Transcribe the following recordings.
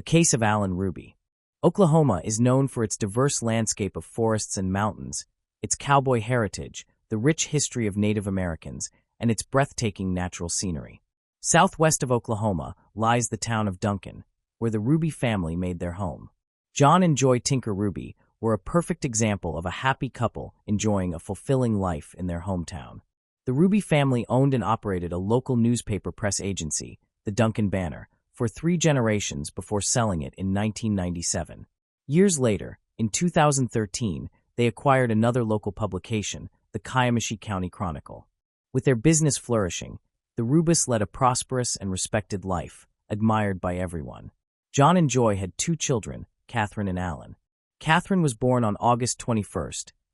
The case of Alan Ruby. Oklahoma is known for its diverse landscape of forests and mountains, its cowboy heritage, the rich history of Native Americans, and its breathtaking natural scenery. Southwest of Oklahoma lies the town of Duncan, where the Ruby family made their home. John and Joy Tinker Ruby were a perfect example of a happy couple enjoying a fulfilling life in their hometown. The Ruby family owned and operated a local newspaper press agency, the Duncan Banner, for 3 generations before selling it in 1997. Years later, in 2013, they acquired another local publication, the Kiamichi County Chronicle. With their business flourishing, the Rubys led a prosperous and respected life, admired by everyone. John and Joy had 2 children, Catherine and Alan. Catherine was born on August 21,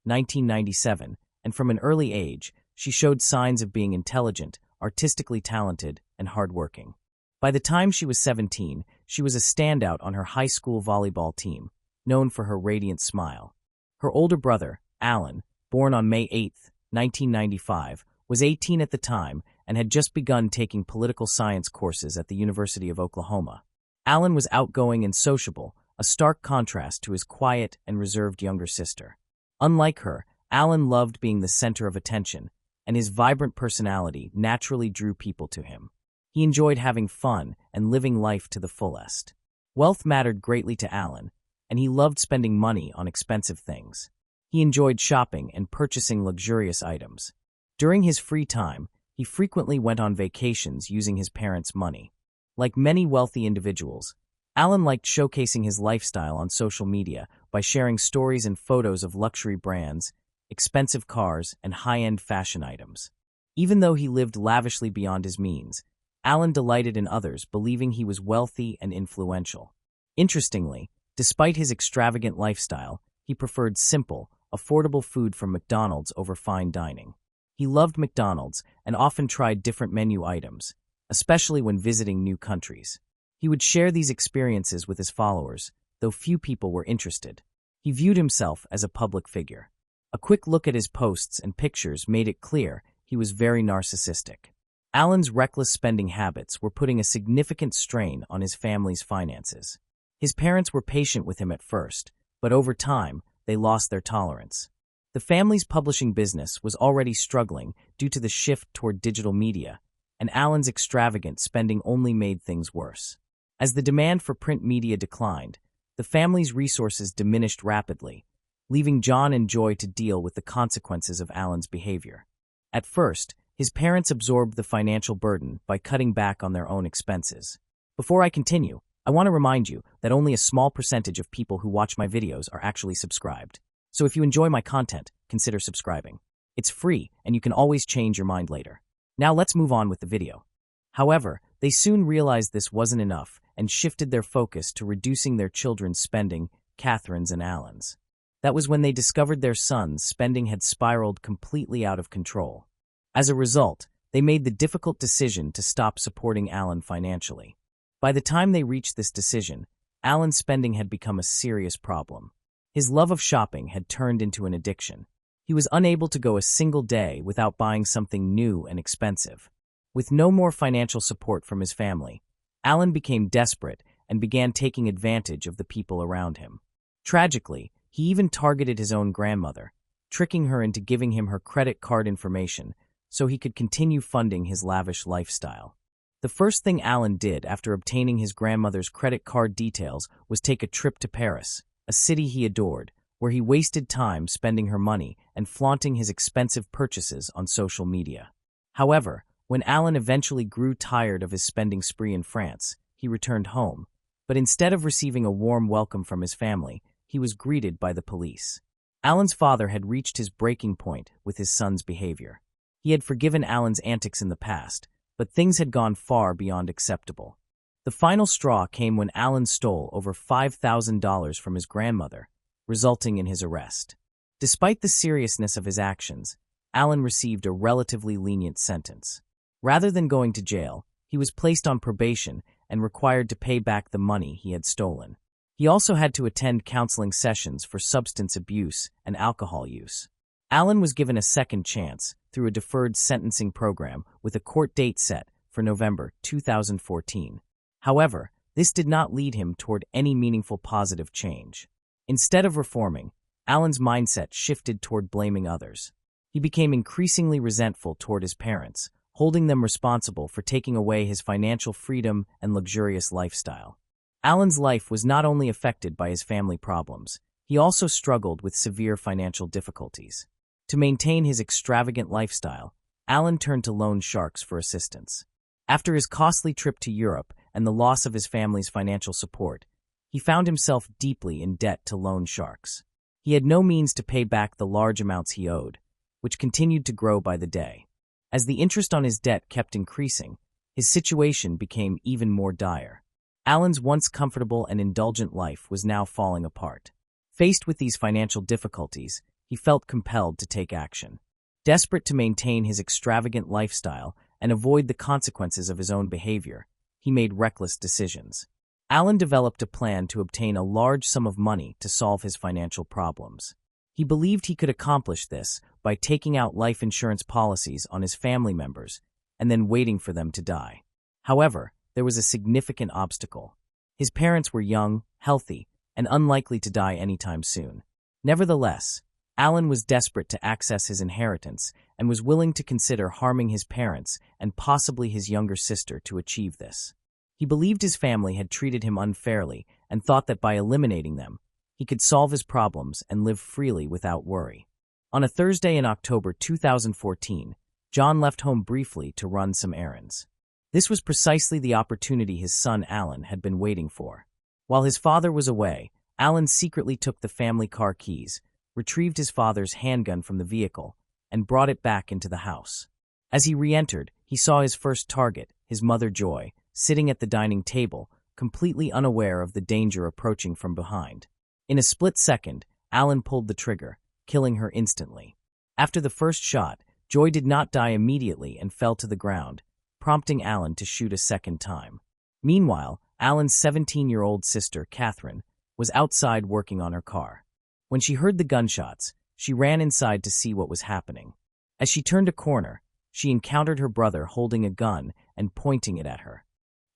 1997, and from an early age, she showed signs of being intelligent, artistically talented, and hardworking. By the time she was 17, she was a standout on her high school volleyball team, known for her radiant smile. Her older brother, Alan, born on May 8, 1995, was 18 at the time and had just begun taking political science courses at the University of Oklahoma. Alan was outgoing and sociable, a stark contrast to his quiet and reserved younger sister. Unlike her, Alan loved being the center of attention, and his vibrant personality naturally drew people to him. He enjoyed having fun and living life to the fullest. Wealth mattered greatly to Alan, and he loved spending money on expensive things. He enjoyed shopping and purchasing luxurious items. During his free time, he frequently went on vacations using his parents' money. Like many wealthy individuals, Alan liked showcasing his lifestyle on social media by sharing stories and photos of luxury brands, expensive cars, and high-end fashion items. Even though he lived lavishly beyond his means, Alan delighted in others, believing he was wealthy and influential. Interestingly, despite his extravagant lifestyle, he preferred simple, affordable food from McDonald's over fine dining. He loved McDonald's and often tried different menu items, especially when visiting new countries. He would share these experiences with his followers, though few people were interested. He viewed himself as a public figure. A quick look at his posts and pictures made it clear he was very narcissistic. Alan's reckless spending habits were putting a significant strain on his family's finances. His parents were patient with him at first, but over time, they lost their tolerance. The family's publishing business was already struggling due to the shift toward digital media, and Alan's extravagant spending only made things worse. As the demand for print media declined, the family's resources diminished rapidly, leaving John and Joy to deal with the consequences of Alan's behavior. At first, his parents absorbed the financial burden by cutting back on their own expenses. Before I continue, I want to remind you that only a small percentage of people who watch my videos are actually subscribed. So if you enjoy my content, consider subscribing. It's free, and you can always change your mind later. Now let's move on with the video. However, they soon realized this wasn't enough and shifted their focus to reducing their children's spending, Catherine's and Alan's. That was when they discovered their son's spending had spiraled completely out of control. As a result, they made the difficult decision to stop supporting Alan financially. By the time they reached this decision, Alan's spending had become a serious problem. His love of shopping had turned into an addiction. He was unable to go a single day without buying something new and expensive. With no more financial support from his family, Alan became desperate and began taking advantage of the people around him. Tragically, he even targeted his own grandmother, tricking her into giving him her credit card information so he could continue funding his lavish lifestyle. The first thing Alan did after obtaining his grandmother's credit card details was take a trip to Paris, a city he adored, where he wasted time spending her money and flaunting his expensive purchases on social media. However, when Alan eventually grew tired of his spending spree in France, he returned home, but instead of receiving a warm welcome from his family, he was greeted by the police. Alan's father had reached his breaking point with his son's behavior. He had forgiven Alan's antics in the past, but things had gone far beyond acceptable. The final straw came when Alan stole over $5,000 from his grandmother, resulting in his arrest. Despite the seriousness of his actions, Alan received a relatively lenient sentence. Rather than going to jail, he was placed on probation and required to pay back the money he had stolen. He also had to attend counseling sessions for substance abuse and alcohol use. Alan was given a second chance through a deferred sentencing program with a court date set for November 2014. However, This did not lead him toward any meaningful positive change. Instead of reforming, Alan's mindset shifted toward blaming others. He became increasingly resentful toward his parents, holding them responsible for taking away his financial freedom and luxurious lifestyle. Alan's life was not only affected by his family problems, he also struggled with severe financial difficulties. To maintain his extravagant lifestyle, Alan turned to loan sharks for assistance. After his costly trip to Europe and the loss of his family's financial support, he found himself deeply in debt to loan sharks. He had no means to pay back the large amounts he owed, which continued to grow by the day. As the interest on his debt kept increasing, his situation became even more dire. Alan's once comfortable and indulgent life was now falling apart. Faced with these financial difficulties, he felt compelled to take action. Desperate to maintain his extravagant lifestyle and avoid the consequences of his own behavior, he made reckless decisions. Alan developed a plan to obtain a large sum of money to solve his financial problems. He believed he could accomplish this by taking out life insurance policies on his family members and then waiting for them to die. However, there was a significant obstacle. His parents were young, healthy, and unlikely to die anytime soon. Nevertheless, Alan was desperate to access his inheritance and was willing to consider harming his parents and possibly his younger sister to achieve this. He believed his family had treated him unfairly and thought that by eliminating them, he could solve his problems and live freely without worry. On a Thursday in October 2014, John left home briefly to run some errands. This was precisely the opportunity his son Alan had been waiting for. While his father was away, Alan secretly took the family car keys, retrieved his father's handgun from the vehicle, and brought it back into the house. As he re-entered, he saw his first target, his mother Joy, sitting at the dining table, completely unaware of the danger approaching from behind. In a split second, Alan pulled the trigger, killing her instantly. After the first shot, Joy did not die immediately and fell to the ground, prompting Alan to shoot a second time. Meanwhile, Alan's 17-year-old sister, Catherine, was outside working on her car. When she heard the gunshots, she ran inside to see what was happening. As she turned a corner, she encountered her brother holding a gun and pointing it at her.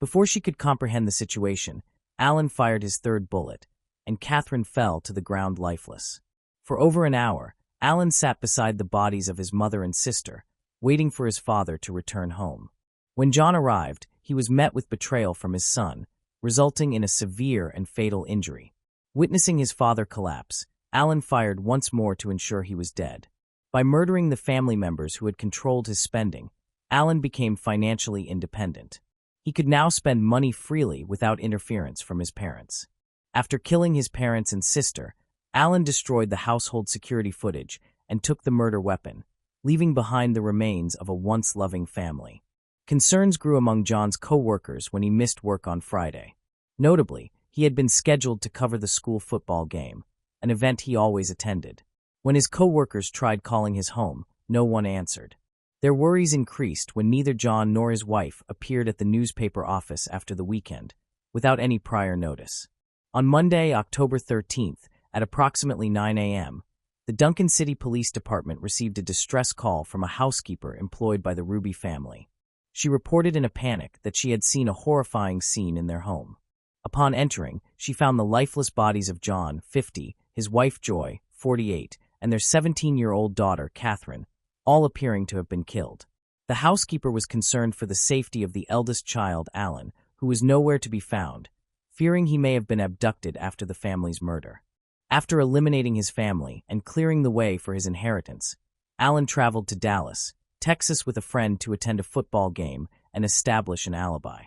Before she could comprehend the situation, Alan fired his third bullet, and Catherine fell to the ground lifeless. For over an hour, Alan sat beside the bodies of his mother and sister, waiting for his father to return home. When John arrived, he was met with betrayal from his son, resulting in a severe and fatal injury. Witnessing his father collapse, Alan fired once more to ensure he was dead. By murdering the family members who had controlled his spending, Alan became financially independent. He could now spend money freely without interference from his parents. After killing his parents and sister, Alan destroyed the household security footage and took the murder weapon, leaving behind the remains of a once loving family. Concerns grew among John's co-workers when he missed work on Friday. Notably, he had been scheduled to cover the school football game, an event he always attended. When his co-workers tried calling his home, no one answered. Their worries increased when neither John nor his wife appeared at the newspaper office after the weekend, without any prior notice. On Monday, October 13th, at approximately 9 a.m., the Duncan City Police Department received a distress call from a housekeeper employed by the Ruby family. She reported in a panic that she had seen a horrifying scene in their home. Upon entering, she found the lifeless bodies of John, 50, his wife Joy, 48, and their 17-year-old daughter, Catherine, all appearing to have been killed. The housekeeper was concerned for the safety of the eldest child, Alan, who was nowhere to be found, fearing he may have been abducted after the family's murder. After eliminating his family and clearing the way for his inheritance, Alan traveled to Dallas, Texas with a friend to attend a football game and establish an alibi.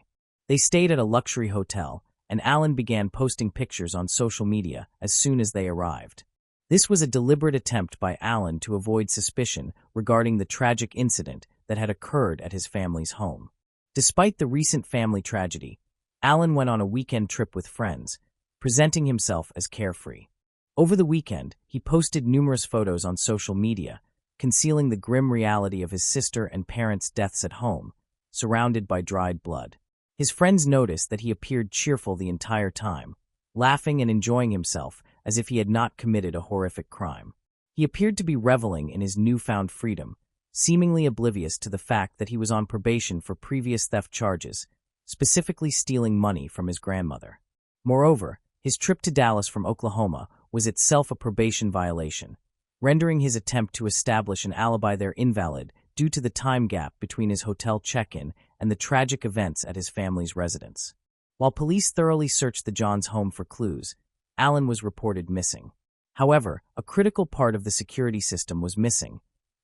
They stayed at a luxury hotel, and Alan began posting pictures on social media as soon as they arrived. This was a deliberate attempt by Alan to avoid suspicion regarding the tragic incident that had occurred at his family's home. Despite the recent family tragedy, Alan went on a weekend trip with friends, presenting himself as carefree. Over the weekend, he posted numerous photos on social media, concealing the grim reality of his sister and parents' deaths at home, surrounded by dried blood. His friends noticed that he appeared cheerful the entire time, laughing and enjoying himself as if he had not committed a horrific crime. He appeared to be reveling in his newfound freedom, seemingly oblivious to the fact that he was on probation for previous theft charges, specifically stealing money from his grandmother. Moreover, his trip to Dallas from Oklahoma was itself a probation violation, rendering his attempt to establish an alibi there invalid due to the time gap between his hotel check-in and the tragic events at his family's residence. While police thoroughly searched the Johns' home for clues, Allen was reported missing. However, a critical part of the security system was missing: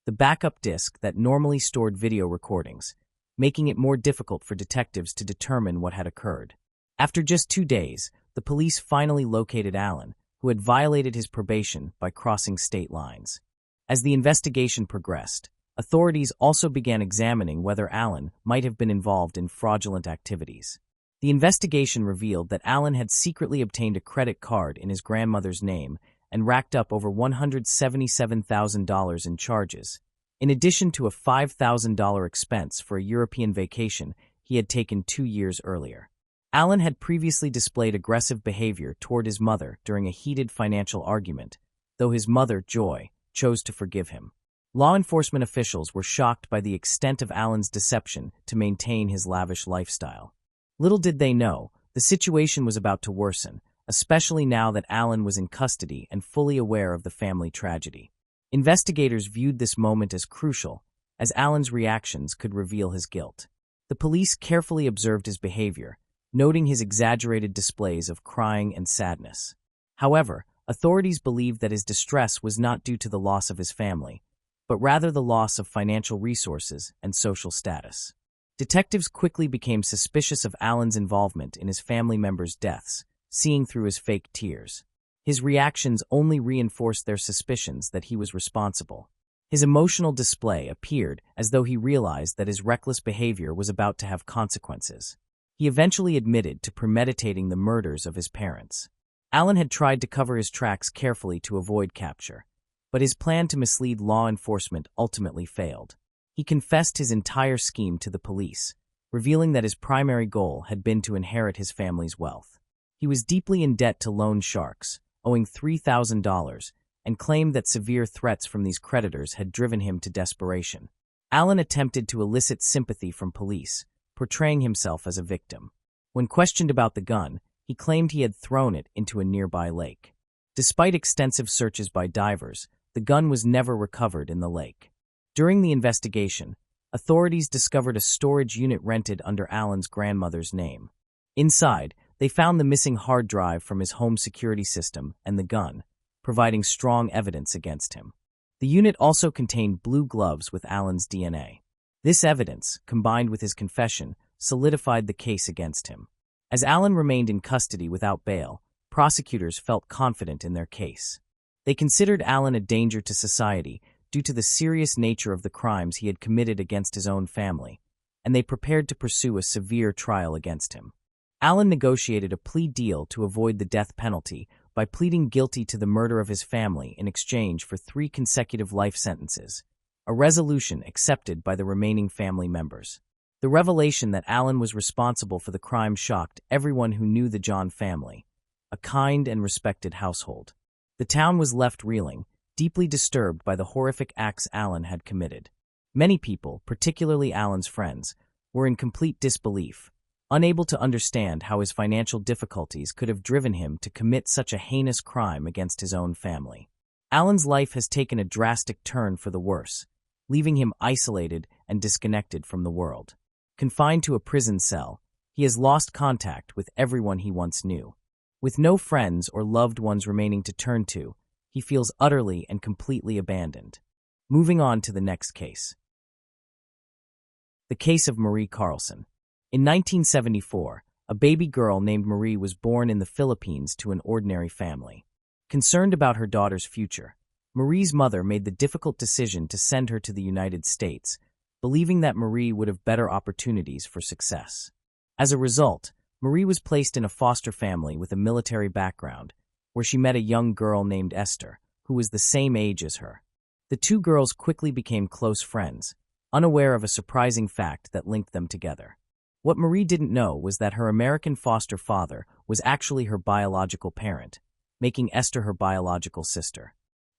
the backup disk that normally stored video recordings, making it more difficult for detectives to determine what had occurred. After just 2 days, the police finally located Allen, who had violated his probation by crossing state lines. As the investigation progressed, authorities also began examining whether Allen might have been involved in fraudulent activities. The investigation revealed that Allen had secretly obtained a credit card in his grandmother's name and racked up over $177,000 in charges, in addition to a $5,000 expense for a European vacation he had taken 2 years earlier. Allen had previously displayed aggressive behavior toward his mother during a heated financial argument, though his mother, Joy, chose to forgive him. Law enforcement officials were shocked by the extent of Allen's deception to maintain his lavish lifestyle. Little did they know, the situation was about to worsen, especially now that Allen was in custody and fully aware of the family tragedy. Investigators viewed this moment as crucial, as Allen's reactions could reveal his guilt. The police carefully observed his behavior, noting his exaggerated displays of crying and sadness. However, authorities believed that his distress was not due to the loss of his family, but rather the loss of financial resources and social status. Detectives quickly became suspicious of Allen's involvement in his family members' deaths, seeing through his fake tears. His reactions only reinforced their suspicions that he was responsible. His emotional display appeared as though he realized that his reckless behavior was about to have consequences. He eventually admitted to premeditating the murders of his parents. Allen had tried to cover his tracks carefully to avoid capture, but his plan to mislead law enforcement ultimately failed. He confessed his entire scheme to the police, revealing that his primary goal had been to inherit his family's wealth. He was deeply in debt to loan sharks, owing $3,000, and claimed that severe threats from these creditors had driven him to desperation. Allen attempted to elicit sympathy from police, portraying himself as a victim. When questioned about the gun, he claimed he had thrown it into a nearby lake. Despite extensive searches by divers, the gun was never recovered in the lake. During the investigation, authorities discovered a storage unit rented under Allen's grandmother's name. Inside, they found the missing hard drive from his home security system and the gun, providing strong evidence against him. The unit also contained blue gloves with Allen's DNA. This evidence, combined with his confession, solidified the case against him. As Allen remained in custody without bail, prosecutors felt confident in their case. They considered Allen a danger to society due to the serious nature of the crimes he had committed against his own family, and they prepared to pursue a severe trial against him. Allen negotiated a plea deal to avoid the death penalty by pleading guilty to the murder of his family in exchange for 3 consecutive life sentences, a resolution accepted by the remaining family members. The revelation that Allen was responsible for the crime shocked everyone who knew the John family, a kind and respected household. The town was left reeling, deeply disturbed by the horrific acts Allen had committed. Many people, particularly Allen's friends, were in complete disbelief, unable to understand how his financial difficulties could have driven him to commit such a heinous crime against his own family. Allen's life has taken a drastic turn for the worse, leaving him isolated and disconnected from the world. Confined to a prison cell, he has lost contact with everyone he once knew. With no friends or loved ones remaining to turn to, he feels utterly and completely abandoned. Moving on to the next case. The case of Marie Carlson. In 1974, a baby girl named Marie was born in the Philippines to an ordinary family. Concerned about her daughter's future, Marie's mother made the difficult decision to send her to the United States, believing that Marie would have better opportunities for success. As a result, Marie was placed in a foster family with a military background, where she met a young girl named Esther, who was the same age as her. The 2 girls quickly became close friends, unaware of a surprising fact that linked them together. What Marie didn't know was that her American foster father was actually her biological parent, making Esther her biological sister.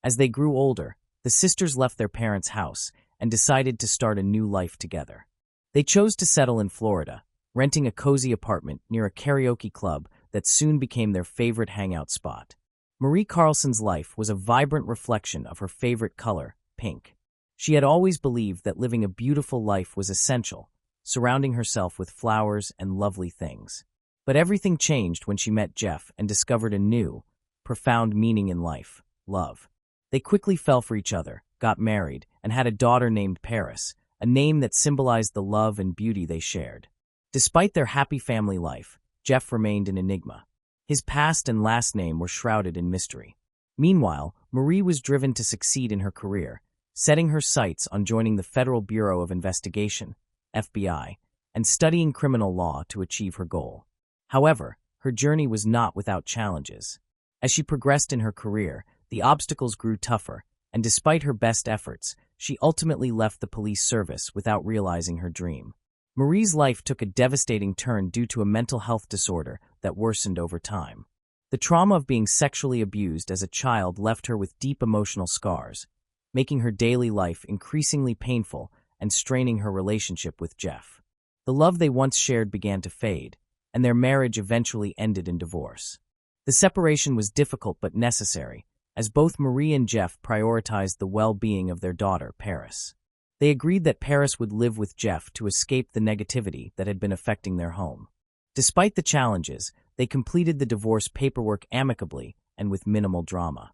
As they grew older, the sisters left their parents' house and decided to start a new life together. They chose to settle in Florida, renting a cozy apartment near a karaoke club that soon became their favorite hangout spot. Marie Carlson's life was a vibrant reflection of her favorite color, pink. She had always believed that living a beautiful life was essential, surrounding herself with flowers and lovely things. But everything changed when she met Jeff and discovered a new, profound meaning in life: love. They quickly fell for each other, got married, and had a daughter named Paris, a name that symbolized the love and beauty they shared. Despite their happy family life, Jeff remained an enigma. His past and last name were shrouded in mystery. Meanwhile, Marie was driven to succeed in her career, setting her sights on joining the Federal Bureau of Investigation, FBI, and studying criminal law to achieve her goal. However, her journey was not without challenges. As she progressed in her career, the obstacles grew tougher, and despite her best efforts, she ultimately left the police service without realizing her dream. Marie's life took a devastating turn due to a mental health disorder that worsened over time. The trauma of being sexually abused as a child left her with deep emotional scars, making her daily life increasingly painful and straining her relationship with Jeff. The love they once shared began to fade, and their marriage eventually ended in divorce. The separation was difficult but necessary, as both Marie and Jeff prioritized the well-being of their daughter, Paris. They agreed that Paris would live with Jeff to escape the negativity that had been affecting their home. Despite the challenges, they completed the divorce paperwork amicably and with minimal drama.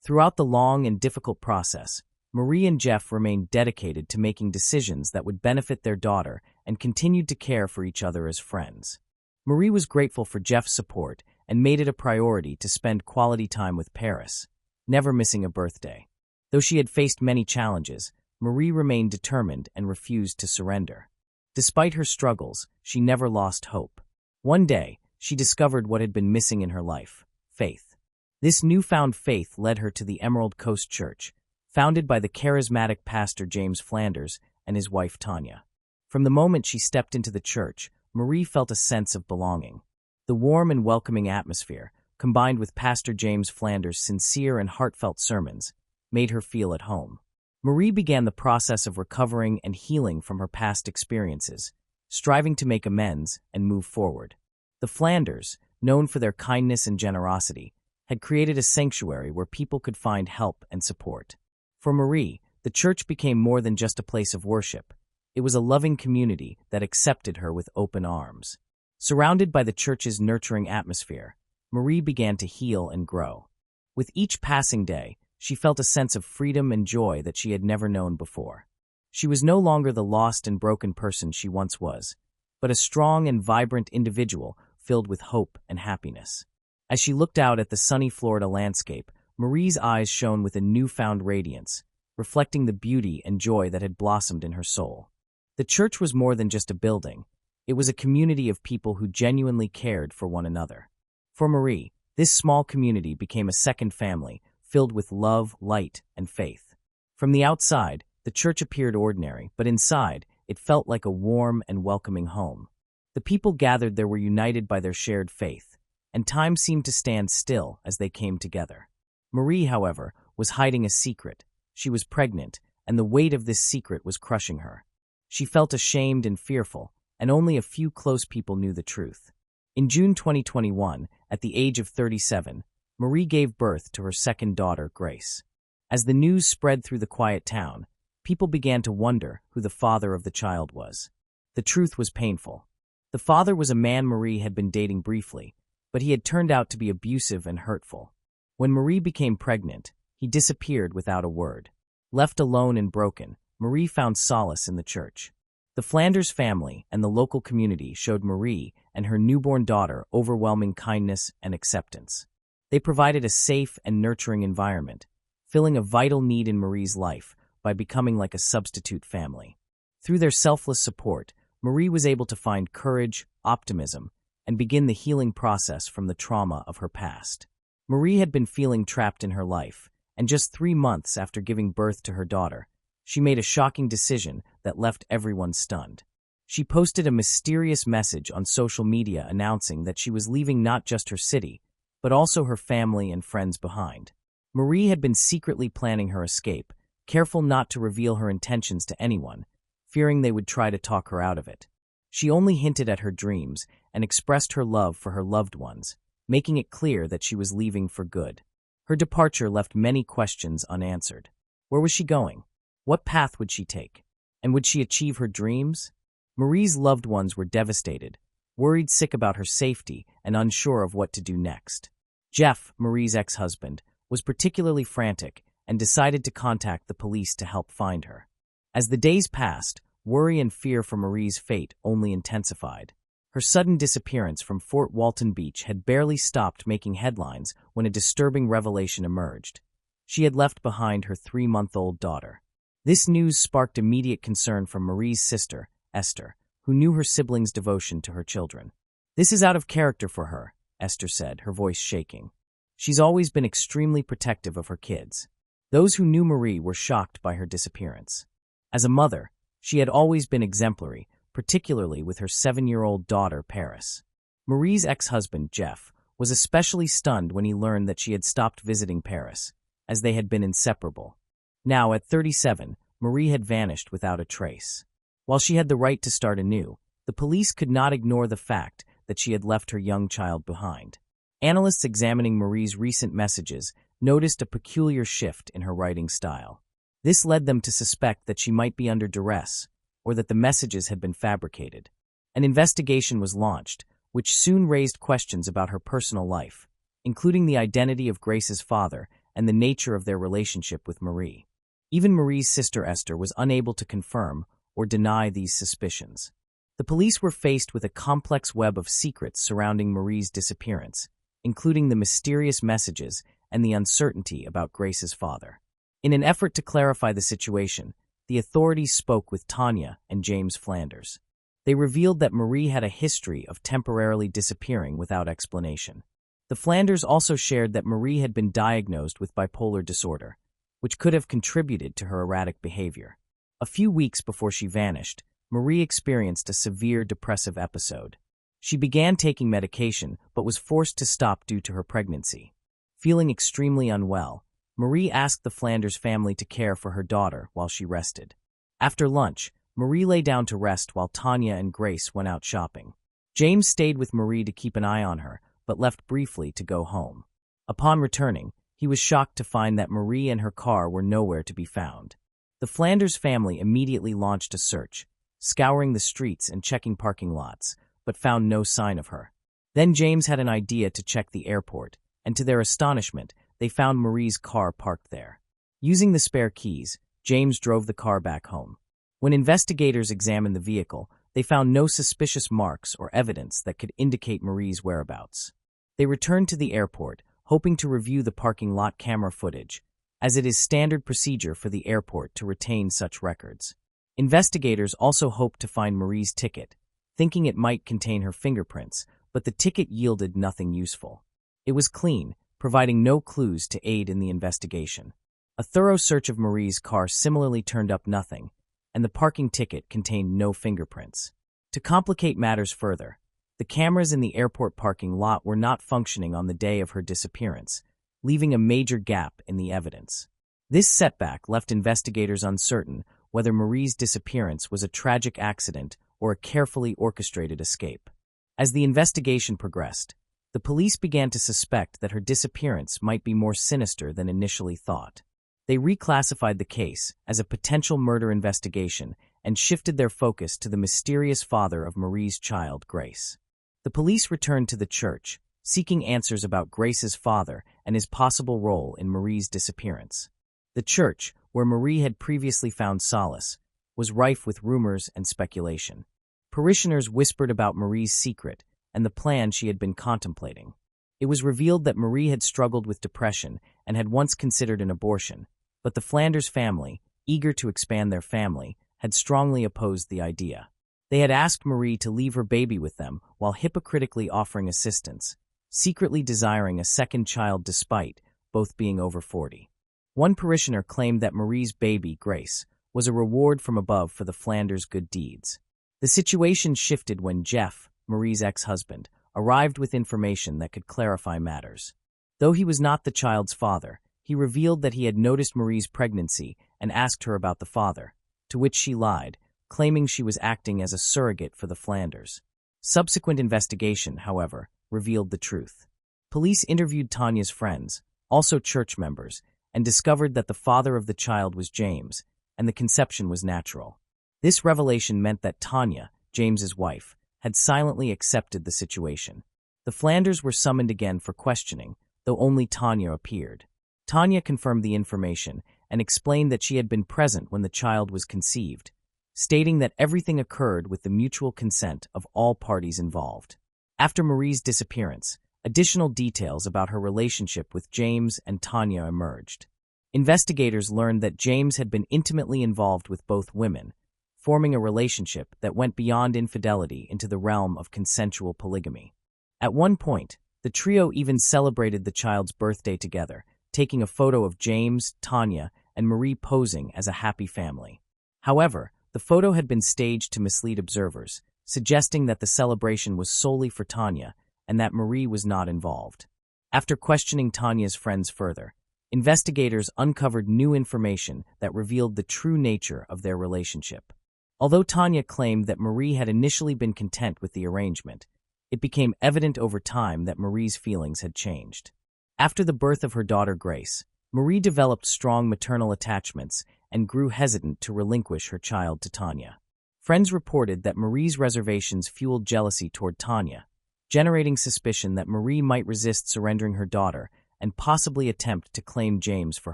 Throughout the long and difficult process, Marie and Jeff remained dedicated to making decisions that would benefit their daughter and continued to care for each other as friends. Marie was grateful for Jeff's support and made it a priority to spend quality time with Paris, never missing a birthday. Though she had faced many challenges, Marie remained determined and refused to surrender. Despite her struggles, she never lost hope. One day, she discovered what had been missing in her life: faith. This newfound faith led her to the Emerald Coast Church, founded by the charismatic pastor James Flanders and his wife Tanya. From the moment she stepped into the church, Marie felt a sense of belonging. The warm and welcoming atmosphere, combined with Pastor James Flanders' sincere and heartfelt sermons, made her feel at home. Marie began the process of recovering and healing from her past experiences, striving to make amends and move forward. The Flanders, known for their kindness and generosity, had created a sanctuary where people could find help and support. For Marie, the church became more than just a place of worship. It was a loving community that accepted her with open arms. Surrounded by the church's nurturing atmosphere, Marie began to heal and grow. With each passing day, she felt a sense of freedom and joy that she had never known before. She was no longer the lost and broken person she once was, but a strong and vibrant individual filled with hope and happiness. As she looked out at the sunny Florida landscape, Marie's eyes shone with a newfound radiance, reflecting the beauty and joy that had blossomed in her soul. The church was more than just a building. It was a community of people who genuinely cared for one another. For Marie, this small community became a second family, filled with love, light, and faith. From the outside, the church appeared ordinary, but inside, it felt like a warm and welcoming home. The people gathered there were united by their shared faith, and time seemed to stand still as they came together. Marie, however, was hiding a secret. She was pregnant, and the weight of this secret was crushing her. She felt ashamed and fearful, and only a few close people knew the truth. In June 2021, at the age of 37, Marie gave birth to her second daughter, Grace. As the news spread through the quiet town, people began to wonder who the father of the child was. The truth was painful. The father was a man Marie had been dating briefly, but he had turned out to be abusive and hurtful. When Marie became pregnant, he disappeared without a word. Left alone and broken, Marie found solace in the church. The Flanders family and the local community showed Marie and her newborn daughter overwhelming kindness and acceptance. They provided a safe and nurturing environment, filling a vital need in Marie's life by becoming like a substitute family. Through their selfless support, Marie was able to find courage, optimism, and begin the healing process from the trauma of her past. Marie had been feeling trapped in her life, and just 3 months after giving birth to her daughter, she made a shocking decision that left everyone stunned. She posted a mysterious message on social media announcing that she was leaving not just her city, but also her family and friends behind. Marie had been secretly planning her escape, careful not to reveal her intentions to anyone, fearing they would try to talk her out of it. She only hinted at her dreams and expressed her love for her loved ones, making it clear that she was leaving for good. Her departure left many questions unanswered. Where was she going? What path would she take? And would she achieve her dreams? Marie's loved ones were devastated, worried sick about her safety and unsure of what to do next. Jeff, Marie's ex-husband, was particularly frantic and decided to contact the police to help find her. As the days passed, worry and fear for Marie's fate only intensified. Her sudden disappearance from Fort Walton Beach had barely stopped making headlines when a disturbing revelation emerged. She had left behind her 3-month-old daughter. This news sparked immediate concern from Marie's sister, Esther, who knew her siblings' devotion to her children. "This is out of character for her," Esther said, her voice shaking. "She's always been extremely protective of her kids." Those who knew Marie were shocked by her disappearance. As a mother, she had always been exemplary, particularly with her 7-year-old daughter, Paris. Marie's ex-husband, Jeff, was especially stunned when he learned that she had stopped visiting Paris, as they had been inseparable. Now, at 37, Marie had vanished without a trace. While she had the right to start anew, the police could not ignore the fact that she had left her young child behind. Analysts examining Marie's recent messages noticed a peculiar shift in her writing style. This led them to suspect that she might be under duress, or that the messages had been fabricated. An investigation was launched, which soon raised questions about her personal life, including the identity of Grace's father and the nature of their relationship with Marie. Even Marie's sister Esther was unable to confirm or deny these suspicions. The police were faced with a complex web of secrets surrounding Marie's disappearance, including the mysterious messages and the uncertainty about Grace's father. In an effort to clarify the situation, the authorities spoke with Tanya and James Flanders. They revealed that Marie had a history of temporarily disappearing without explanation. The Flanders also shared that Marie had been diagnosed with bipolar disorder, which could have contributed to her erratic behavior. A few weeks before she vanished, Marie experienced a severe depressive episode. She began taking medication but was forced to stop due to her pregnancy. Feeling extremely unwell, Marie asked the Flanders family to care for her daughter while she rested. After lunch, Marie lay down to rest while Tanya and Grace went out shopping. James stayed with Marie to keep an eye on her, but left briefly to go home. Upon returning, he was shocked to find that Marie and her car were nowhere to be found. The Flanders family immediately launched a search, scouring the streets and checking parking lots, but found no sign of her. Then James had an idea to check the airport, and to their astonishment, they found Marie's car parked there. Using the spare keys, James drove the car back home. When investigators examined the vehicle, they found no suspicious marks or evidence that could indicate Marie's whereabouts. They returned to the airport, hoping to review the parking lot camera footage, as it is standard procedure for the airport to retain such records. Investigators also hoped to find Marie's ticket, thinking it might contain her fingerprints, but the ticket yielded nothing useful. It was clean, providing no clues to aid in the investigation. A thorough search of Marie's car similarly turned up nothing, and the parking ticket contained no fingerprints. To complicate matters further, the cameras in the airport parking lot were not functioning on the day of her disappearance, leaving a major gap in the evidence. This setback left investigators uncertain whether Marie's disappearance was a tragic accident or a carefully orchestrated escape. As the investigation progressed, the police began to suspect that her disappearance might be more sinister than initially thought. They reclassified the case as a potential murder investigation and shifted their focus to the mysterious father of Marie's child, Grace. The police returned to the church, seeking answers about Grace's father and his possible role in Marie's disappearance. The church, where Marie had previously found solace, was rife with rumors and speculation. Parishioners whispered about Marie's secret and the plan she had been contemplating. It was revealed that Marie had struggled with depression and had once considered an abortion, but the Flanders family, eager to expand their family, had strongly opposed the idea. They had asked Marie to leave her baby with them while hypocritically offering assistance, secretly desiring a second child despite both being over 40. One parishioner claimed that Marie's baby, Grace, was a reward from above for the Flanders' good deeds. The situation shifted when Jeff, Marie's ex-husband, arrived with information that could clarify matters. Though he was not the child's father, he revealed that he had noticed Marie's pregnancy and asked her about the father, to which she lied, claiming she was acting as a surrogate for the Flanders. Subsequent investigation, however, revealed the truth. Police interviewed Tanya's friends, also church members, and discovered that the father of the child was James, and the conception was natural. This revelation meant that Tanya, James's wife, had silently accepted the situation. The Flanders were summoned again for questioning, though only Tanya appeared. Tanya confirmed the information and explained that she had been present when the child was conceived, stating that everything occurred with the mutual consent of all parties involved. After Marie's disappearance, additional details about her relationship with James and Tanya emerged. Investigators learned that James had been intimately involved with both women, forming a relationship that went beyond infidelity into the realm of consensual polygamy. At one point, the trio even celebrated the child's birthday together, taking a photo of James, Tanya, and Marie posing as a happy family. However, the photo had been staged to mislead observers, suggesting that the celebration was solely for Tanya and that Marie was not involved. After questioning Tanya's friends further, investigators uncovered new information that revealed the true nature of their relationship. Although Tanya claimed that Marie had initially been content with the arrangement, it became evident over time that Marie's feelings had changed. After the birth of her daughter Grace, Marie developed strong maternal attachments and grew hesitant to relinquish her child to Tanya. Friends reported that Marie's reservations fueled jealousy toward Tanya, generating suspicion that Marie might resist surrendering her daughter and possibly attempt to claim James for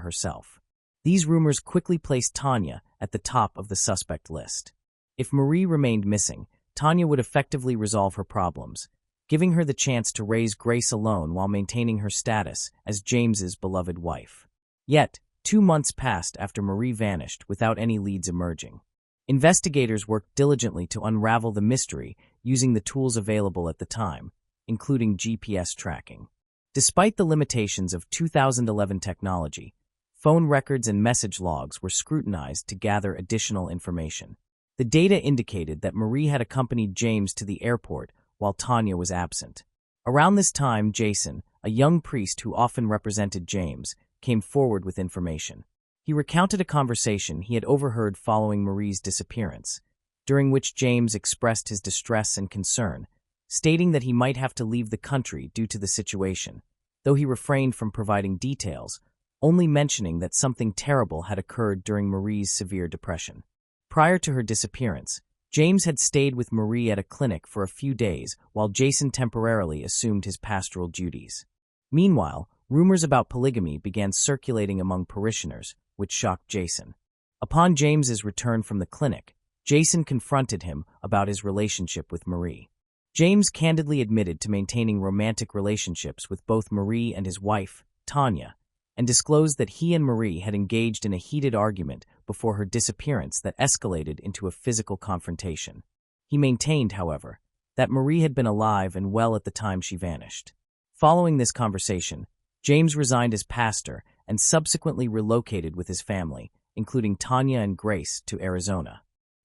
herself. These rumors quickly placed Tanya at the top of the suspect list. If Marie remained missing, Tanya would effectively resolve her problems, giving her the chance to raise Grace alone while maintaining her status as James's beloved wife. Yet, 2 months passed after Marie vanished without any leads emerging. Investigators worked diligently to unravel the mystery using the tools available at the time, including GPS tracking. Despite the limitations of 2011 technology, phone records and message logs were scrutinized to gather additional information. The data indicated that Marie had accompanied James to the airport while Tanya was absent. Around this time, Jason, a young priest who often represented James, came forward with information. He recounted a conversation he had overheard following Marie's disappearance, during which James expressed his distress and concern, stating that he might have to leave the country due to the situation, though he refrained from providing details, only mentioning that something terrible had occurred during Marie's severe depression. Prior to her disappearance, James had stayed with Marie at a clinic for a few days while Jason temporarily assumed his pastoral duties. Meanwhile, rumors about polygamy began circulating among parishioners, which shocked Jason. Upon James's return from the clinic, Jason confronted him about his relationship with Marie. James candidly admitted to maintaining romantic relationships with both Marie and his wife, Tanya, and disclosed that he and Marie had engaged in a heated argument before her disappearance that escalated into a physical confrontation. He maintained, however, that Marie had been alive and well at the time she vanished. Following this conversation, James resigned as pastor and subsequently relocated with his family, including Tanya and Grace, to Arizona.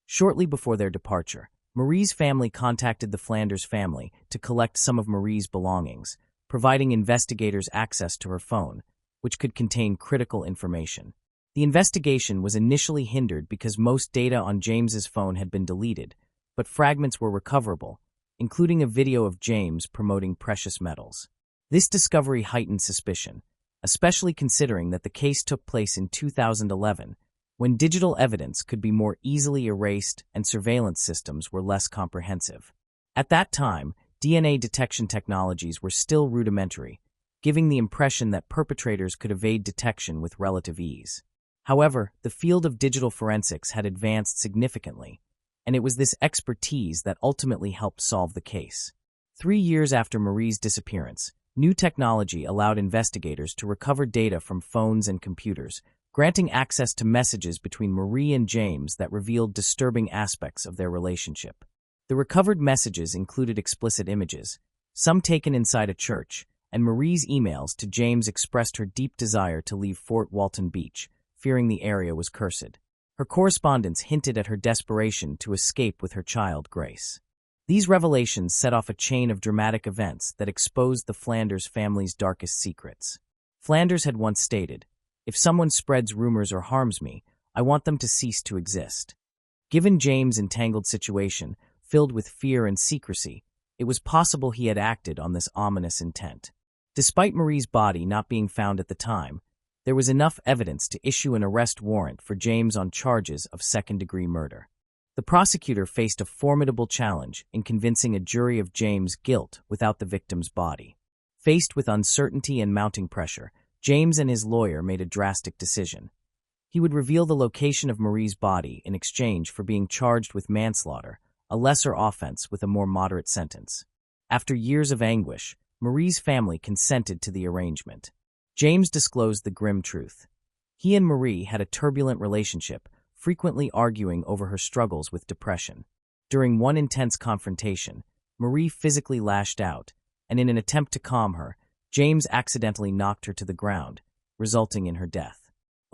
Shortly before their departure, Marie's family contacted the Flanders family to collect some of Marie's belongings, providing investigators access to her phone, which could contain critical information. The investigation was initially hindered because most data on James's phone had been deleted, but fragments were recoverable, including a video of James promoting precious metals. This discovery heightened suspicion, especially considering that the case took place in 2011, when digital evidence could be more easily erased and surveillance systems were less comprehensive. At that time, DNA detection technologies were still rudimentary, giving the impression that perpetrators could evade detection with relative ease. However, the field of digital forensics had advanced significantly, and it was this expertise that ultimately helped solve the case. 3 years after Marie's disappearance, new technology allowed investigators to recover data from phones and computers, granting access to messages between Marie and James that revealed disturbing aspects of their relationship. The recovered messages included explicit images, some taken inside a church, and Marie's emails to James expressed her deep desire to leave Fort Walton Beach, fearing the area was cursed. Her correspondence hinted at her desperation to escape with her child, Grace. These revelations set off a chain of dramatic events that exposed the Flanders family's darkest secrets. Flanders had once stated, "If someone spreads rumors or harms me, I want them to cease to exist." Given James' entangled situation, filled with fear and secrecy, it was possible he had acted on this ominous intent. Despite Marie's body not being found at the time, there was enough evidence to issue an arrest warrant for James on charges of second-degree murder. The prosecutor faced a formidable challenge in convincing a jury of James' guilt without the victim's body. Faced with uncertainty and mounting pressure, James and his lawyer made a drastic decision. He would reveal the location of Marie's body in exchange for being charged with manslaughter, a lesser offense with a more moderate sentence. After years of anguish, Marie's family consented to the arrangement. James disclosed the grim truth. He and Marie had a turbulent relationship, frequently arguing over her struggles with depression. During one intense confrontation, Marie physically lashed out, and in an attempt to calm her, James accidentally knocked her to the ground, resulting in her death.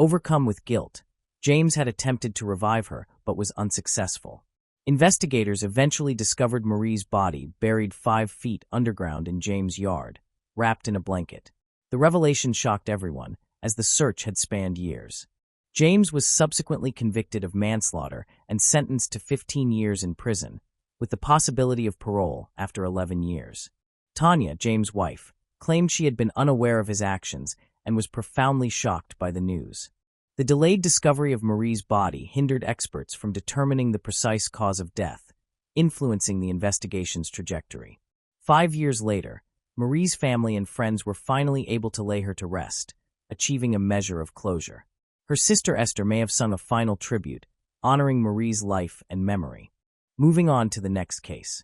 Overcome with guilt, James had attempted to revive her but was unsuccessful. Investigators eventually discovered Marie's body buried 5 feet underground in James' yard, wrapped in a blanket. The revelation shocked everyone, as the search had spanned years. James was subsequently convicted of manslaughter and sentenced to 15 years in prison, with the possibility of parole after 11 years. Tanya, James' wife, claimed she had been unaware of his actions and was profoundly shocked by the news. The delayed discovery of Marie's body hindered experts from determining the precise cause of death, influencing the investigation's trajectory. 5 years later, Marie's family and friends were finally able to lay her to rest, achieving a measure of closure. Her sister Esther may have sung a final tribute, honoring Marie's life and memory. Moving on to the next case.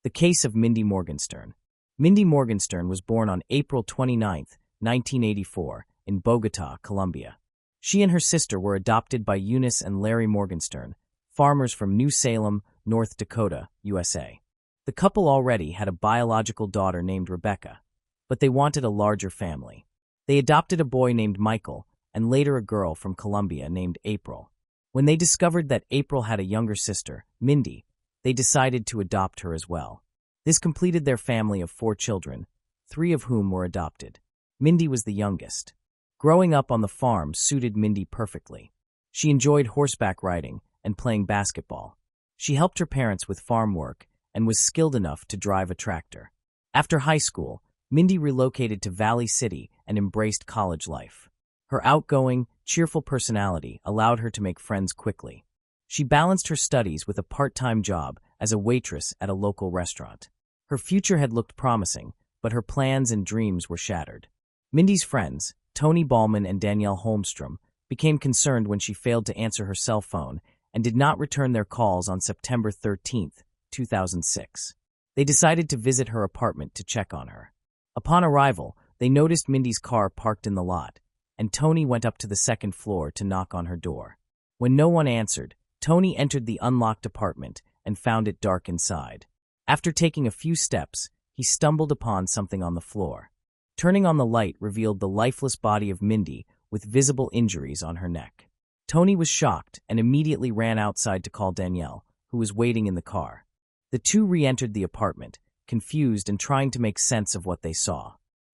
The case of Mindy Morgenstern. Mindy Morgenstern was born on April 29, 1984, in Bogota, Colombia. She and her sister were adopted by Eunice and Larry Morgenstern, farmers from New Salem, North Dakota, USA. The couple already had a biological daughter named Rebecca, but they wanted a larger family. They adopted a boy named Michael and later a girl from Colombia named April. When they discovered that April had a younger sister, Mindy, they decided to adopt her as well. This completed their family of 4 children, 3 of whom were adopted. Mindy was the youngest. Growing up on the farm suited Mindy perfectly. She enjoyed horseback riding and playing basketball. She helped her parents with farm work and was skilled enough to drive a tractor. After high school, Mindy relocated to Valley City and embraced college life. Her outgoing, cheerful personality allowed her to make friends quickly. She balanced her studies with a part-time job as a waitress at a local restaurant. Her future had looked promising, but her plans and dreams were shattered. Mindy's friends, Tony Ballman and Danielle Holmstrom, became concerned when she failed to answer her cell phone and did not return their calls on September 13, 2006. They decided to visit her apartment to check on her. Upon arrival, they noticed Mindy's car parked in the lot, and Tony went up to the second floor to knock on her door. When no one answered, Tony entered the unlocked apartment and found it dark inside. After taking a few steps, he stumbled upon something on the floor. Turning on the light revealed the lifeless body of Mindy with visible injuries on her neck. Tony was shocked and immediately ran outside to call Danielle, who was waiting in the car. The two re-entered the apartment, confused and trying to make sense of what they saw.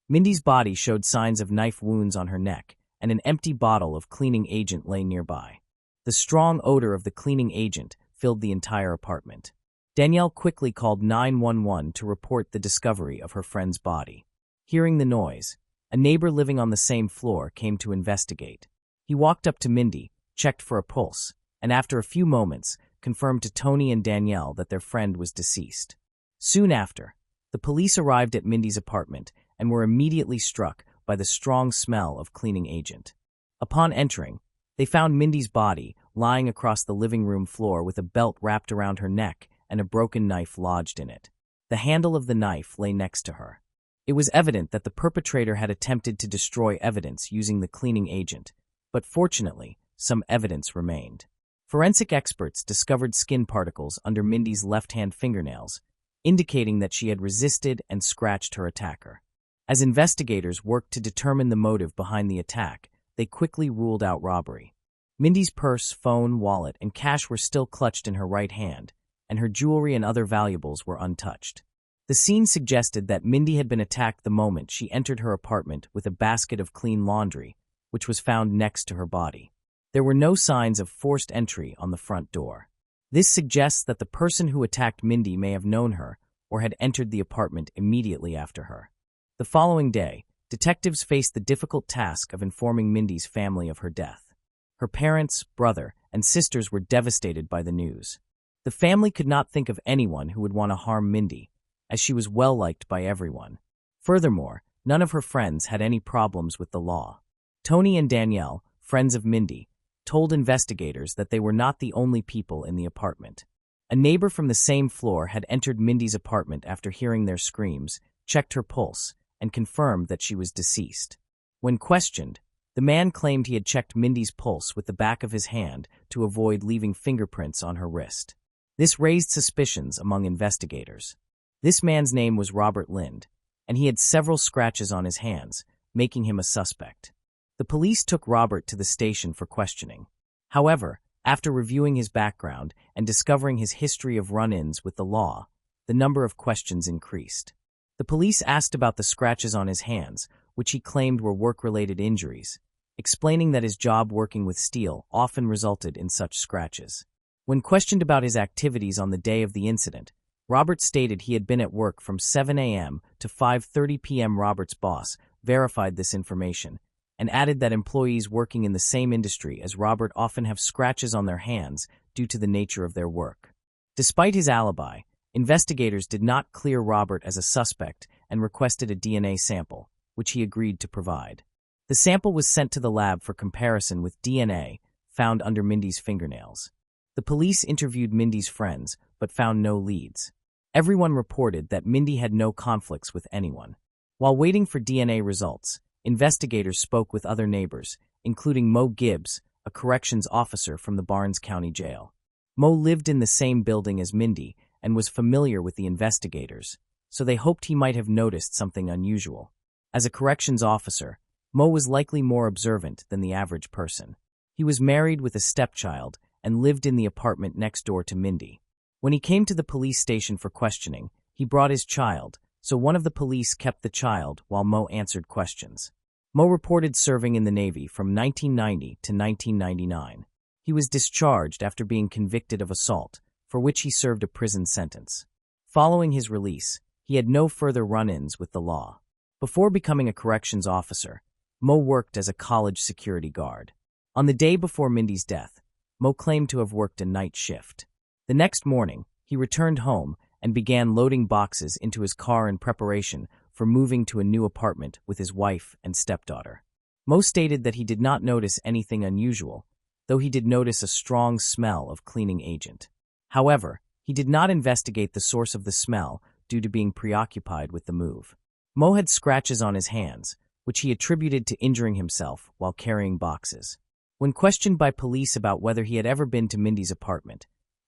Mindy's body showed signs of knife wounds on her neck, and an empty bottle of cleaning agent lay nearby. The strong odor of the cleaning agent filled the entire apartment. Danielle quickly called 911 to report the discovery of her friend's body. Hearing the noise, a neighbor living on the same floor came to investigate. He walked up to Mindy, checked for a pulse, and after a few moments, confirmed to Tony and Danielle that their friend was deceased. Soon after, the police arrived at Mindy's apartment and were immediately struck by the strong smell of cleaning agent. Upon entering, they found Mindy's body lying across the living room floor with a belt wrapped around her neck and a broken knife lodged in it. The handle of the knife lay next to her. It was evident that the perpetrator had attempted to destroy evidence using the cleaning agent, but fortunately, some evidence remained. Forensic experts discovered skin particles under Mindy's left-hand fingernails, indicating that she had resisted and scratched her attacker. As investigators worked to determine the motive behind the attack, they quickly ruled out robbery. Mindy's purse, phone, wallet, and cash were still clutched in her right hand, and her jewelry and other valuables were untouched. The scene suggested that Mindy had been attacked the moment she entered her apartment with a basket of clean laundry, which was found next to her body. There were no signs of forced entry on the front door. This suggests that the person who attacked Mindy may have known her or had entered the apartment immediately after her. The following day, detectives faced the difficult task of informing Mindy's family of her death. Her parents, brother, and sisters were devastated by the news. The family could not think of anyone who would want to harm Mindy, as she was well-liked by everyone. Furthermore, none of her friends had any problems with the law. Tony and Danielle, friends of Mindy, told investigators that they were not the only people in the apartment. A neighbor from the same floor had entered Mindy's apartment after hearing their screams, checked her pulse, and confirmed that she was deceased. When questioned, the man claimed he had checked Mindy's pulse with the back of his hand to avoid leaving fingerprints on her wrist. This raised suspicions among investigators. This man's name was Robert Lind, and he had several scratches on his hands, making him a suspect. The police took Robert to the station for questioning. However, after reviewing his background and discovering his history of run-ins with the law, the number of questions increased. The police asked about the scratches on his hands, which he claimed were work-related injuries, explaining that his job working with steel often resulted in such scratches. When questioned about his activities on the day of the incident, Robert stated he had been at work from 7 a.m. to 5:30 p.m. Robert's boss verified this information, and added that employees working in the same industry as Robert often have scratches on their hands due to the nature of their work. Despite his alibi, investigators did not clear Robert as a suspect and requested a DNA sample, which he agreed to provide. The sample was sent to the lab for comparison with DNA found under Mindy's fingernails. The police interviewed Mindy's friends, but found no leads. Everyone reported that Mindy had no conflicts with anyone. While waiting for DNA results, investigators spoke with other neighbors, including Mo Gibbs, a corrections officer from the Barnes County Jail. Mo lived in the same building as Mindy and was familiar with the investigators, so they hoped he might have noticed something unusual. As a corrections officer, Mo was likely more observant than the average person. He was married with a stepchild and lived in the apartment next door to Mindy. When he came to the police station for questioning, he brought his child, so one of the police kept the child while Mo answered questions. Mo reported serving in the Navy from 1990 to 1999. He was discharged after being convicted of assault, for which he served a prison sentence. Following his release, he had no further run-ins with the law. Before becoming a corrections officer, Mo worked as a college security guard. On the day before Mindy's death, Mo claimed to have worked a night shift. The next morning, he returned home and began loading boxes into his car in preparation for moving to a new apartment with his wife and stepdaughter. Mo stated that he did not notice anything unusual, though he did notice a strong smell of cleaning agent. However, he did not investigate the source of the smell due to being preoccupied with the move. Mo had scratches on his hands, which he attributed to injuring himself while carrying boxes. When questioned by police about whether he had ever been to Mindy's apartment,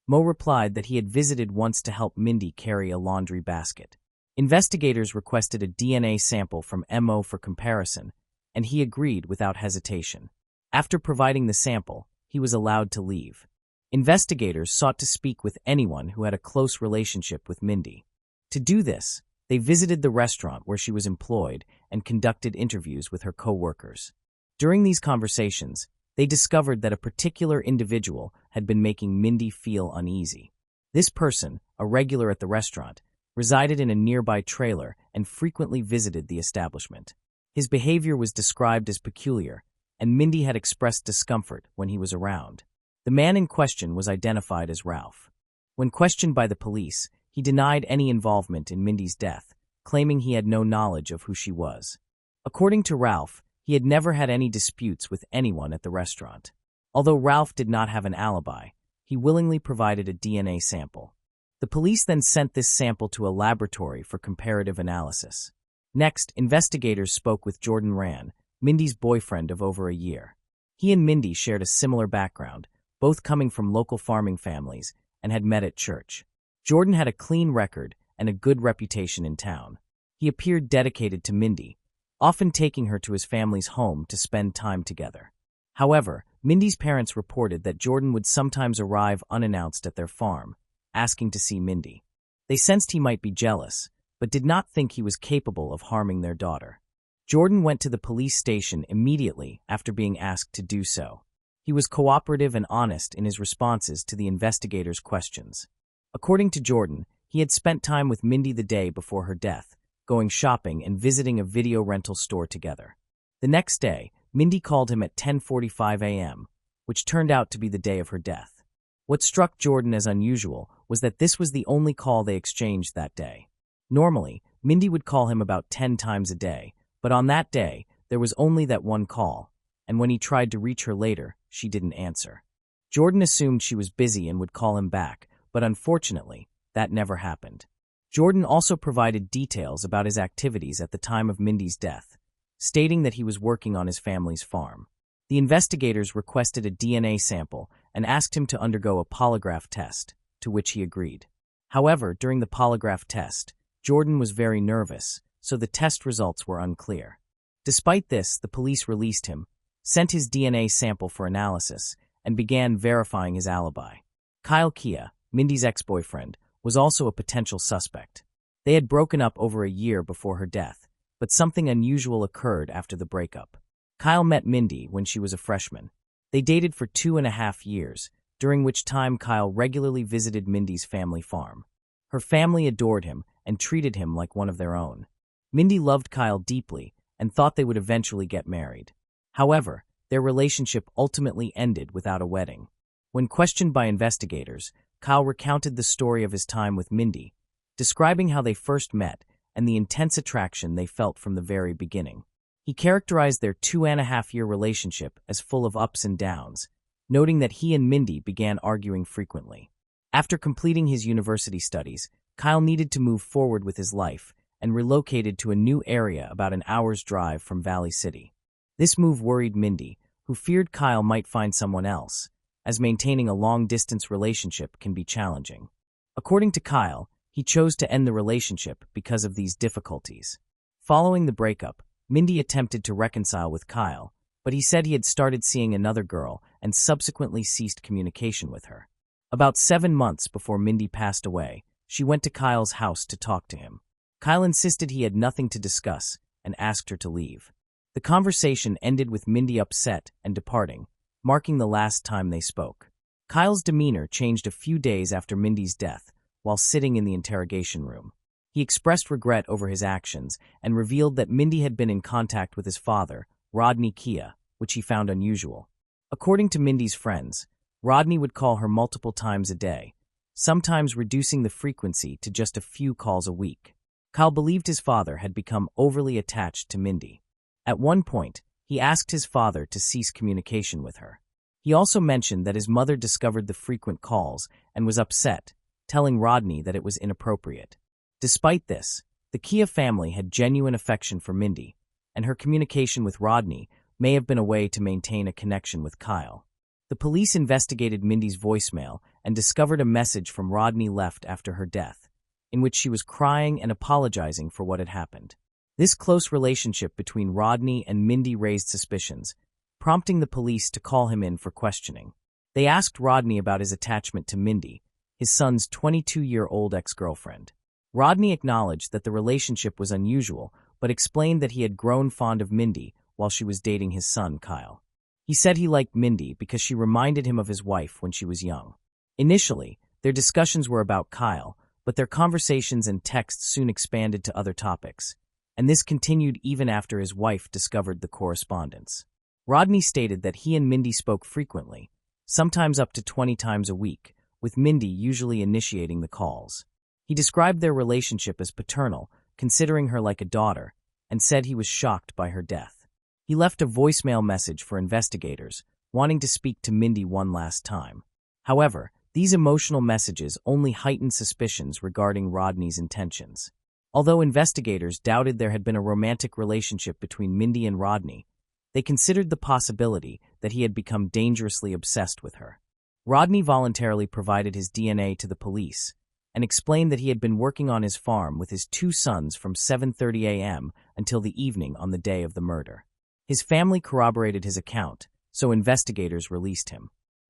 Mo replied that he had visited once to help Mindy carry a laundry basket. Investigators requested a DNA sample from Mo for comparison, and he agreed without hesitation. After providing the sample, he was allowed to leave. Investigators sought to speak with anyone who had a close relationship with Mindy. To do this, they visited the restaurant where she was employed and conducted interviews with her co-workers. During these conversations, they discovered that a particular individual had been making Mindy feel uneasy. This person, a regular at the restaurant, resided in a nearby trailer and frequently visited the establishment. His behavior was described as peculiar, and Mindy had expressed discomfort when he was around. The man in question was identified as Ralph. When questioned by the police, he denied any involvement in Mindy's death, claiming he had no knowledge of who she was. According to Ralph, he had never had any disputes with anyone at the restaurant. Although Ralph did not have an alibi, he willingly provided a DNA sample. The police then sent this sample to a laboratory for comparative analysis. Next, investigators spoke with Jordan Rand, Mindy's boyfriend of over a year. He and Mindy shared a similar background, both coming from local farming families, and had met at church. Jordan had a clean record and a good reputation in town. He appeared dedicated to Mindy, often taking her to his family's home to spend time together. However, Mindy's parents reported that Jordan would sometimes arrive unannounced at their farm, asking to see Mindy. They sensed he might be jealous, but did not think he was capable of harming their daughter. Jordan went to the police station immediately after being asked to do so. He was cooperative and honest in his responses to the investigators' questions. According to Jordan, he had spent time with Mindy the day before her death, going shopping and visiting a video rental store together. The next day, Mindy called him at 10:45 a.m., which turned out to be the day of her death. What struck Jordan as unusual was that this was the only call they exchanged that day. Normally, Mindy would call him about 10 times a day, but on that day, there was only that one call, and when he tried to reach her later, she didn't answer. Jordan assumed she was busy and would call him back, but unfortunately, that never happened. Jordan also provided details about his activities at the time of Mindy's death, stating that he was working on his family's farm. The investigators requested a DNA sample and asked him to undergo a polygraph test, to which he agreed. However, during the polygraph test, Jordan was very nervous, so the test results were unclear. Despite this, the police released him, sent his DNA sample for analysis, and began verifying his alibi. Kyle Kia, Mindy's ex-boyfriend, was also a potential suspect. They had broken up over a year before her death, but something unusual occurred after the breakup. Kyle met Mindy when she was a freshman. They dated for 2.5 years, during which time Kyle regularly visited Mindy's family farm. Her family adored him and treated him like one of their own. Mindy loved Kyle deeply and thought they would eventually get married. However, their relationship ultimately ended without a wedding. When questioned by investigators, Kyle recounted the story of his time with Mindy, describing how they first met and the intense attraction they felt from the very beginning. He characterized their 2.5-year relationship as full of ups and downs, noting that he and Mindy began arguing frequently. After completing his university studies, Kyle needed to move forward with his life and relocated to a new area about an hour's drive from Valley City. This move worried Mindy, who feared Kyle might find someone else, as maintaining a long-distance relationship can be challenging. According to Kyle, he chose to end the relationship because of these difficulties. Following the breakup, Mindy attempted to reconcile with Kyle, but he said he had started seeing another girl and subsequently ceased communication with her. About 7 months before Mindy passed away, she went to Kyle's house to talk to him. Kyle insisted he had nothing to discuss and asked her to leave. The conversation ended with Mindy upset and departing, marking the last time they spoke. Kyle's demeanor changed a few days after Mindy's death while sitting in the interrogation room. He expressed regret over his actions and revealed that Mindy had been in contact with his father, Rodney Kia, which he found unusual. According to Mindy's friends, Rodney would call her multiple times a day, sometimes reducing the frequency to just a few calls a week. Kyle believed his father had become overly attached to Mindy. At one point, he asked his father to cease communication with her. He also mentioned that his mother discovered the frequent calls and was upset, telling Rodney that it was inappropriate. Despite this, the Kia family had genuine affection for Mindy, and her communication with Rodney may have been a way to maintain a connection with Kyle. The police investigated Mindy's voicemail and discovered a message from Rodney left after her death, in which she was crying and apologizing for what had happened. This close relationship between Rodney and Mindy raised suspicions, prompting the police to call him in for questioning. They asked Rodney about his attachment to Mindy, his son's 22-year-old ex-girlfriend. Rodney acknowledged that the relationship was unusual, but explained that he had grown fond of Mindy while she was dating his son, Kyle. He said he liked Mindy because she reminded him of his wife when she was young. Initially, their discussions were about Kyle, but their conversations and texts soon expanded to other topics, and this continued even after his wife discovered the correspondence. Rodney stated that he and Mindy spoke frequently, sometimes up to 20 times a week, with Mindy usually initiating the calls. He described their relationship as paternal, considering her like a daughter, and said he was shocked by her death. He left a voicemail message for investigators, wanting to speak to Mindy one last time. However, these emotional messages only heightened suspicions regarding Rodney's intentions. Although investigators doubted there had been a romantic relationship between Mindy and Rodney, they considered the possibility that he had become dangerously obsessed with her. Rodney voluntarily provided his DNA to the police and explained that he had been working on his farm with his 2 sons from 7:30 a.m. until the evening on the day of the murder. His family corroborated his account, so investigators released him.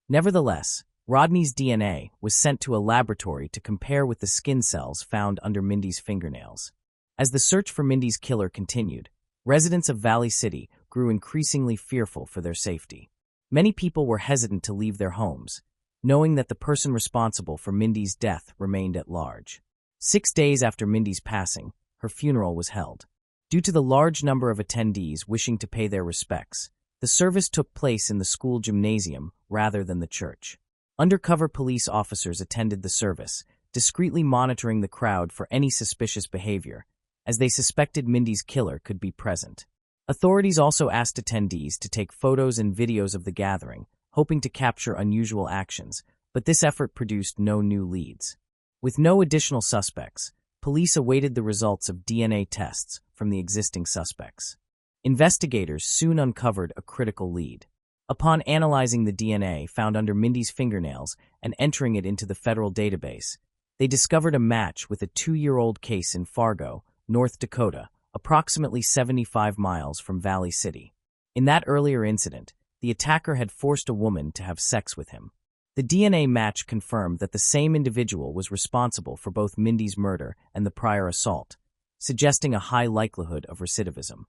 Nevertheless, Rodney's DNA was sent to a laboratory to compare with the skin cells found under Mindy's fingernails. As the search for Mindy's killer continued, residents of Valley City grew increasingly fearful for their safety. Many people were hesitant to leave their homes, knowing that the person responsible for Mindy's death remained at large. 6 days after Mindy's passing, her funeral was held. Due to the large number of attendees wishing to pay their respects, the service took place in the school gymnasium rather than the church. Undercover police officers attended the service, discreetly monitoring the crowd for any suspicious behavior, as they suspected Mindy's killer could be present. Authorities also asked attendees to take photos and videos of the gathering, hoping to capture unusual actions, but this effort produced no new leads. With no additional suspects, police awaited the results of DNA tests from the existing suspects. Investigators soon uncovered a critical lead. Upon analyzing the DNA found under Mindy's fingernails and entering it into the federal database, they discovered a match with a 2-year-old case in Fargo, North Dakota, approximately 75 miles from Valley City. In that earlier incident, the attacker had forced a woman to have sex with him. The DNA match confirmed that the same individual was responsible for both Mindy's murder and the prior assault, suggesting a high likelihood of recidivism.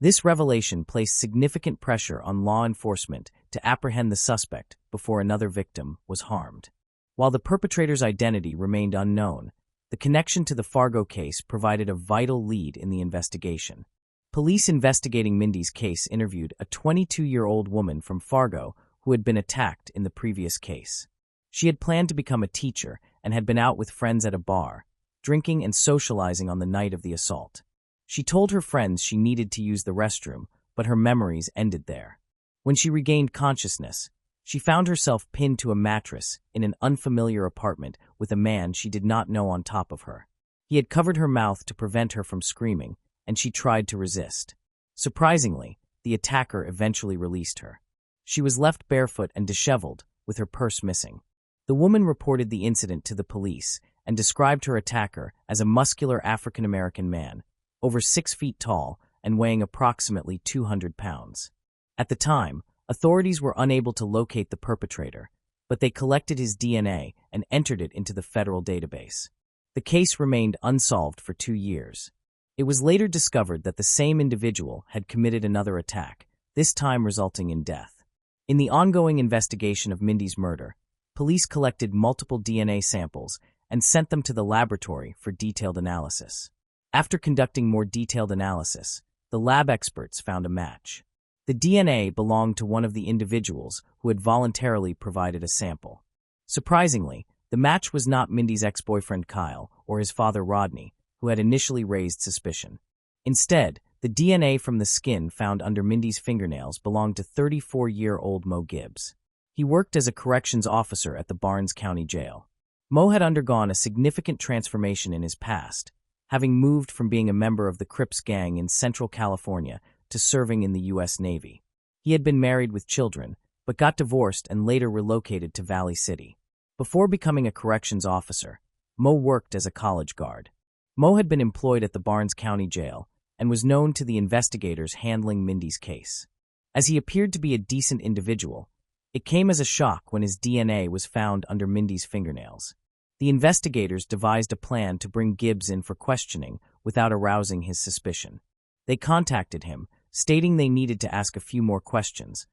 This revelation placed significant pressure on law enforcement to apprehend the suspect before another victim was harmed. While the perpetrator's identity remained unknown, the connection to the Fargo case provided a vital lead in the investigation. Police investigating Mindy's case interviewed a 22-year-old woman from Fargo who had been attacked in the previous case. She had planned to become a teacher and had been out with friends at a bar, drinking and socializing on the night of the assault. She told her friends she needed to use the restroom, but her memories ended there. When she regained consciousness, she found herself pinned to a mattress in an unfamiliar apartment with a man she did not know on top of her. He had covered her mouth to prevent her from screaming, and she tried to resist. Surprisingly, the attacker eventually released her. She was left barefoot and disheveled, with her purse missing. The woman reported the incident to the police and described her attacker as a muscular African-American man, over 6 feet tall and weighing approximately 200 pounds. At the time, authorities were unable to locate the perpetrator, but they collected his DNA and entered it into the federal database. The case remained unsolved for 2 years. It was later discovered that the same individual had committed another attack, this time resulting in death. In the ongoing investigation of Mindy's murder, police collected multiple DNA samples and sent them to the laboratory for detailed analysis. After conducting more detailed analysis, the lab experts found a match. The DNA belonged to one of the individuals who had voluntarily provided a sample. Surprisingly, the match was not Mindy's ex-boyfriend Kyle or his father Rodney, who had initially raised suspicion. Instead, the DNA from the skin found under Mindy's fingernails belonged to 34-year-old Mo Gibbs. He worked as a corrections officer at the Barnes County Jail. Mo had undergone a significant transformation in his past, having moved from being a member of the Crips gang in Central California to serving in the U.S. Navy. He had been married with children, but got divorced and later relocated to Valley City. Before becoming a corrections officer, Mo worked as a college guard. Mo had been employed at the Barnes County Jail and was known to the investigators handling Mindy's case. As he appeared to be a decent individual, it came as a shock when his DNA was found under Mindy's fingernails. The investigators devised a plan to bring Gibbs in for questioning without arousing his suspicion. They contacted him, stating they needed to ask a few more questions,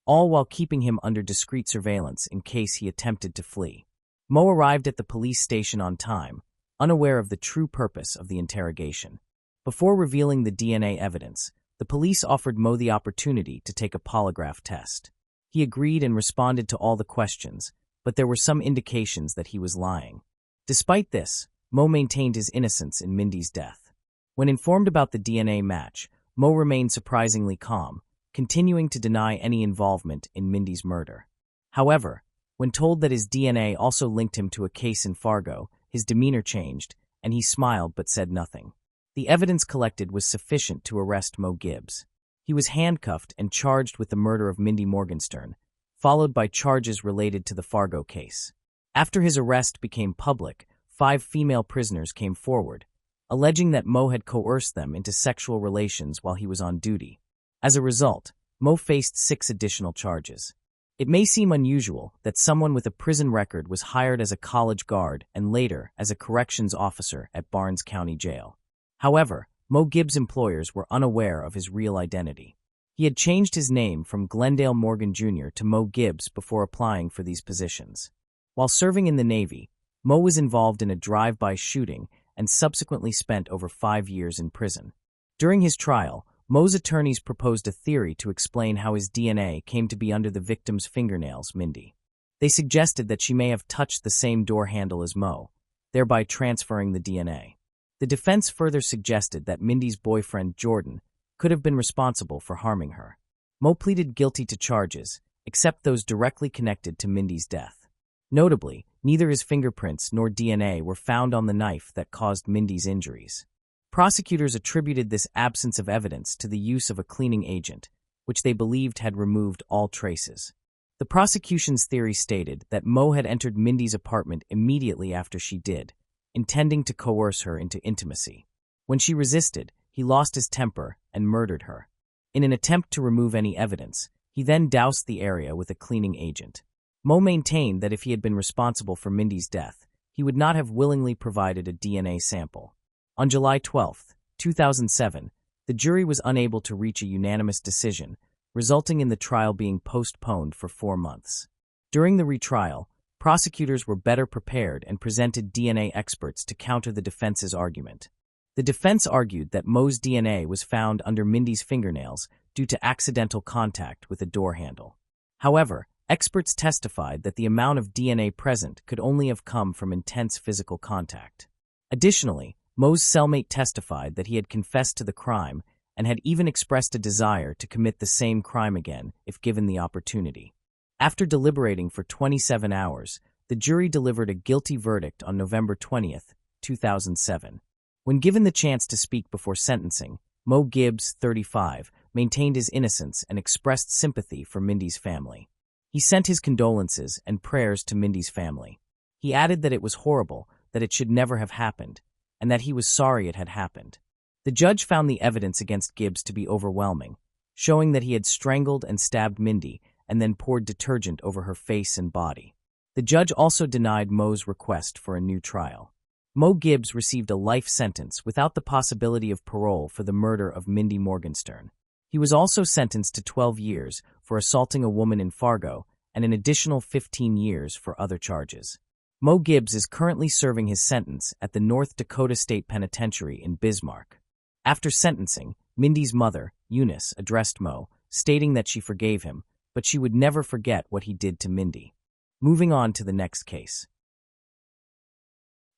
all while keeping him under discreet surveillance in case he attempted to flee. Mo arrived at the police station on time, unaware of the true purpose of the interrogation. Before revealing the DNA evidence, the police offered Mo the opportunity to take a polygraph test. He agreed and responded to all the questions, but there were some indications that he was lying. Despite this, Mo maintained his innocence in Mindy's death. When informed about the DNA match, Mo remained surprisingly calm, continuing to deny any involvement in Mindy's murder. However, when told that his DNA also linked him to a case in Fargo, his demeanor changed, and he smiled but said nothing. The evidence collected was sufficient to arrest Mo Gibbs. He was handcuffed and charged with the murder of Mindy Morgenstern, followed by charges related to the Fargo case. After his arrest became public, 5 female prisoners came forward, alleging that Mo had coerced them into sexual relations while he was on duty. As a result, Mo faced 6 additional charges. It may seem unusual that someone with a prison record was hired as a college guard and later as a corrections officer at Barnes County Jail. However, Mo Gibbs' employers were unaware of his real identity. He had changed his name from Glendale Morgan Jr. to Mo Gibbs before applying for these positions. While serving in the Navy, Mo was involved in a drive-by shooting and subsequently spent over 5 years in prison. During his trial, Mo's attorneys proposed a theory to explain how his DNA came to be under the victim's fingernails, Mindy. They suggested that she may have touched the same door handle as Mo, thereby transferring the DNA. The defense further suggested that Mindy's boyfriend, Jordan, could have been responsible for harming her. Mo pleaded guilty to charges, except those directly connected to Mindy's death. Notably, neither his fingerprints nor DNA were found on the knife that caused Mindy's injuries. Prosecutors attributed this absence of evidence to the use of a cleaning agent, which they believed had removed all traces. The prosecution's theory stated that Mo had entered Mindy's apartment immediately after she did, intending to coerce her into intimacy. When she resisted, he lost his temper and murdered her. In an attempt to remove any evidence, he then doused the area with a cleaning agent. Mo maintained that if he had been responsible for Mindy's death, he would not have willingly provided a DNA sample. On July 12, 2007, the jury was unable to reach a unanimous decision, resulting in the trial being postponed for 4 months. During the retrial, prosecutors were better prepared and presented DNA experts to counter the defense's argument. The defense argued that Mo's DNA was found under Mindy's fingernails due to accidental contact with a door handle. However, experts testified that the amount of DNA present could only have come from intense physical contact. Additionally, Mo's cellmate testified that he had confessed to the crime and had even expressed a desire to commit the same crime again if given the opportunity. After deliberating for 27 hours, the jury delivered a guilty verdict on November 20, 2007. When given the chance to speak before sentencing, Mo Gibbs, 35, maintained his innocence and expressed sympathy for Mindy's family. He sent his condolences and prayers to Mindy's family. He added that it was horrible, that it should never have happened, and that he was sorry it had happened. The judge found the evidence against Gibbs to be overwhelming, showing that he had strangled and stabbed Mindy and then poured detergent over her face and body. The judge also denied Mo's request for a new trial. Mo Gibbs received a life sentence without the possibility of parole for the murder of Mindy Morgenstern. He was also sentenced to 12 years for assaulting a woman in Fargo and an additional 15 years for other charges. Mo Gibbs is currently serving his sentence at the North Dakota State Penitentiary in Bismarck. After sentencing, Mindy's mother, Eunice, addressed Mo, stating that she forgave him, but she would never forget what he did to Mindy. Moving on to the next case.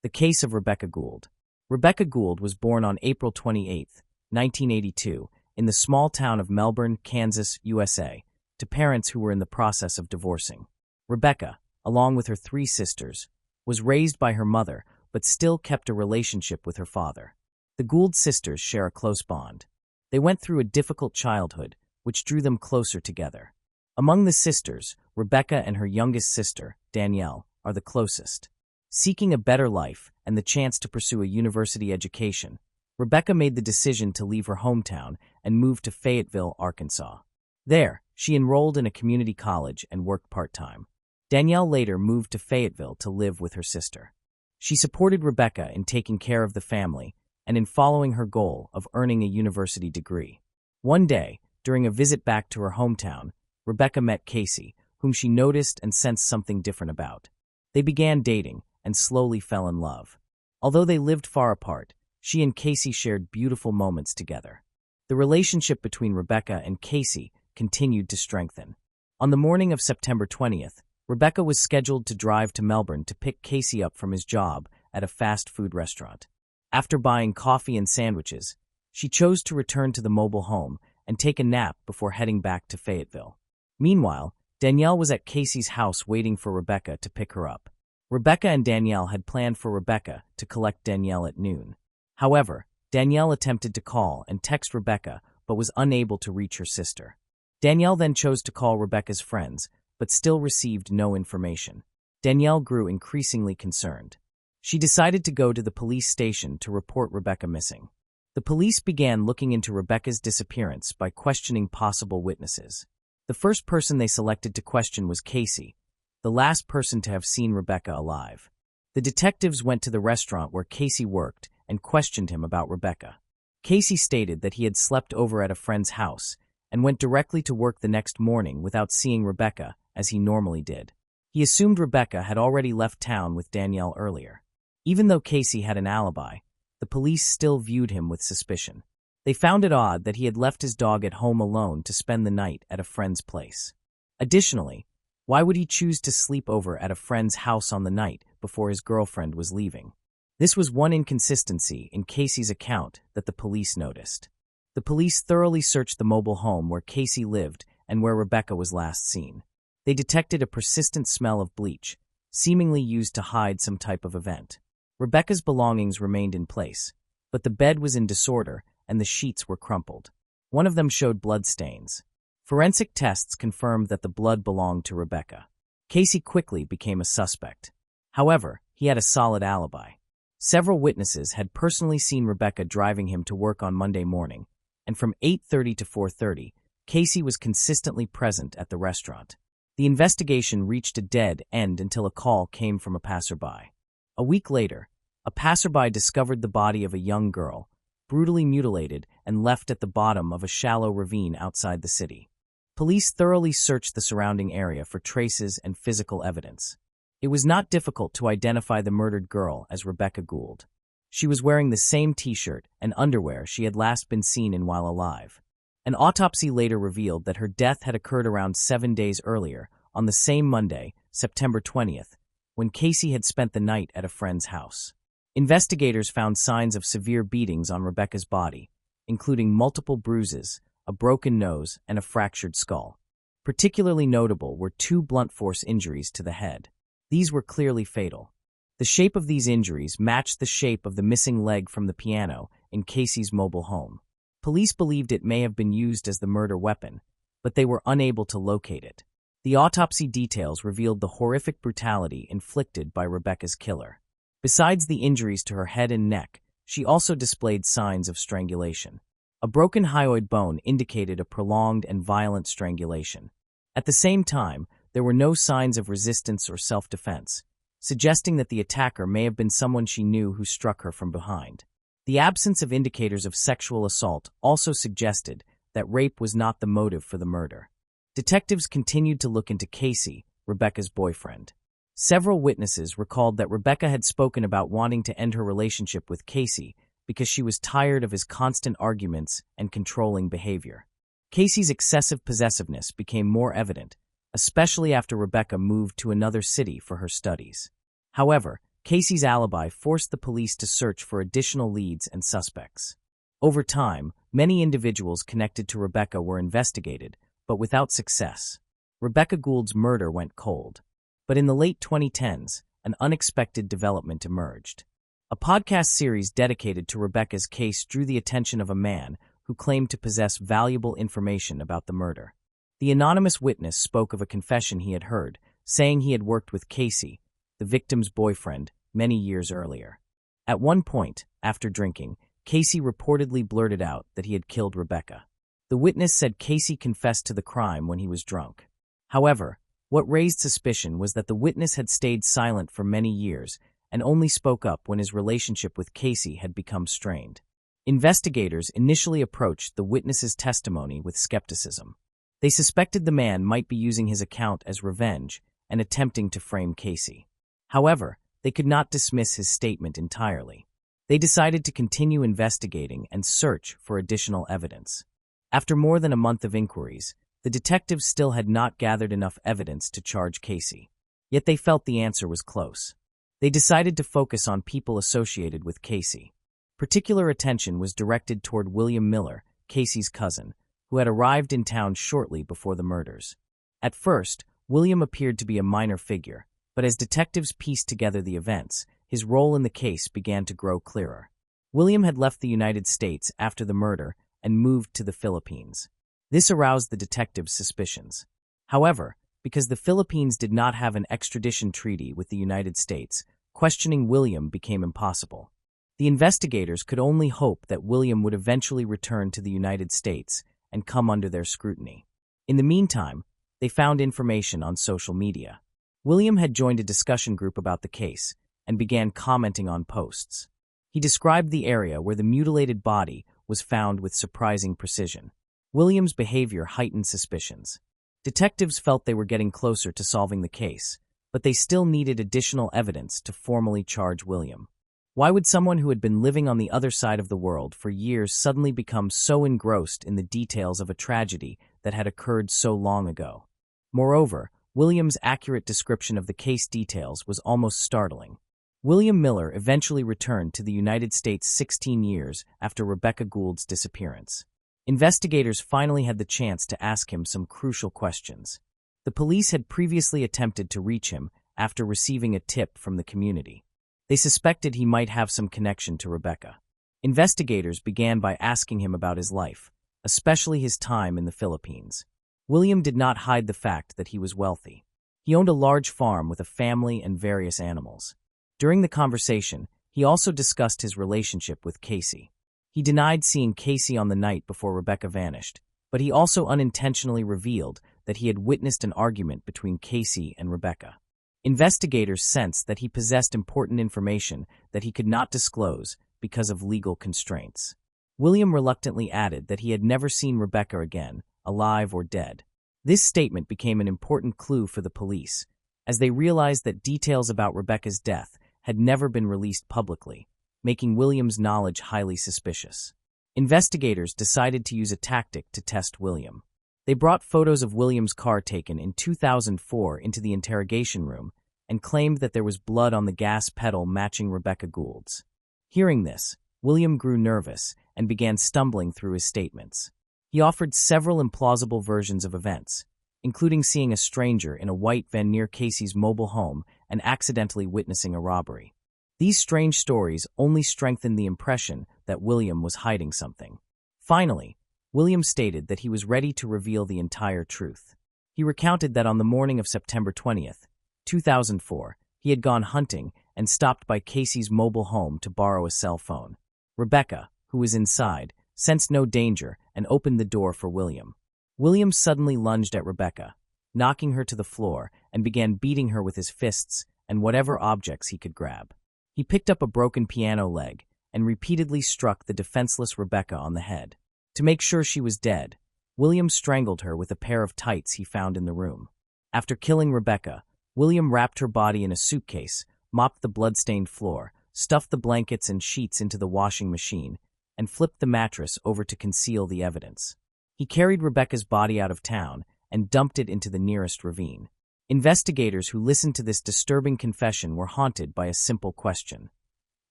The case of Rebecca Gould. Rebecca Gould was born on April 28, 1982, in the small town of Melbourne, Kansas, USA, to parents who were in the process of divorcing. Rebecca, along with her 3 sisters, was raised by her mother but still kept a relationship with her father. The Gould sisters share a close bond. They went through a difficult childhood, which drew them closer together. Among the sisters, Rebecca and her youngest sister, Danielle, are the closest. Seeking a better life and the chance to pursue a university education, Rebecca made the decision to leave her hometown and move to Fayetteville, Arkansas. There, she enrolled in a community college and worked part-time. Danielle later moved to Fayetteville to live with her sister. She supported Rebecca in taking care of the family and in following her goal of earning a university degree. One day, during a visit back to her hometown, Rebecca met Casey, whom she noticed and sensed something different about. They began dating and slowly fell in love. Although they lived far apart, she and Casey shared beautiful moments together. The relationship between Rebecca and Casey continued to strengthen. On the morning of September 20th, Rebecca was scheduled to drive to Melbourne to pick Casey up from his job at a fast food restaurant. After buying coffee and sandwiches, she chose to return to the mobile home and take a nap before heading back to Fayetteville. Meanwhile, Danielle was at Casey's house waiting for Rebecca to pick her up. Rebecca and Danielle had planned for Rebecca to collect Danielle at noon. However, Danielle attempted to call and text Rebecca but was unable to reach her sister. Danielle then chose to call Rebecca's friends, but still received no information. Danielle grew increasingly concerned. She decided to go to the police station to report Rebecca missing. The police began looking into Rebecca's disappearance by questioning possible witnesses. The first person they selected to question was Casey, the last person to have seen Rebecca alive. The detectives went to the restaurant where Casey worked and questioned him about Rebecca. Casey stated that he had slept over at a friend's house and went directly to work the next morning without seeing Rebecca, as he normally did. He assumed Rebecca had already left town with Danielle earlier. Even though Casey had an alibi, the police still viewed him with suspicion. They found it odd that he had left his dog at home alone to spend the night at a friend's place. Additionally, why would he choose to sleep over at a friend's house on the night before his girlfriend was leaving? This was one inconsistency in Casey's account that the police noticed. The police thoroughly searched the mobile home where Casey lived and where Rebecca was last seen. They detected a persistent smell of bleach, seemingly used to hide some type of event. Rebecca's belongings remained in place, but the bed was in disorder and the sheets were crumpled. One of them showed bloodstains. Forensic tests confirmed that the blood belonged to Rebecca. Casey quickly became a suspect. However, he had a solid alibi. Several witnesses had personally seen Rebecca driving him to work on Monday morning, and from 8:30 to 4:30, Casey was consistently present at the restaurant. The investigation reached a dead end until a call came from a passerby. A week later, a passerby discovered the body of a young girl, brutally mutilated and left at the bottom of a shallow ravine outside the city. Police thoroughly searched the surrounding area for traces and physical evidence. It was not difficult to identify the murdered girl as Rebecca Gould. She was wearing the same t-shirt and underwear she had last been seen in while alive. An autopsy later revealed that her death had occurred around 7 days earlier, on the same Monday, September 20th, when Casey had spent the night at a friend's house. Investigators found signs of severe beatings on Rebecca's body, including multiple bruises, a broken nose, and a fractured skull. Particularly notable were 2 blunt force injuries to the head. These were clearly fatal. The shape of these injuries matched the shape of the missing leg from the piano in Casey's mobile home. Police believed it may have been used as the murder weapon, but they were unable to locate it. The autopsy details revealed the horrific brutality inflicted by Rebecca's killer. Besides the injuries to her head and neck, she also displayed signs of strangulation. A broken hyoid bone indicated a prolonged and violent strangulation. At the same time, there were no signs of resistance or self-defense, suggesting that the attacker may have been someone she knew who struck her from behind. The absence of indicators of sexual assault also suggested that rape was not the motive for the murder. Detectives continued to look into Casey, Rebecca's boyfriend. Several witnesses recalled that Rebecca had spoken about wanting to end her relationship with Casey because she was tired of his constant arguments and controlling behavior. Casey's excessive possessiveness became more evident, especially after Rebecca moved to another city for her studies. However, Casey's alibi forced the police to search for additional leads and suspects. Over time, many individuals connected to Rebecca were investigated, but without success. Rebecca Gould's murder went cold. But in the late 2010s, an unexpected development emerged. A podcast series dedicated to Rebecca's case drew the attention of a man who claimed to possess valuable information about the murder. The anonymous witness spoke of a confession he had heard, saying he had worked with Casey, the victim's boyfriend, many years earlier. At one point, after drinking, Casey reportedly blurted out that he had killed Rebecca. The witness said Casey confessed to the crime when he was drunk. However, what raised suspicion was that the witness had stayed silent for many years and only spoke up when his relationship with Casey had become strained. Investigators initially approached the witness's testimony with skepticism. They suspected the man might be using his account as revenge and attempting to frame Casey. However, they could not dismiss his statement entirely. They decided to continue investigating and search for additional evidence. After more than a month of inquiries, the detectives still had not gathered enough evidence to charge Casey. Yet they felt the answer was close. They decided to focus on people associated with Casey. Particular attention was directed toward William Miller, Casey's cousin, who had arrived in town shortly before the murders. At first, William appeared to be a minor figure, but as detectives pieced together the events, his role in the case began to grow clearer. William had left the United States after the murder and moved to the Philippines. This aroused the detectives' suspicions. However, because the Philippines did not have an extradition treaty with the United States, questioning William became impossible. The investigators could only hope that William would eventually return to the United States and come under their scrutiny. In the meantime, they found information on social media. William had joined a discussion group about the case and began commenting on posts. He described the area where the mutilated body was found with surprising precision. William's behavior heightened suspicions. Detectives felt they were getting closer to solving the case, but they still needed additional evidence to formally charge William. Why would someone who had been living on the other side of the world for years suddenly become so engrossed in the details of a tragedy that had occurred so long ago? Moreover, William's accurate description of the case details was almost startling. William Miller eventually returned to the United States 16 years after Rebecca Gould's disappearance. Investigators finally had the chance to ask him some crucial questions. The police had previously attempted to reach him after receiving a tip from the community. They suspected he might have some connection to Rebecca. Investigators began by asking him about his life, especially his time in the Philippines. William did not hide the fact that he was wealthy. He owned a large farm with a family and various animals. During the conversation, he also discussed his relationship with Casey. He denied seeing Casey on the night before Rebecca vanished, but he also unintentionally revealed that he had witnessed an argument between Casey and Rebecca. Investigators sensed that he possessed important information that he could not disclose because of legal constraints. William reluctantly added that he had never seen Rebecca again, alive or dead. This statement became an important clue for the police, as they realized that details about Rebecca's death had never been released publicly, making William's knowledge highly suspicious. Investigators decided to use a tactic to test William. They brought photos of William's car taken in 2004 into the interrogation room and claimed that there was blood on the gas pedal matching Rebecca Gould's. Hearing this, William grew nervous and began stumbling through his statements. He offered several implausible versions of events, including seeing a stranger in a white van near Casey's mobile home and accidentally witnessing a robbery. These strange stories only strengthened the impression that William was hiding something. Finally, William stated that he was ready to reveal the entire truth. He recounted that on the morning of September 20th, 2004, he had gone hunting and stopped by Casey's mobile home to borrow a cell phone. Rebecca, who was inside, sensed no danger and opened the door for William. William suddenly lunged at Rebecca, knocking her to the floor, and began beating her with his fists and whatever objects he could grab. He picked up a broken piano leg and repeatedly struck the defenseless Rebecca on the head. To make sure she was dead, William strangled her with a pair of tights he found in the room. After killing Rebecca, William wrapped her body in a suitcase, mopped the blood-stained floor, stuffed the blankets and sheets into the washing machine, and flipped the mattress over to conceal the evidence. He carried Rebecca's body out of town and dumped it into the nearest ravine. Investigators who listened to this disturbing confession were haunted by a simple question.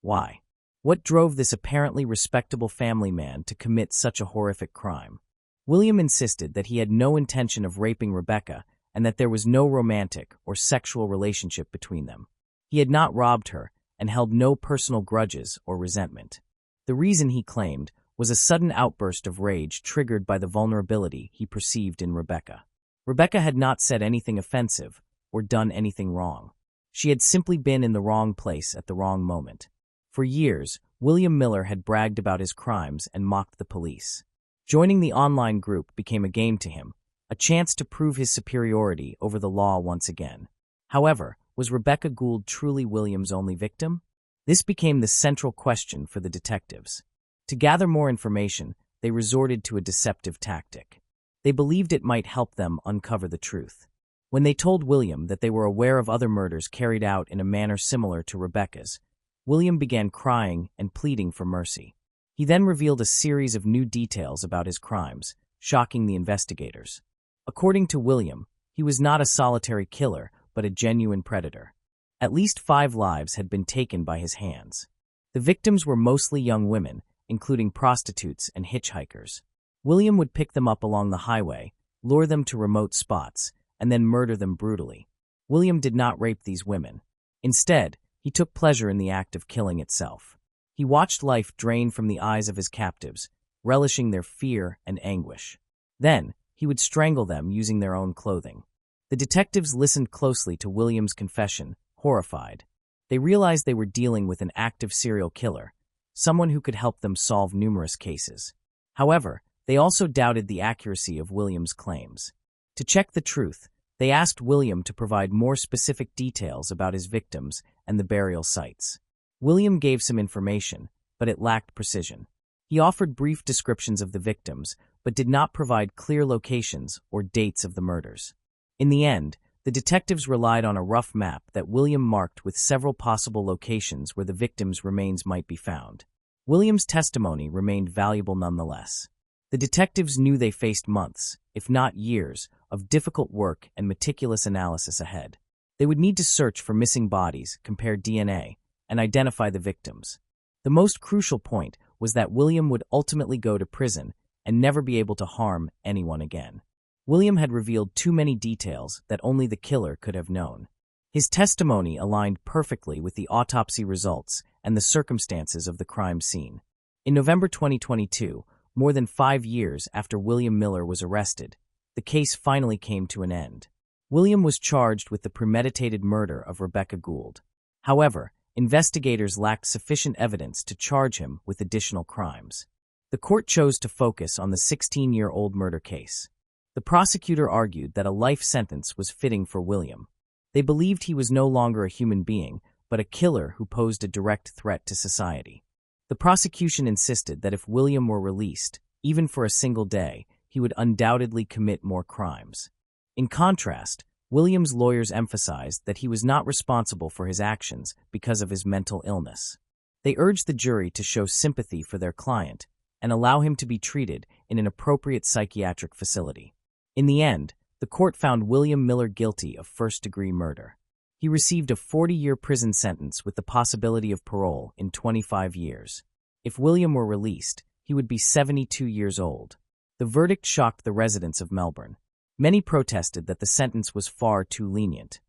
Why? What drove this apparently respectable family man to commit such a horrific crime? William insisted that he had no intention of raping Rebecca and that there was no romantic or sexual relationship between them. He had not robbed her and held no personal grudges or resentment. The reason, he claimed, was a sudden outburst of rage triggered by the vulnerability he perceived in Rebecca. Rebecca had not said anything offensive or done anything wrong. She had simply been in the wrong place at the wrong moment. For years, William Miller had bragged about his crimes and mocked the police. Joining the online group became a game to him, a chance to prove his superiority over the law once again. However, was Rebecca Gould truly William's only victim? This became the central question for the detectives. To gather more information, they resorted to a deceptive tactic. They believed it might help them uncover the truth. When they told William that they were aware of other murders carried out in a manner similar to Rebecca's, William began crying and pleading for mercy. He then revealed a series of new details about his crimes, shocking the investigators. According to William, he was not a solitary killer, but a genuine predator. At least 5 lives had been taken by his hands. The victims were mostly young women, including prostitutes and hitchhikers. William would pick them up along the highway, lure them to remote spots, and then murder them brutally. William did not rape these women. Instead, he took pleasure in the act of killing itself. He watched life drain from the eyes of his captives, relishing their fear and anguish. Then, he would strangle them using their own clothing. The detectives listened closely to William's confession, horrified. They realized they were dealing with an active serial killer, someone who could help them solve numerous cases. However, they also doubted the accuracy of William's claims. To check the truth, they asked William to provide more specific details about his victims and the burial sites. William gave some information, but it lacked precision. He offered brief descriptions of the victims, but did not provide clear locations or dates of the murders. In the end, the detectives relied on a rough map that William marked with several possible locations where the victims' remains might be found. William's testimony remained valuable nonetheless. The detectives knew they faced months, if not years, of difficult work and meticulous analysis ahead. They would need to search for missing bodies, compare DNA, and identify the victims. The most crucial point was that William would ultimately go to prison and never be able to harm anyone again. William had revealed too many details that only the killer could have known. His testimony aligned perfectly with the autopsy results and the circumstances of the crime scene. In November 2022, more than 5 years after William Miller was arrested, the case finally came to an end. William was charged with the premeditated murder of Rebecca Gould. However, investigators lacked sufficient evidence to charge him with additional crimes. The court chose to focus on the 16-year-old murder case. The prosecutor argued that a life sentence was fitting for William. They believed he was no longer a human being, but a killer who posed a direct threat to society. The prosecution insisted that if William were released, even for a single day, he would undoubtedly commit more crimes. In contrast, William's lawyers emphasized that he was not responsible for his actions because of his mental illness. They urged the jury to show sympathy for their client and allow him to be treated in an appropriate psychiatric facility. In the end, the court found William Miller guilty of first-degree murder. He received a 40-year prison sentence with the possibility of parole in 25 years. If William were released, he would be 72 years old. The verdict shocked the residents of Melbourne. Many protested that the sentence was far too lenient.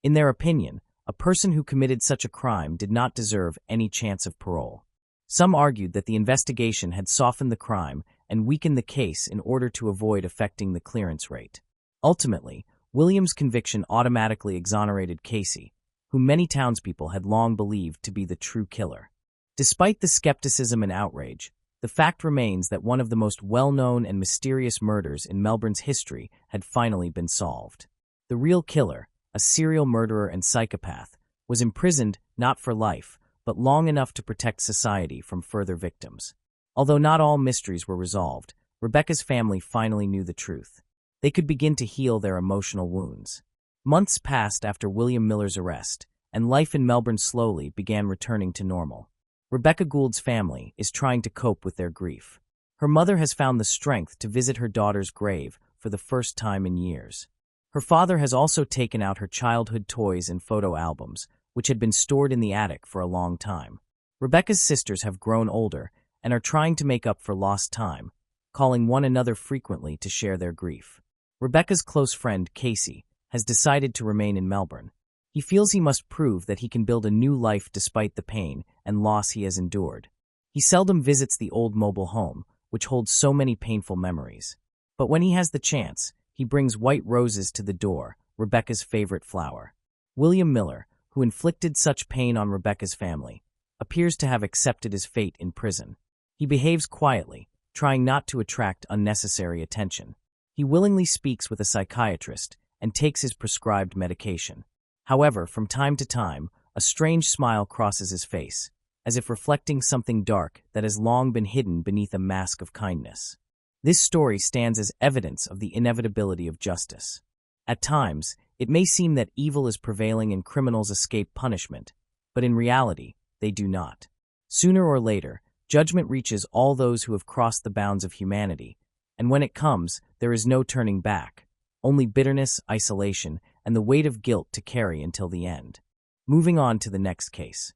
In their opinion, a person who committed such a crime did not deserve any chance of parole. Some argued that the investigation had softened the crime and weakened the case in order to avoid affecting the clearance rate. Ultimately, William's conviction automatically exonerated Casey, whom many townspeople had long believed to be the true killer. Despite the skepticism and outrage, the fact remains that one of the most well-known and mysterious murders in Melbourne's history had finally been solved. The real killer, a serial murderer and psychopath, was imprisoned not for life, but long enough to protect society from further victims. Although not all mysteries were resolved, Rebecca's family finally knew the truth. They could begin to heal their emotional wounds. Months passed after William Miller's arrest, and life in Melbourne slowly began returning to normal. Rebecca Gould's family is trying to cope with their grief. Her mother has found the strength to visit her daughter's grave for the first time in years. Her father has also taken out her childhood toys and photo albums, which had been stored in the attic for a long time. Rebecca's sisters have grown older and are trying to make up for lost time, calling one another frequently to share their grief. Rebecca's close friend, Casey, has decided to remain in Melbourne. He feels he must prove that he can build a new life despite the pain and loss he has endured. He seldom visits the old mobile home, which holds so many painful memories. But when he has the chance, he brings white roses to the door, Rebecca's favorite flower. William Miller, who inflicted such pain on Rebecca's family, appears to have accepted his fate in prison. He behaves quietly, trying not to attract unnecessary attention. He willingly speaks with a psychiatrist and takes his prescribed medication. However, from time to time, a strange smile crosses his face, as if reflecting something dark that has long been hidden beneath a mask of kindness. This story stands as evidence of the inevitability of justice. At times, it may seem that evil is prevailing and criminals escape punishment, but in reality, they do not. Sooner or later, judgment reaches all those who have crossed the bounds of humanity, and when it comes, there is no turning back, only bitterness, isolation, and the weight of guilt to carry until the end. Moving on to the next case.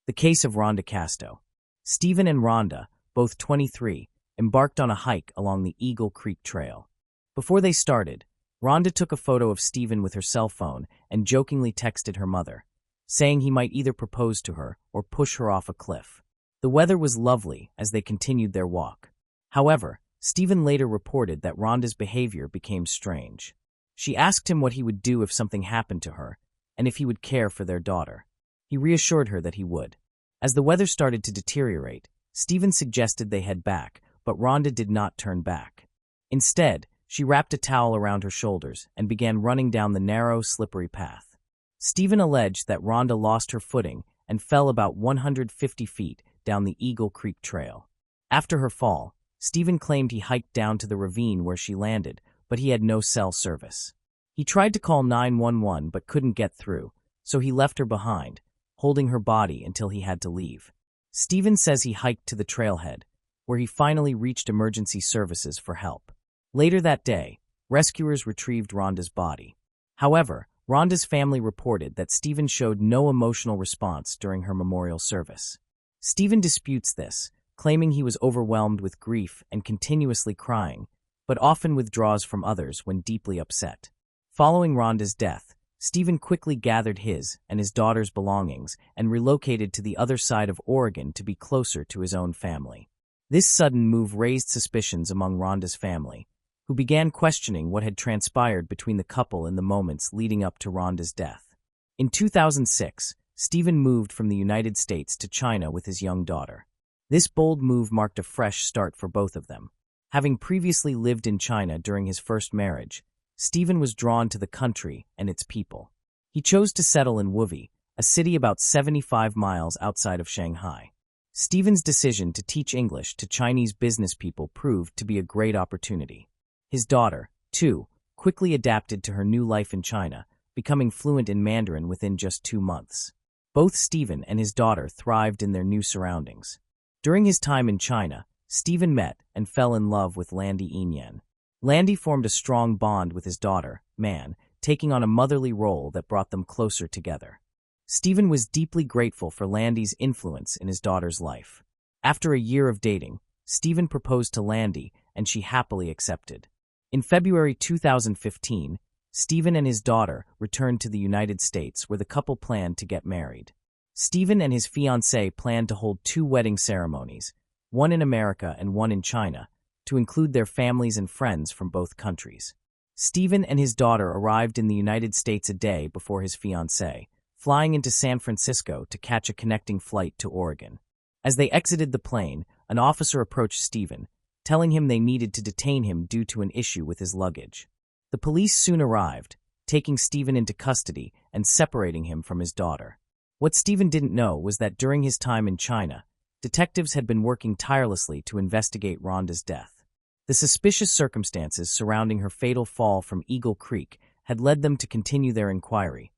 The case of Rhonda Casto. Stephen and Rhonda, both 23, embarked on a hike along the Eagle Creek Trail. Before they started, Rhonda took a photo of Stephen with her cell phone and jokingly texted her mother, saying he might either propose to her or push her off a cliff. The weather was lovely as they continued their walk. However, Stephen later reported that Rhonda's behavior became strange. She asked him what he would do if something happened to her, and if he would care for their daughter. He reassured her that he would. As the weather started to deteriorate, Stephen suggested they head back, but Rhonda did not turn back. Instead, she wrapped a towel around her shoulders and began running down the narrow, slippery path. Stephen alleged that Rhonda lost her footing and fell about 150 feet down the Eagle Creek Trail. After her fall, Stephen claimed he hiked down to the ravine where she landed, but he had no cell service. He tried to call 911 but couldn't get through, so he left her behind, holding her body until he had to leave. Stephen says he hiked to the trailhead, where he finally reached emergency services for help. Later that day, rescuers retrieved Rhonda's body. However, Rhonda's family reported that Stephen showed no emotional response during her memorial service. Stephen disputes this, claiming he was overwhelmed with grief and continuously crying, but often withdraws from others when deeply upset. Following Rhonda's death, Stephen quickly gathered his and his daughter's belongings and relocated to the other side of Oregon to be closer to his own family. This sudden move raised suspicions among Rhonda's family, who began questioning what had transpired between the couple in the moments leading up to Rhonda's death. In 2006, Stephen moved from the United States to China with his young daughter. This bold move marked a fresh start for both of them. Having previously lived in China during his first marriage, Stephen was drawn to the country and its people. He chose to settle in Wuyi, a city about 75 miles outside of Shanghai. Stephen's decision to teach English to Chinese business people proved to be a great opportunity. His daughter, too, quickly adapted to her new life in China, becoming fluent in Mandarin within just 2 months. Both Stephen and his daughter thrived in their new surroundings. During his time in China, Stephen met and fell in love with Landy Enyan. Landy formed a strong bond with his daughter, Man, taking on a motherly role that brought them closer together. Stephen was deeply grateful for Landy's influence in his daughter's life. After a year of dating, Stephen proposed to Landy, and she happily accepted. In February 2015, Stephen and his daughter returned to the United States where the couple planned to get married. Stephen and his fiancée planned to hold 2 wedding ceremonies, one in America and one in China, to include their families and friends from both countries. Stephen and his daughter arrived in the United States a day before his fiancée, flying into San Francisco to catch a connecting flight to Oregon. As they exited the plane, an officer approached Stephen, telling him they needed to detain him due to an issue with his luggage. The police soon arrived, taking Stephen into custody and separating him from his daughter. What Stephen didn't know was that during his time in China, detectives had been working tirelessly to investigate Rhonda's death. The suspicious circumstances surrounding her fatal fall from Eagle Creek had led them to continue their inquiry,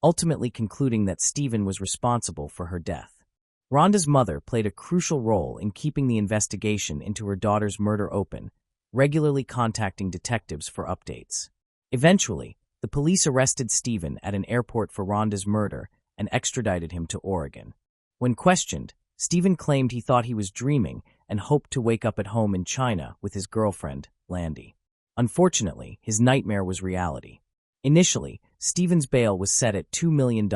ultimately concluding that Stephen was responsible for her death. Rhonda's mother played a crucial role in keeping the investigation into her daughter's murder open, regularly contacting detectives for updates. Eventually, the police arrested Stephen at an airport for Rhonda's murder and extradited him to Oregon. When questioned, Stephen claimed he thought he was dreaming and hoped to wake up at home in China with his girlfriend, Landy. Unfortunately, his nightmare was reality. Initially, Stephen's bail was set at $2 million,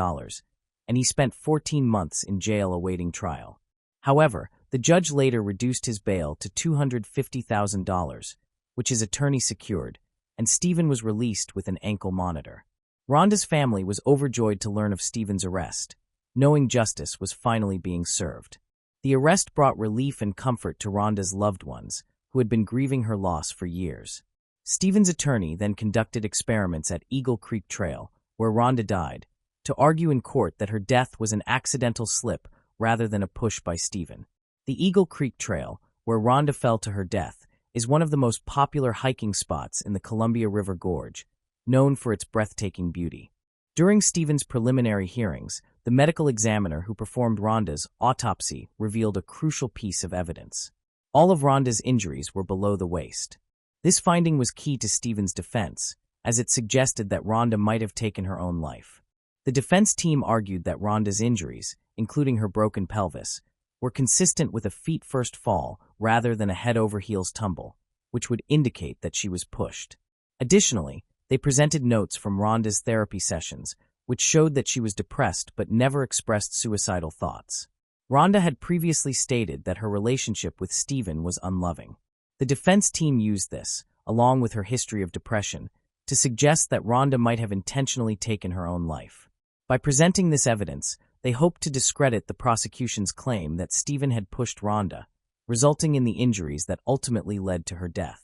and he spent 14 months in jail awaiting trial. However, the judge later reduced his bail to $250,000, which his attorney secured, and Stephen was released with an ankle monitor. Rhonda's family was overjoyed to learn of Stephen's arrest, knowing justice was finally being served. The arrest brought relief and comfort to Rhonda's loved ones, who had been grieving her loss for years. Stephen's attorney then conducted experiments at Eagle Creek Trail, where Rhonda died, to argue in court that her death was an accidental slip rather than a push by Stephen. The Eagle Creek Trail, where Rhonda fell to her death, is one of the most popular hiking spots in the Columbia River Gorge, known for its breathtaking beauty. During Stephen's preliminary hearings, the medical examiner who performed Rhonda's autopsy revealed a crucial piece of evidence. All of Rhonda's injuries were below the waist. This finding was key to Stephen's defense, as it suggested that Rhonda might have taken her own life. The defense team argued that Rhonda's injuries, including her broken pelvis, were consistent with a feet-first fall rather than a head-over-heels tumble, which would indicate that she was pushed. Additionally, they presented notes from Rhonda's therapy sessions, which showed that she was depressed but never expressed suicidal thoughts. Rhonda had previously stated that her relationship with Stephen was unloving. The defense team used this, along with her history of depression, to suggest that Rhonda might have intentionally taken her own life. By presenting this evidence, they hoped to discredit the prosecution's claim that Stephen had pushed Rhonda, resulting in the injuries that ultimately led to her death.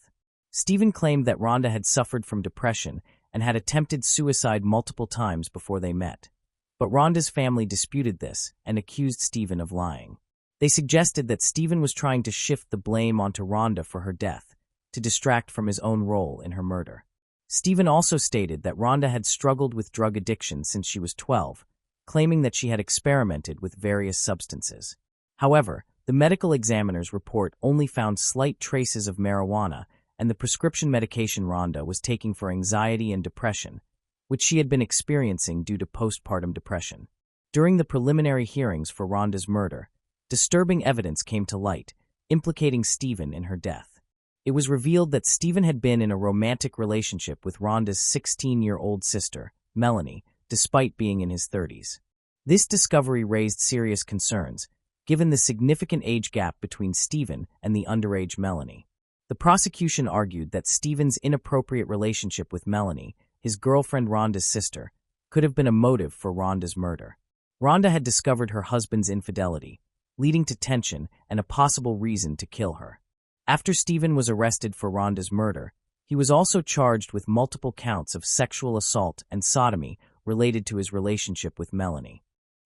Stephen claimed that Rhonda had suffered from depression and had attempted suicide multiple times before they met. But Rhonda's family disputed this and accused Stephen of lying. They suggested that Stephen was trying to shift the blame onto Rhonda for her death, to distract from his own role in her murder. Stephen also stated that Rhonda had struggled with drug addiction since she was 12, claiming that she had experimented with various substances. However, the medical examiner's report only found slight traces of marijuana, and the prescription medication Rhonda was taking for anxiety and depression, which she had been experiencing due to postpartum depression. During the preliminary hearings for Rhonda's murder, disturbing evidence came to light, implicating Stephen in her death. It was revealed that Stephen had been in a romantic relationship with Rhonda's 16-year-old sister, Melanie, despite being in his 30s. This discovery raised serious concerns, given the significant age gap between Stephen and the underage Melanie. The prosecution argued that Stephen's inappropriate relationship with Melanie, his girlfriend Rhonda's sister, could have been a motive for Rhonda's murder. Rhonda had discovered her husband's infidelity, leading to tension and a possible reason to kill her. After Stephen was arrested for Rhonda's murder, he was also charged with multiple counts of sexual assault and sodomy related to his relationship with Melanie.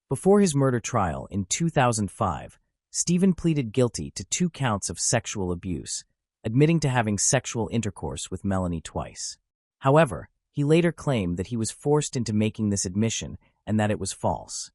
Before his murder trial in 2005, Stephen pleaded guilty to 2 counts of sexual abuse, admitting to having sexual intercourse with Melanie twice. However, he later claimed that he was forced into making this admission and that it was false.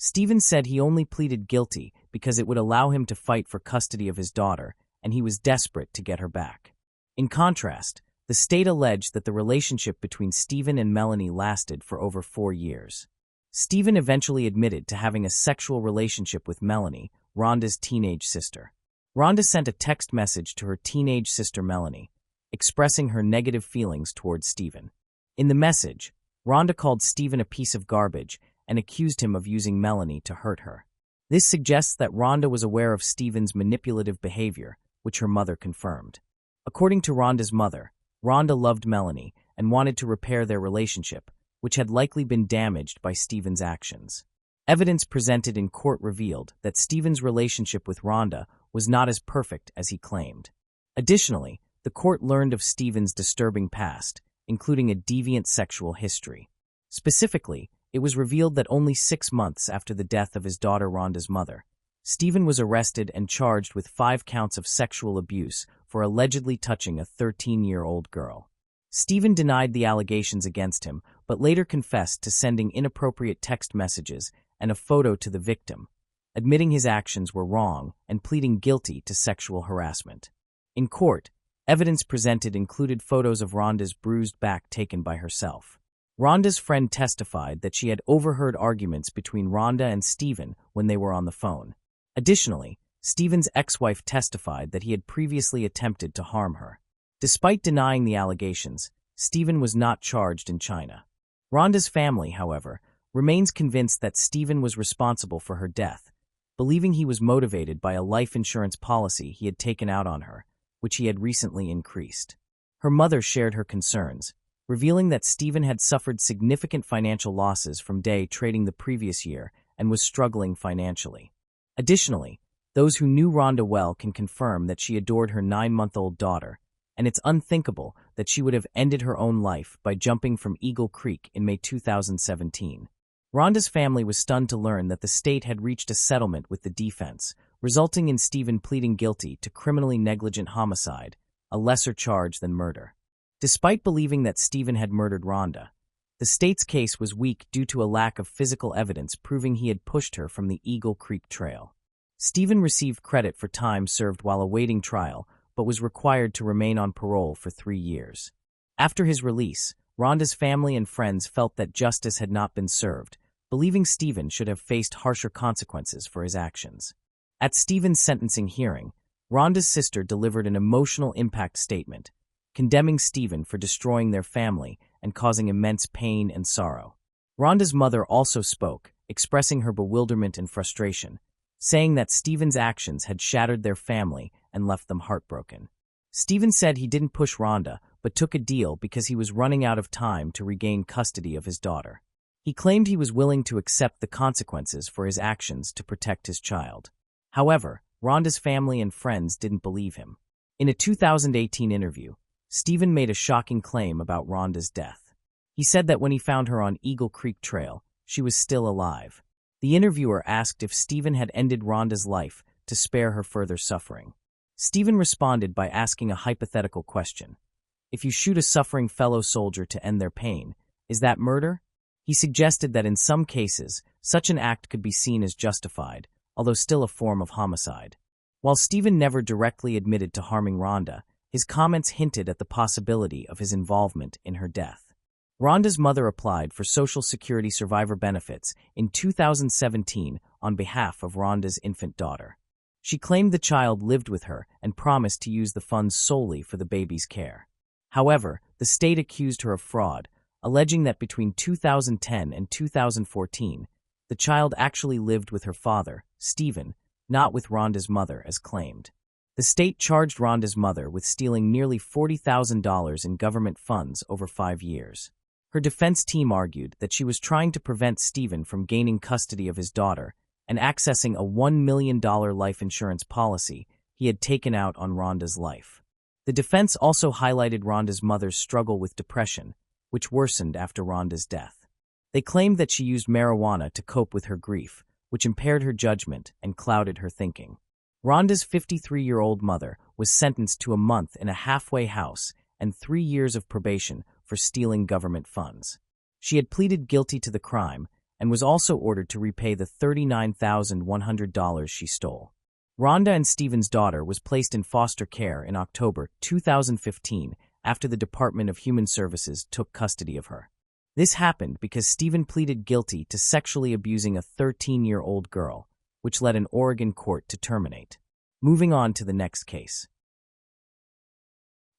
Stephen said he only pleaded guilty because it would allow him to fight for custody of his daughter, and he was desperate to get her back. In contrast, the state alleged that the relationship between Stephen and Melanie lasted for over 4 years. Stephen eventually admitted to having a sexual relationship with Melanie, Rhonda's teenage sister. Rhonda sent a text message to her teenage sister Melanie, expressing her negative feelings towards Stephen. In the message, Rhonda called Stephen a piece of garbage and accused him of using Melanie to hurt her. This suggests that Rhonda was aware of Stephen's manipulative behavior, which her mother confirmed. According to Rhonda's mother, Rhonda loved Melanie and wanted to repair their relationship, which had likely been damaged by Stephen's actions. Evidence presented in court revealed that Stephen's relationship with Rhonda was not as perfect as he claimed. Additionally, the court learned of Stephen's disturbing past, including a deviant sexual history. Specifically, it was revealed that only 6 months after the death of his daughter Rhonda's mother, Stephen was arrested and charged with 5 counts of sexual abuse for allegedly touching a 13-year-old girl. Stephen denied the allegations against him, but later confessed to sending inappropriate text messages and a photo to the victim, admitting his actions were wrong and pleading guilty to sexual harassment. In court, evidence presented included photos of Rhonda's bruised back taken by herself. Rhonda's friend testified that she had overheard arguments between Rhonda and Stephen when they were on the phone. Additionally, Stephen's ex-wife testified that he had previously attempted to harm her. Despite denying the allegations, Stephen was not charged in China. Rhonda's family, however, remains convinced that Stephen was responsible for her death, believing he was motivated by a life insurance policy he had taken out on her, which he had recently increased. Her mother shared her concerns, revealing that Stephen had suffered significant financial losses from day trading the previous year and was struggling financially. Additionally, those who knew Rhonda well can confirm that she adored her 9-month-old daughter, and it's unthinkable that she would have ended her own life by jumping from Eagle Creek in May 2017. Rhonda's family was stunned to learn that the state had reached a settlement with the defense, resulting in Stephen pleading guilty to criminally negligent homicide, a lesser charge than murder. Despite believing that Stephen had murdered Rhonda, the state's case was weak due to a lack of physical evidence proving he had pushed her from the Eagle Creek Trail. Stephen received credit for time served while awaiting trial, but was required to remain on parole for 3 years. After his release, Rhonda's family and friends felt that justice had not been served, believing Stephen should have faced harsher consequences for his actions. At Stephen's sentencing hearing, Rhonda's sister delivered an emotional impact statement, condemning Stephen for destroying their family and causing immense pain and sorrow. Rhonda's mother also spoke, expressing her bewilderment and frustration, saying that Stephen's actions had shattered their family and left them heartbroken. Stephen said he didn't push Rhonda, but took a deal because he was running out of time to regain custody of his daughter. He claimed he was willing to accept the consequences for his actions to protect his child. However, Rhonda's family and friends didn't believe him. In a 2018 interview, Stephen made a shocking claim about Rhonda's death. He said that when he found her on Eagle Creek Trail, she was still alive. The interviewer asked if Stephen had ended Rhonda's life to to spare her further suffering. Stephen responded by asking a hypothetical question. If you shoot a suffering fellow soldier to end their pain, is that murder? He suggested that in some cases, such an act could be seen as justified, although still a form of homicide. While Stephen never directly admitted to harming Rhonda, his comments hinted at the possibility of his involvement in her death. Rhonda's mother applied for Social Security survivor benefits in 2017 on behalf of Rhonda's infant daughter. She claimed the child lived with her and promised to use the funds solely for the baby's care. However, the state accused her of fraud, alleging that between 2010 and 2014, the child actually lived with her father, Stephen, not with Rhonda's mother as claimed. The state charged Rhonda's mother with stealing nearly $40,000 in government funds over 5 years. Her defense team argued that she was trying to prevent Stephen from gaining custody of his daughter and accessing a $1 million life insurance policy he had taken out on Rhonda's life. The defense also highlighted Rhonda's mother's struggle with depression, which worsened after Rhonda's death. They claimed that she used marijuana to cope with her grief, which impaired her judgment and clouded her thinking. Rhonda's 53-year-old mother was sentenced to a month in a halfway house and 3 years of probation for stealing government funds. She had pleaded guilty to the crime and was also ordered to repay the $39,100 she stole. Rhonda and Stephen's daughter was placed in foster care in October 2015 after the Department of Human Services took custody of her. This happened because Stephen pleaded guilty to sexually abusing a 13-year-old girl, which led an Oregon court to terminate. Moving on to the next case.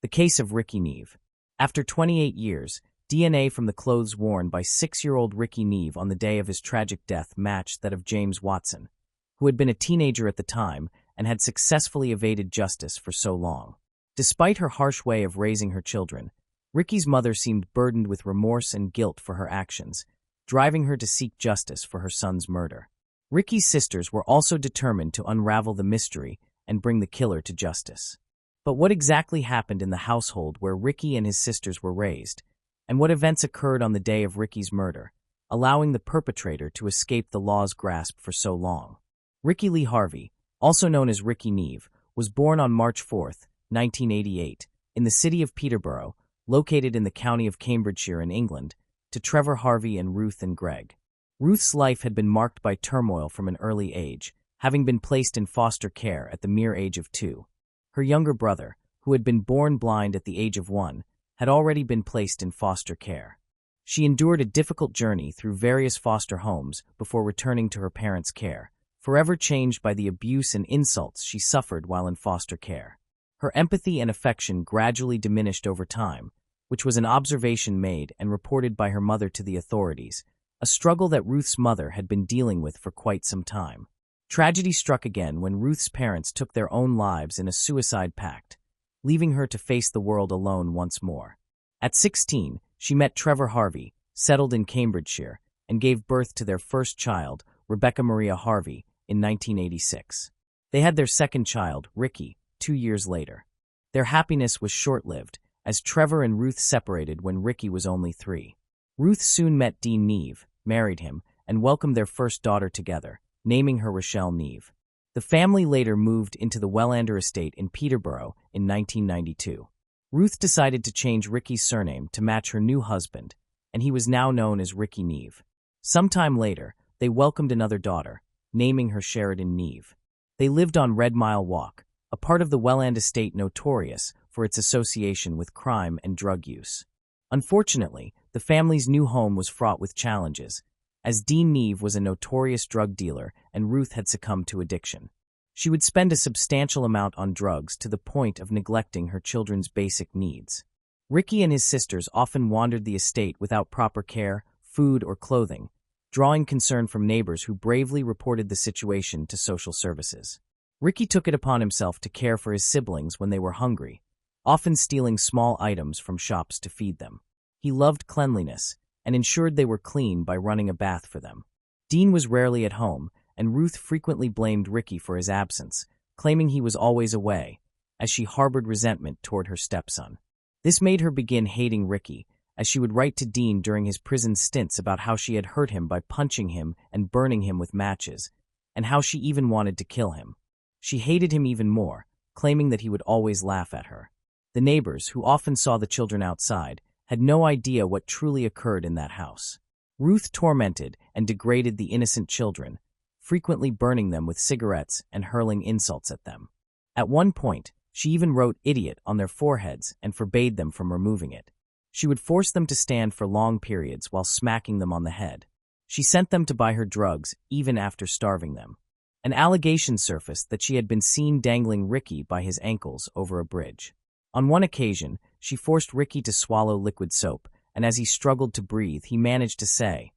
The case of Ricky Neve. After 28 years, DNA from the clothes worn by 6-year-old Ricky Neve on the day of his tragic death matched that of James Watson, who had been a teenager at the time and had successfully evaded justice for so long. Despite her harsh way of raising her children, Ricky's mother seemed burdened with remorse and guilt for her actions, driving her to seek justice for her son's murder. Ricky's sisters were also determined to unravel the mystery and bring the killer to justice. But what exactly happened in the household where Ricky and his sisters were raised, and what events occurred on the day of Ricky's murder, allowing the perpetrator to escape the law's grasp for so long? Ricky Lee Harvey, also known as Ricky Neve, was born on March 4, 1988, in the city of Peterborough, located in the county of Cambridgeshire in England, to Trevor Harvey and Ruth and Greg. Ruth's life had been marked by turmoil from an early age, having been placed in foster care at the mere age of 2. Her younger brother, who had been born blind at the age of 1, had already been placed in foster care. She endured a difficult journey through various foster homes before returning to her parents' care, forever changed by the abuse and insults she suffered while in foster care. Her empathy and affection gradually diminished over time, which was an observation made and reported by her mother to the authorities, a struggle that Ruth's mother had been dealing with for quite some time. Tragedy struck again when Ruth's parents took their own lives in a suicide pact, leaving her to face the world alone once more. At 16, she met Trevor Harvey, settled in Cambridgeshire, and gave birth to their first child, Rebecca Maria Harvey, in 1986. They had their second child, Ricky, 2 years later. Their happiness was short-lived, as Trevor and Ruth separated when Ricky was only 3. Ruth soon met Dean Neve, married him, and welcomed their first daughter together, naming her Rochelle Neve. The family later moved into the Wellander estate in Peterborough in 1992. Ruth decided to change Ricky's surname to match her new husband, and he was now known as Ricky Neve. Sometime later, they welcomed another daughter, naming her Sheridan Neve. They lived on Red Mile Walk, a part of the Welland estate notorious for its association with crime and drug use. Unfortunately, the family's new home was fraught with challenges, as Dean Neve was a notorious drug dealer and Ruth had succumbed to addiction. She would spend a substantial amount on drugs to the point of neglecting her children's basic needs. Ricky and his sisters often wandered the estate without proper care, food, or clothing, drawing concern from neighbors who bravely reported the situation to social services. Ricky took it upon himself to care for his siblings when they were hungry, often stealing small items from shops to feed them. He loved cleanliness and ensured they were clean by running a bath for them. Dean was rarely at home, and Ruth frequently blamed Ricky for his absence, claiming he was always away, as she harbored resentment toward her stepson. This made her begin hating Ricky, as she would write to Dean during his prison stints about how she had hurt him by punching him and burning him with matches, and how she even wanted to kill him. She hated him even more, claiming that he would always laugh at her. The neighbors, who often saw the children outside, had no idea what truly occurred in that house. Ruth tormented and degraded the innocent children, frequently burning them with cigarettes and hurling insults at them. At one point, she even wrote "idiot" on their foreheads and forbade them from removing it. She would force them to stand for long periods while smacking them on the head. She sent them to buy her drugs, even after starving them. An allegation surfaced that she had been seen dangling Ricky by his ankles over a bridge. On one occasion, she forced Ricky to swallow liquid soap, and as he struggled to breathe, he managed to say,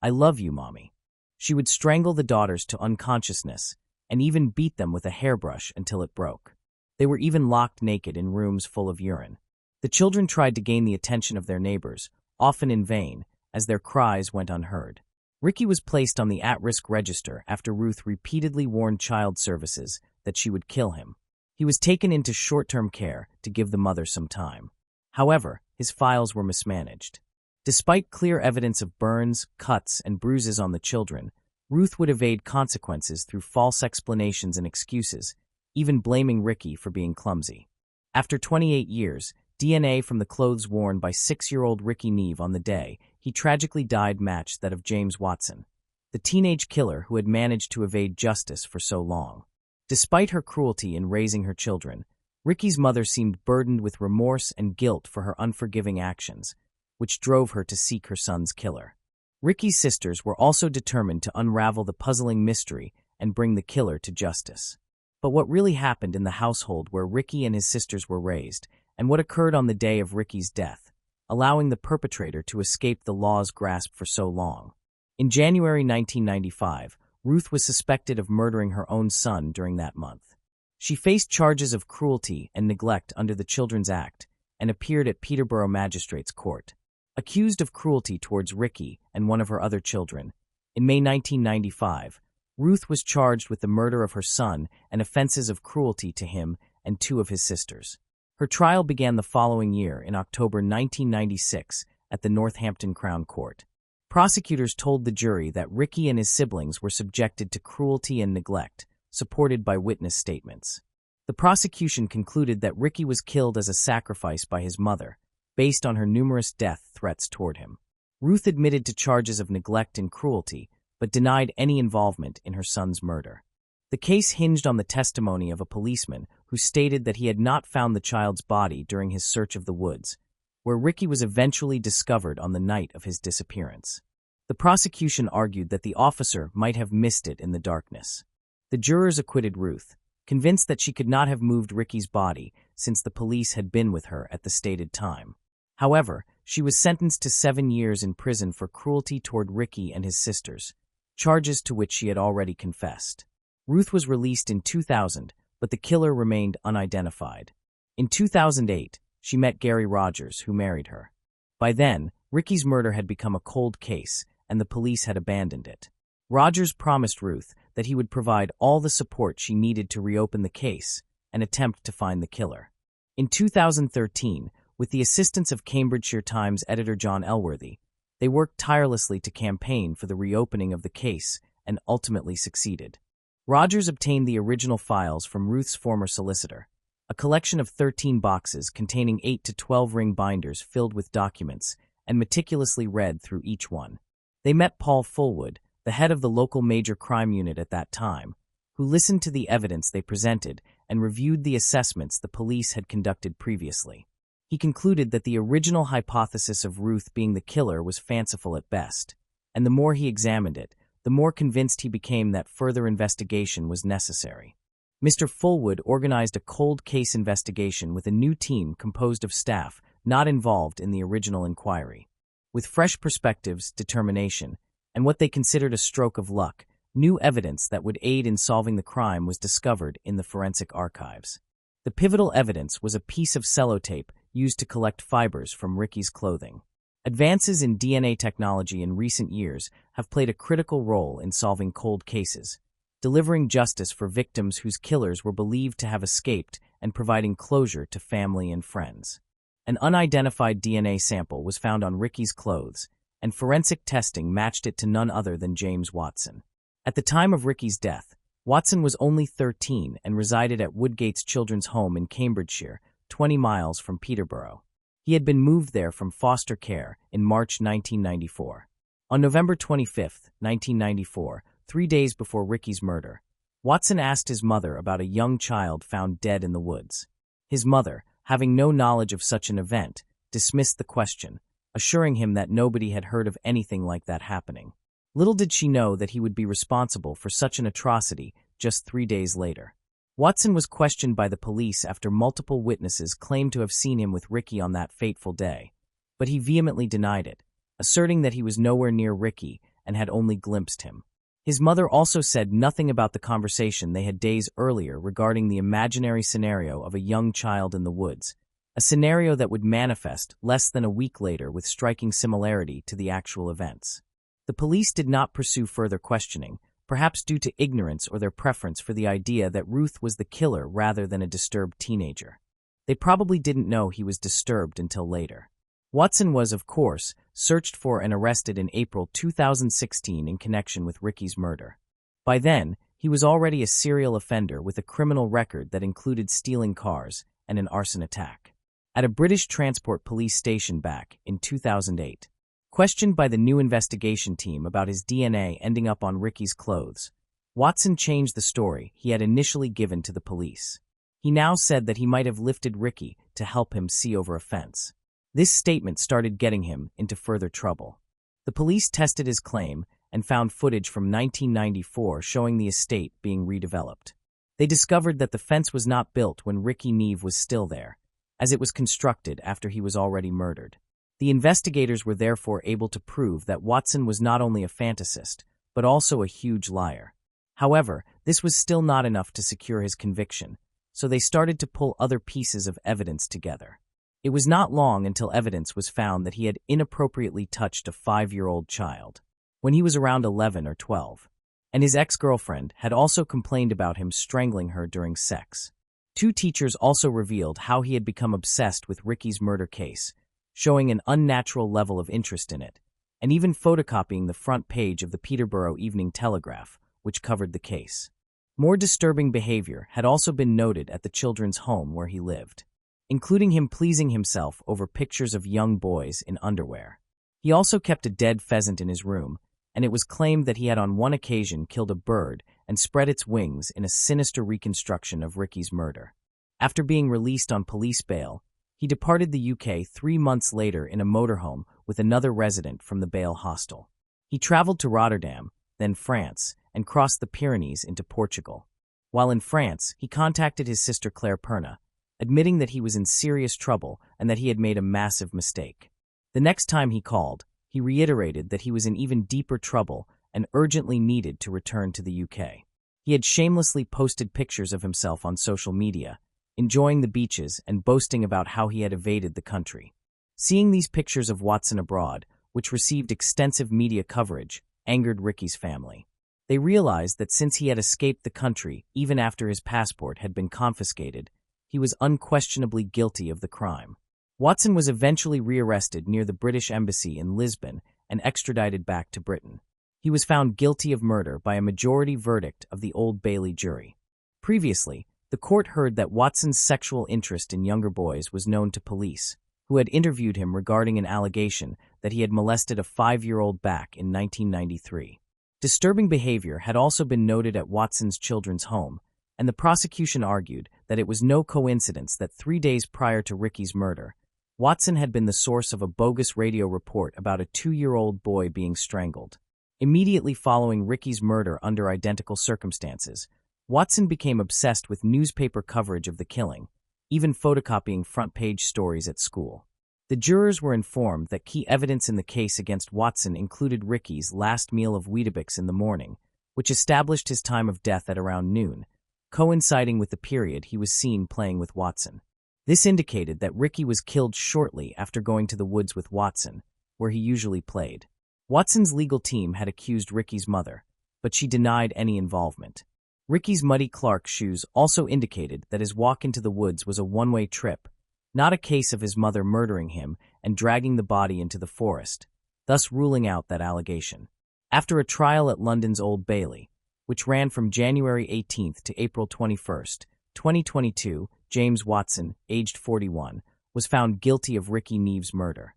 "I love you, Mommy." She would strangle the daughters to unconsciousness and even beat them with a hairbrush until it broke. They were even locked naked in rooms full of urine. The children tried to gain the attention of their neighbors, often in vain, as their cries went unheard. Ricky was placed on the at-risk register after Ruth repeatedly warned child services that she would kill him. He was taken into short-term care to give the mother some time. However, his files were mismanaged. Despite clear evidence of burns, cuts, and bruises on the children, Ruth would evade consequences through false explanations and excuses, even blaming Ricky for being clumsy. After 28 years, DNA from the clothes worn by 6-year-old Ricky Neve on the day he tragically died matched that of James Watson, the teenage killer who had managed to evade justice for so long. Despite her cruelty in raising her children, Ricky's mother seemed burdened with remorse and guilt for her unforgiving actions, which drove her to seek her son's killer. Ricky's sisters were also determined to unravel the puzzling mystery and bring the killer to justice. But what really happened in the household where Ricky and his sisters were raised, and what occurred on the day of Ricky's death, allowing the perpetrator to escape the law's grasp for so long? In January 1995, Ruth was suspected of murdering her own son during that month. She faced charges of cruelty and neglect under the Children's Act and appeared at Peterborough Magistrates' Court. Accused of cruelty towards Ricky and one of her other children, in May 1995, Ruth was charged with the murder of her son and offenses of cruelty to him and 2 of his sisters. Her trial began the following year in October 1996 at the Northampton Crown Court. Prosecutors told the jury that Ricky and his siblings were subjected to cruelty and neglect, supported by witness statements. The prosecution concluded that Ricky was killed as a sacrifice by his mother, based on her numerous death threats toward him. Ruth admitted to charges of neglect and cruelty, but denied any involvement in her son's murder. The case hinged on the testimony of a policeman who stated that he had not found the child's body during his search of the woods, where Ricky was eventually discovered on the night of his disappearance. The prosecution argued that the officer might have missed it in the darkness. The jurors acquitted Ruth, convinced that she could not have moved Ricky's body since the police had been with her at the stated time. However, she was sentenced to 7 years in prison for cruelty toward Ricky and his sisters, charges to which she had already confessed. Ruth was released in 2000, but the killer remained unidentified. In 2008, she met Gary Rogers, who married her. By then, Ricky's murder had become a cold case, and the police had abandoned it. Rogers promised Ruth that he would provide all the support she needed to reopen the case and attempt to find the killer. In 2013, with the assistance of Cambridgeshire Times editor John Elworthy, they worked tirelessly to campaign for the reopening of the case and ultimately succeeded. Rogers obtained the original files from Ruth's former solicitor, a collection of 13 boxes containing 8 to 12 ring binders filled with documents, and meticulously read through each one. They met Paul Fullwood, the head of the local major crime unit at that time, who listened to the evidence they presented and reviewed the assessments the police had conducted previously. He concluded that the original hypothesis of Ruth being the killer was fanciful at best, and the more he examined it, the more convinced he became that further investigation was necessary. Mr. Fullwood organized a cold case investigation with a new team composed of staff not involved in the original inquiry. With fresh perspectives, determination, and what they considered a stroke of luck, new evidence that would aid in solving the crime was discovered in the forensic archives. The pivotal evidence was a piece of sellotape used to collect fibers from Ricky's clothing. Advances in DNA technology in recent years have played a critical role in solving cold cases, delivering justice for victims whose killers were believed to have escaped and providing closure to family and friends. An unidentified DNA sample was found on Ricky's clothes, and forensic testing matched it to none other than James Watson. At the time of Ricky's death, Watson was only 13 and resided at Woodgate's children's home in Cambridgeshire, 20 miles from Peterborough. He had been moved there from foster care in March 1994. On November 25, 1994, 3 days before Ricky's murder, Watson asked his mother about a young child found dead in the woods. His mother, having no knowledge of such an event, dismissed the question, assuring him that nobody had heard of anything like that happening. Little did she know that he would be responsible for such an atrocity just 3 days later. Watson was questioned by the police after multiple witnesses claimed to have seen him with Ricky on that fateful day, but he vehemently denied it, asserting that he was nowhere near Ricky and had only glimpsed him. His mother also said nothing about the conversation they had days earlier regarding the imaginary scenario of a young child in the woods, a scenario that would manifest less than a week later with striking similarity to the actual events. The police did not pursue further questioning, perhaps due to ignorance or their preference for the idea that Ruth was the killer rather than a disturbed teenager. They probably didn't know he was disturbed until later. Watson was, of course, searched for and arrested in April 2016 in connection with Ricky's murder. By then, he was already a serial offender with a criminal record that included stealing cars and an arson attack at a British Transport Police station back in 2008. Questioned by the new investigation team about his DNA ending up on Ricky's clothes, Watson changed the story he had initially given to the police. He now said that he might have lifted Ricky to help him see over a fence. This statement started getting him into further trouble. The police tested his claim and found footage from 1994 showing the estate being redeveloped. They discovered that the fence was not built when Ricky Neve was still there, as it was constructed after he was already murdered. The investigators were therefore able to prove that Watson was not only a fantasist, but also a huge liar. However, this was still not enough to secure his conviction, so they started to pull other pieces of evidence together. It was not long until evidence was found that he had inappropriately touched a 5-year-old child when he was around 11 or 12, and his ex-girlfriend had also complained about him strangling her during sex. 2 teachers also revealed how he had become obsessed with Ricky's murder case, showing an unnatural level of interest in it, and even photocopying the front page of the Peterborough Evening Telegraph, which covered the case. More disturbing behavior had also been noted at the children's home where he lived, including him pleasing himself over pictures of young boys in underwear. He also kept a dead pheasant in his room, and it was claimed that he had on one occasion killed a bird and spread its wings in a sinister reconstruction of Ricky's murder. After being released on police bail, he departed the UK 3 months later in a motorhome with another resident from the bail hostel. He traveled to Rotterdam, then France, and crossed the Pyrenees into Portugal. While in France, he contacted his sister Claire Perna, admitting that he was in serious trouble and that he had made a massive mistake. The next time he called, he reiterated that he was in even deeper trouble and urgently needed to return to the UK. He had shamelessly posted pictures of himself on social media, enjoying the beaches and boasting about how he had evaded the country. Seeing these pictures of Watson abroad, which received extensive media coverage, angered Ricky's family. They realized that since he had escaped the country even after his passport had been confiscated, he was unquestionably guilty of the crime. Watson was eventually rearrested near the British Embassy in Lisbon and extradited back to Britain. He was found guilty of murder by a majority verdict of the Old Bailey jury. Previously, the court heard that Watson's sexual interest in younger boys was known to police, who had interviewed him regarding an allegation that he had molested a 5-year-old back in 1993. Disturbing behavior had also been noted at Watson's children's home, and the prosecution argued that it was no coincidence that 3 days prior to Ricky's murder, Watson had been the source of a bogus radio report about a 2-year-old boy being strangled. Immediately following Ricky's murder under identical circumstances, Watson became obsessed with newspaper coverage of the killing, even photocopying front-page stories at school. The jurors were informed that key evidence in the case against Watson included Ricky's last meal of Weetabix in the morning, which established his time of death at around noon, coinciding with the period he was seen playing with Watson. This indicated that Ricky was killed shortly after going to the woods with Watson, where he usually played. Watson's legal team had accused Ricky's mother, but she denied any involvement. Ricky's muddy Clark shoes also indicated that his walk into the woods was a one-way trip, not a case of his mother murdering him and dragging the body into the forest, thus ruling out that allegation. After a trial at London's Old Bailey, which ran from January 18th to April 21st, 2022, James Watson, aged 41, was found guilty of Ricky Neve's murder.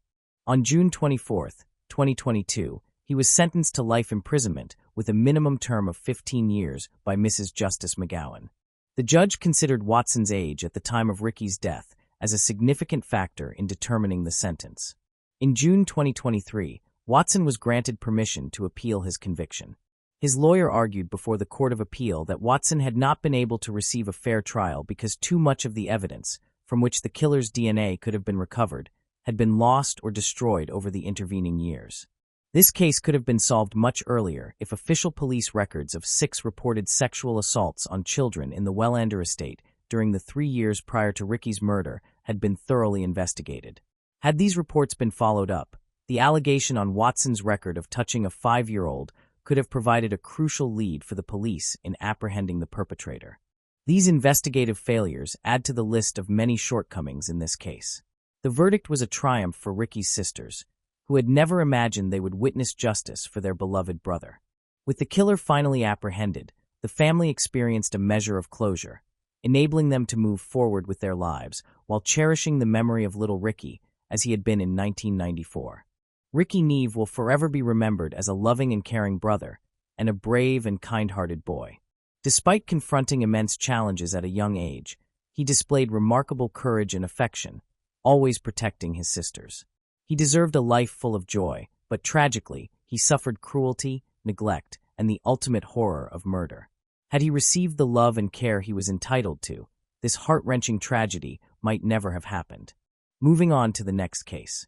On June 24, 2022, he was sentenced to life imprisonment with a minimum term of 15 years by Mrs. Justice McGowan. The judge considered Watson's age at the time of Ricky's death as a significant factor in determining the sentence. In June 2023, Watson was granted permission to appeal his conviction. His lawyer argued before the Court of Appeal that Watson had not been able to receive a fair trial because too much of the evidence, from which the killer's DNA could have been recovered, had been lost or destroyed over the intervening years. This case could have been solved much earlier if official police records of 6 reported sexual assaults on children in the Wellander estate during the 3 years prior to Ricky's murder had been thoroughly investigated. Had these reports been followed up, the allegation on Watson's record of touching a 5-year-old could have provided a crucial lead for the police in apprehending the perpetrator. These investigative failures add to the list of many shortcomings in this case. The verdict was a triumph for Ricky's sisters, who had never imagined they would witness justice for their beloved brother. With the killer finally apprehended, the family experienced a measure of closure, enabling them to move forward with their lives while cherishing the memory of little Ricky as he had been in 1994. Ricky Neve will forever be remembered as a loving and caring brother and a brave and kind-hearted boy. Despite confronting immense challenges at a young age, he displayed remarkable courage and affection, always protecting his sisters. He deserved a life full of joy, but tragically, he suffered cruelty, neglect, and the ultimate horror of murder. Had he received the love and care he was entitled to, this heart-wrenching tragedy might never have happened. Moving on to the next case.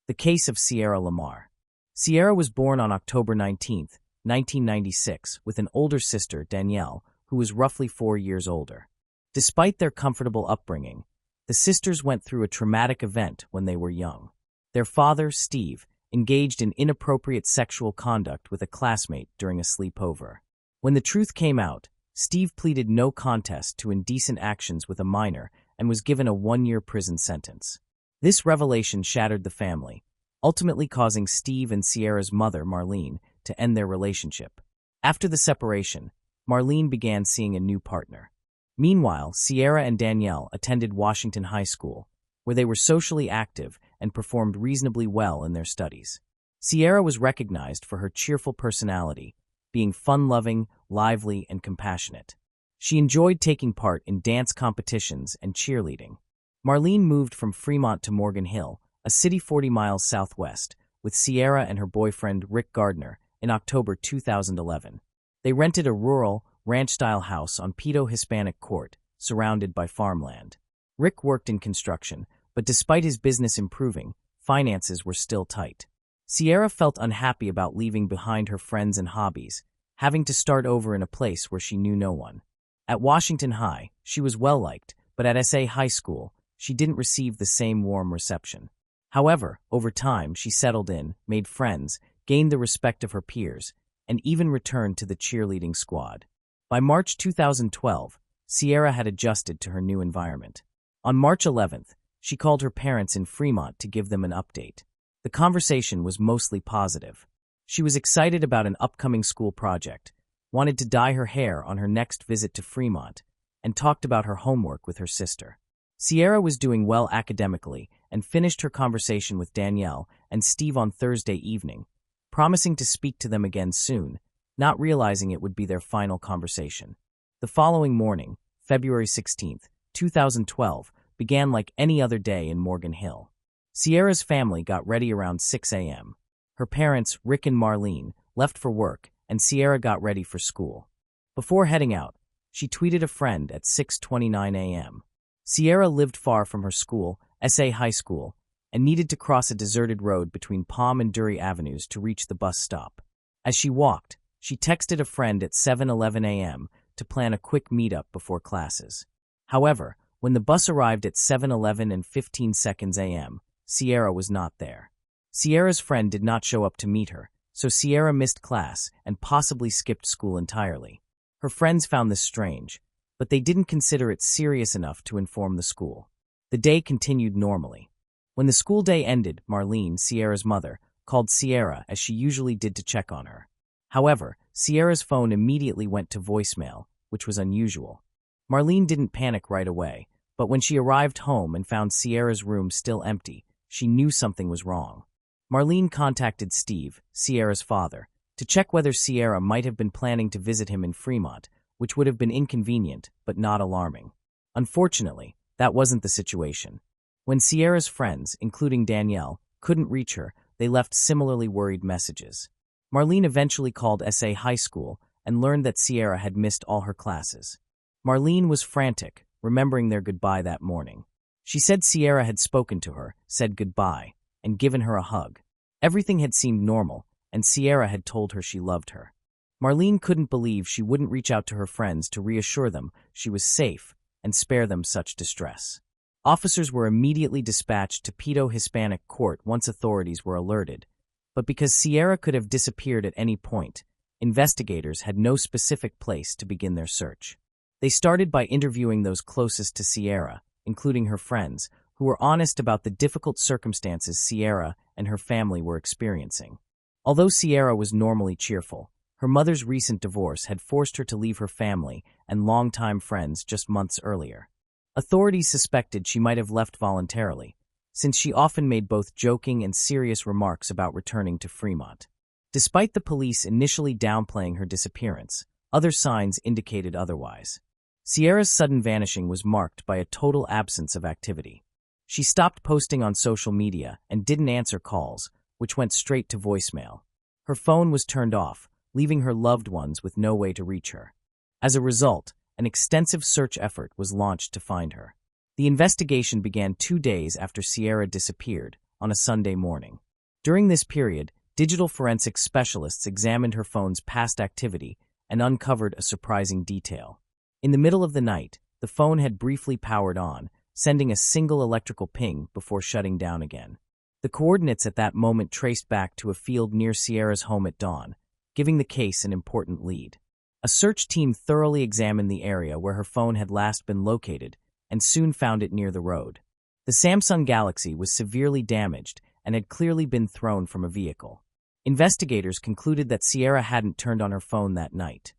The case of Sierra Lamar. Sierra was born on October 19, 1996, with an older sister, Danielle, who was roughly 4 years older. Despite their comfortable upbringing, the sisters went through a traumatic event when they were young. Their father, Steve, engaged in inappropriate sexual conduct with a classmate during a sleepover. When the truth came out, Steve pleaded no contest to indecent actions with a minor and was given a 1-year prison sentence. This revelation shattered the family, ultimately causing Steve and Sierra's mother, Marlene, to end their relationship. After the separation, Marlene began seeing a new partner. Meanwhile, Sierra and Danielle attended Washington High School, where they were socially active and performed reasonably well in their studies. Sierra was recognized for her cheerful personality, being fun-loving, lively, and compassionate. She enjoyed taking part in dance competitions and cheerleading. Marlene moved from Fremont to Morgan Hill, a city 40 miles southwest, with Sierra and her boyfriend Rick Gardner in October 2011. They rented a rural, ranch-style house on Pito Hispanic Court, surrounded by farmland. Rick worked in construction, but despite his business improving, finances were still tight. Sierra felt unhappy about leaving behind her friends and hobbies, having to start over in a place where she knew no one. At Washington High, she was well-liked, but at SA High School, she didn't receive the same warm reception. However, over time, she settled in, made friends, gained the respect of her peers, and even returned to the cheerleading squad. By March 2012, Sierra had adjusted to her new environment. On March 11th, she called her parents in Fremont to give them an update. The conversation was mostly positive. She was excited about an upcoming school project, wanted to dye her hair on her next visit to Fremont, and talked about her homework with her sister. Sierra was doing well academically and finished her conversation with Danielle and Steve on Thursday evening, promising to speak to them again soon, not realizing it would be their final conversation. The following morning, February 16, 2012, began like any other day in Morgan Hill. Sierra's family got ready around 6 a.m. Her parents, Rick and Marlene, left for work, and Sierra got ready for school. Before heading out, she tweeted a friend at 6:29 a.m. Sierra lived far from her school, SA High School, and needed to cross a deserted road between Palm and Dury Avenues to reach the bus stop. As she walked, she texted a friend at 7:11 a.m. to plan a quick meetup before classes. However, when the bus arrived at 7:11 and 15 seconds a.m., Sierra was not there. Sierra's friend did not show up to meet her, so Sierra missed class and possibly skipped school entirely. Her friends found this strange, but they didn't consider it serious enough to inform the school. The day continued normally. When the school day ended, Marlene, Sierra's mother, called Sierra as she usually did to check on her. However, Sierra's phone immediately went to voicemail, which was unusual. Marlene didn't panic right away, but when she arrived home and found Sierra's room still empty, she knew something was wrong. Marlene contacted Steve, Sierra's father, to check whether Sierra might have been planning to visit him in Fremont, which would have been inconvenient but not alarming. Unfortunately, that wasn't the situation. When Sierra's friends, including Danielle, couldn't reach her, they left similarly worried messages. Marlene eventually called SA High School and learned that Sierra had missed all her classes. Marlene was frantic, remembering their goodbye that morning. She said Sierra had spoken to her, said goodbye, and given her a hug. Everything had seemed normal, and Sierra had told her she loved her. Marlene couldn't believe she wouldn't reach out to her friends to reassure them she was safe and spare them such distress. Officers were immediately dispatched to Pedo Hispanic Court once authorities were alerted, but because Sierra could have disappeared at any point, investigators had no specific place to begin their search. They started by interviewing those closest to Sierra, including her friends, who were honest about the difficult circumstances Sierra and her family were experiencing. Although Sierra was normally cheerful, her mother's recent divorce had forced her to leave her family and longtime friends just months earlier. Authorities suspected she might have left voluntarily, since she often made both joking and serious remarks about returning to Fremont. Despite the police initially downplaying her disappearance, other signs indicated otherwise. Sierra's sudden vanishing was marked by a total absence of activity. She stopped posting on social media and didn't answer calls, which went straight to voicemail. Her phone was turned off, leaving her loved ones with no way to reach her. As a result, an extensive search effort was launched to find her. The investigation began 2 days after Sierra disappeared, on a Sunday morning. During this period, digital forensics specialists examined her phone's past activity and uncovered a surprising detail. In the middle of the night, the phone had briefly powered on, sending a single electrical ping before shutting down again. The coordinates at that moment traced back to a field near Sierra's home at dawn, giving the case an important lead. A search team thoroughly examined the area where her phone had last been located and soon found it near the road. The Samsung Galaxy was severely damaged and had clearly been thrown from a vehicle. Investigators concluded that Sierra hadn't turned on her phone that night.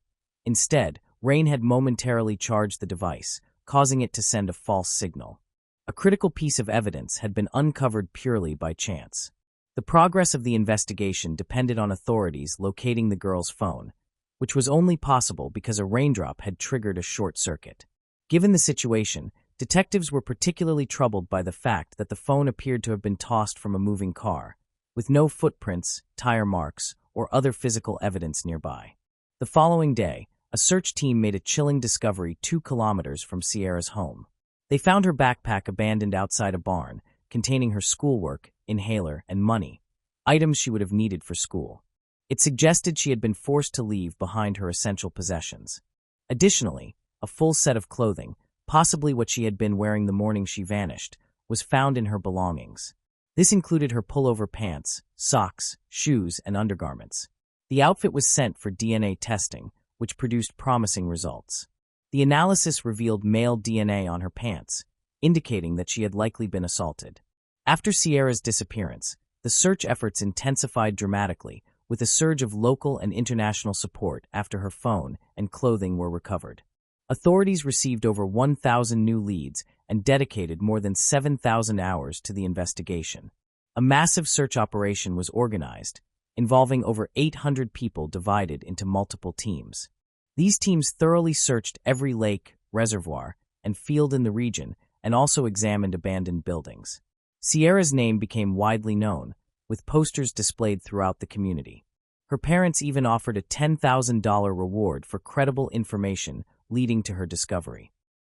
Instead, rain had momentarily charged the device, causing it to send a false signal. A critical piece of evidence had been uncovered purely by chance. The progress of the investigation depended on authorities locating the girl's phone, which was only possible because a raindrop had triggered a short circuit. Given the situation, detectives were particularly troubled by the fact that the phone appeared to have been tossed from a moving car, with no footprints, tire marks, or other physical evidence nearby. The following day, a search team made a chilling discovery 2 kilometers from Sierra's home. They found her backpack abandoned outside a barn, containing her schoolwork, inhaler, and money, items she would have needed for school. It suggested she had been forced to leave behind her essential possessions. Additionally, a full set of clothing, possibly what she had been wearing the morning she vanished, was found in her belongings. This included her pullover pants, socks, shoes, and undergarments. The outfit was sent for DNA testing, which produced promising results. The analysis revealed male DNA on her pants, indicating that she had likely been assaulted. After Sierra's disappearance, the search efforts intensified dramatically, with a surge of local and international support after her phone and clothing were recovered. Authorities received over 1,000 new leads and dedicated more than 7,000 hours to the investigation. A massive search operation was organized, involving over 800 people divided into multiple teams. These teams thoroughly searched every lake, reservoir, and field in the region and also examined abandoned buildings. Sierra's name became widely known, with posters displayed throughout the community. Her parents even offered a $10,000 reward for credible information leading to her discovery.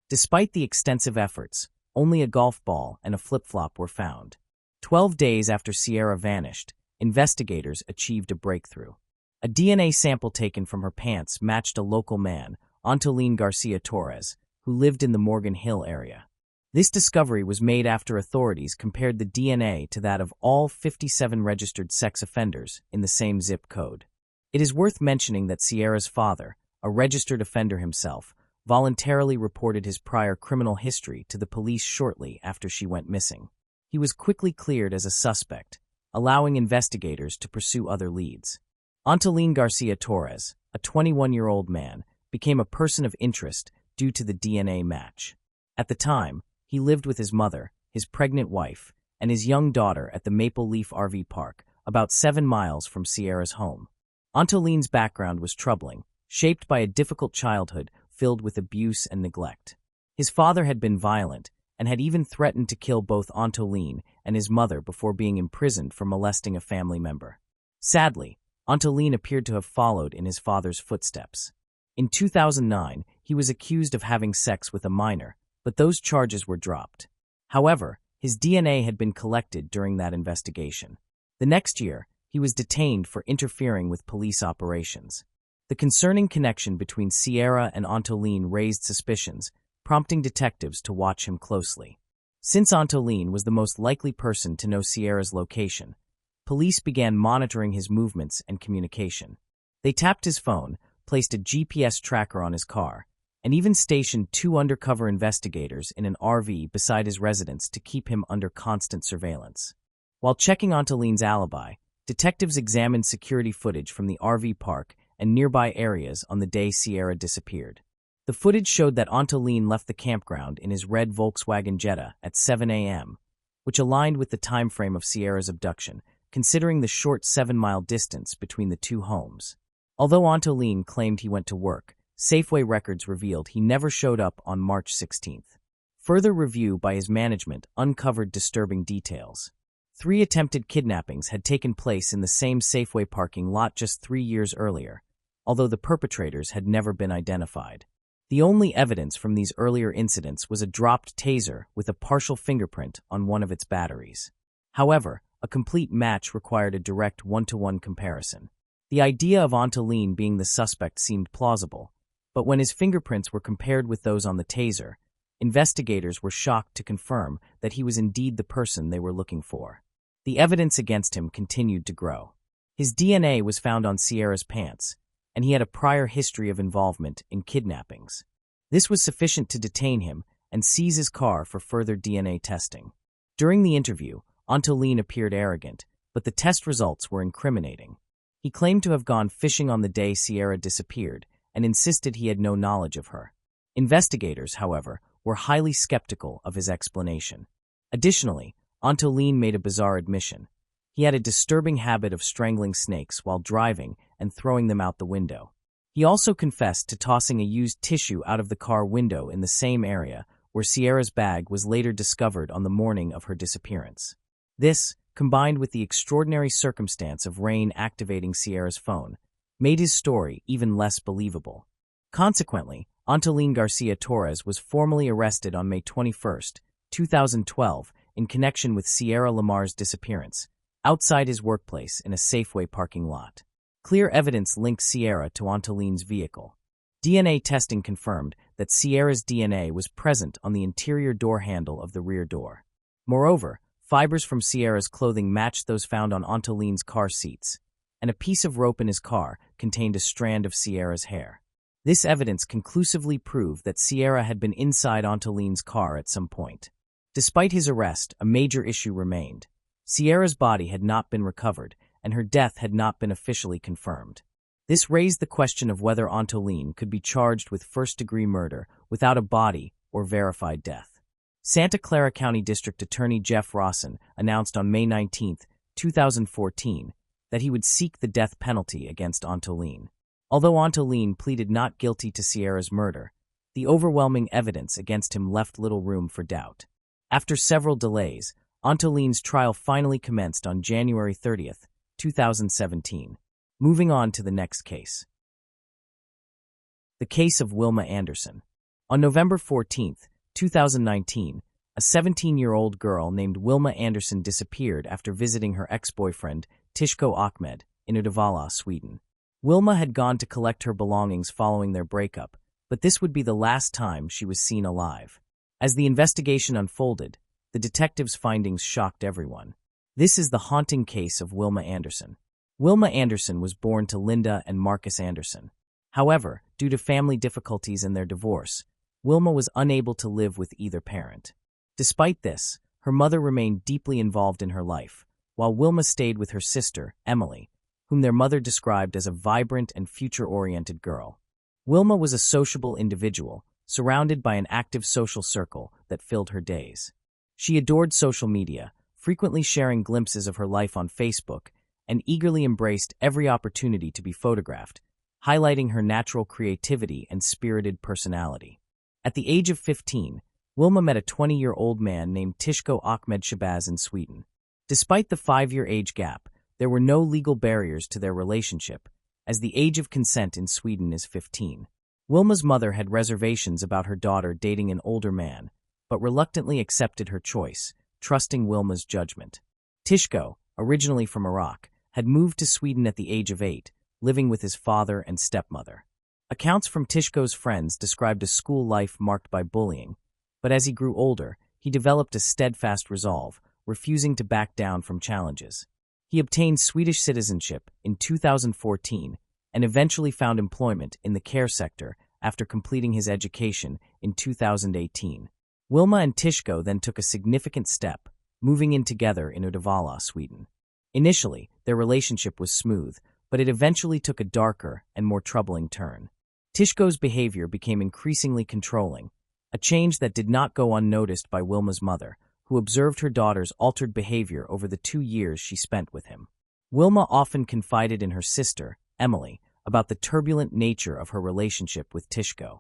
Despite the extensive efforts, only a golf ball and a flip-flop were found. 12 days after Sierra vanished, investigators achieved a breakthrough. A DNA sample taken from her pants matched a local man, Antolín Garcia Torres, who lived in the Morgan Hill area. This discovery was made after authorities compared the DNA to that of all 57 registered sex offenders in the same zip code. It is worth mentioning that Sierra's father, a registered offender himself, voluntarily reported his prior criminal history to the police shortly after she went missing. He was quickly cleared as a suspect, allowing investigators to pursue other leads. Antolin Garcia Torres, a 21-year-old man, became a person of interest due to the DNA match. At the time, he lived with his mother, his pregnant wife, and his young daughter at the Maple Leaf RV Park, about 7 miles from Sierra's home. Antolin's background was troubling, shaped by a difficult childhood filled with abuse and neglect. His father had been violent and had even threatened to kill both Antolin and his mother before being imprisoned for molesting a family member. Sadly, Antolin appeared to have followed in his father's footsteps. In 2009, he was accused of having sex with a minor, but those charges were dropped. However, his DNA had been collected during that investigation. The next year, he was detained for interfering with police operations. The concerning connection between Sierra and Antolin raised suspicions, prompting detectives to watch him closely. Since Antolin was the most likely person to know Sierra's location, police began monitoring his movements and communication. They tapped his phone, placed a GPS tracker on his car, and even stationed 2 undercover investigators in an RV beside his residence to keep him under constant surveillance. While checking Antolin's alibi, detectives examined security footage from the RV park and nearby areas on the day Sierra disappeared. The footage showed that Antolin left the campground in his red Volkswagen Jetta at 7 a.m., which aligned with the time frame of Sierra's abduction, considering the short 7-mile distance between the 2 homes. Although Antolin claimed he went to work, Safeway records revealed he never showed up on March 16th. Further review by his management uncovered disturbing details. 3 attempted kidnappings had taken place in the same Safeway parking lot just 3 years earlier, although the perpetrators had never been identified. The only evidence from these earlier incidents was a dropped taser with a partial fingerprint on one of its batteries. However, a complete match required a direct one-to-one comparison. The idea of Antolin being the suspect seemed plausible, but when his fingerprints were compared with those on the taser, investigators were shocked to confirm that he was indeed the person they were looking for. The evidence against him continued to grow. His DNA was found on Sierra's pants, and he had a prior history of involvement in kidnappings. This was sufficient to detain him and seize his car for further DNA testing. During the interview, Antolin appeared arrogant, but the test results were incriminating. He claimed to have gone fishing on the day Sierra disappeared and insisted he had no knowledge of her. Investigators, however, were highly skeptical of his explanation. Additionally, Antolin made a bizarre admission. He had a disturbing habit of strangling snakes while driving and throwing them out the window. He also confessed to tossing a used tissue out of the car window in the same area where Sierra's bag was later discovered on the morning of her disappearance. This, combined with the extraordinary circumstance of rain activating Sierra's phone, made his story even less believable. Consequently, Antolin Garcia Torres was formally arrested on May 21, 2012, in connection with Sierra Lamar's disappearance, outside his workplace in a Safeway parking lot. Clear evidence linked Sierra to Antolin's vehicle. DNA testing confirmed that Sierra's DNA was present on the interior door handle of the rear door. Moreover, fibers from Sierra's clothing matched those found on Antolin's car seats, and a piece of rope in his car contained a strand of Sierra's hair. This evidence conclusively proved that Sierra had been inside Antolin's car at some point. Despite his arrest, a major issue remained. Sierra's body had not been recovered, and her death had not been officially confirmed. This raised the question of whether Antolin could be charged with first-degree murder without a body or verified death. Santa Clara County District Attorney Jeff Rawson announced on May 19, 2014, that he would seek the death penalty against Antolin. Although Antolin pleaded not guilty to Sierra's murder, the overwhelming evidence against him left little room for doubt. After several delays, Antolin's trial finally commenced on January 30, 2017. Moving on to the next case. The case of Wilma Anderson. On November 14, 2019, a 17-year-old girl named Wilma Anderson disappeared after visiting her ex-boyfriend, Tishko Ahmed, in Uddevalla, Sweden. Wilma had gone to collect her belongings following their breakup, but this would be the last time she was seen alive. As the investigation unfolded, the detectives' findings shocked everyone. This is the haunting case of Wilma Anderson. Wilma Anderson was born to Linda and Marcus Anderson. However, due to family difficulties and their divorce, Wilma was unable to live with either parent. Despite this, her mother remained deeply involved in her life, while Wilma stayed with her sister, Emily, whom their mother described as a vibrant and future-oriented girl. Wilma was a sociable individual, surrounded by an active social circle that filled her days. She adored social media, frequently sharing glimpses of her life on Facebook, and eagerly embraced every opportunity to be photographed, highlighting her natural creativity and spirited personality. At the age of 15, Wilma met a 20-year-old man named Tishko Ahmed Shabazz in Sweden. Despite the 5-year age gap, there were no legal barriers to their relationship, as the age of consent in Sweden is 15. Wilma's mother had reservations about her daughter dating an older man, but reluctantly accepted her choice, trusting Wilma's judgment. Tishko, originally from Iraq, had moved to Sweden at the age of 8, living with his father and stepmother. Accounts from Tishko's friends described a school life marked by bullying, but as he grew older, he developed a steadfast resolve, refusing to back down from challenges. He obtained Swedish citizenship in 2014 and eventually found employment in the care sector after completing his education in 2018. Wilma and Tishko then took a significant step, moving in together in Uddevalla, Sweden. Initially, their relationship was smooth, but it eventually took a darker and more troubling turn. Tishko's behavior became increasingly controlling, a change that did not go unnoticed by Wilma's mother, who observed her daughter's altered behavior over the 2 years she spent with him. Wilma often confided in her sister, Emily, about the turbulent nature of her relationship with Tishko.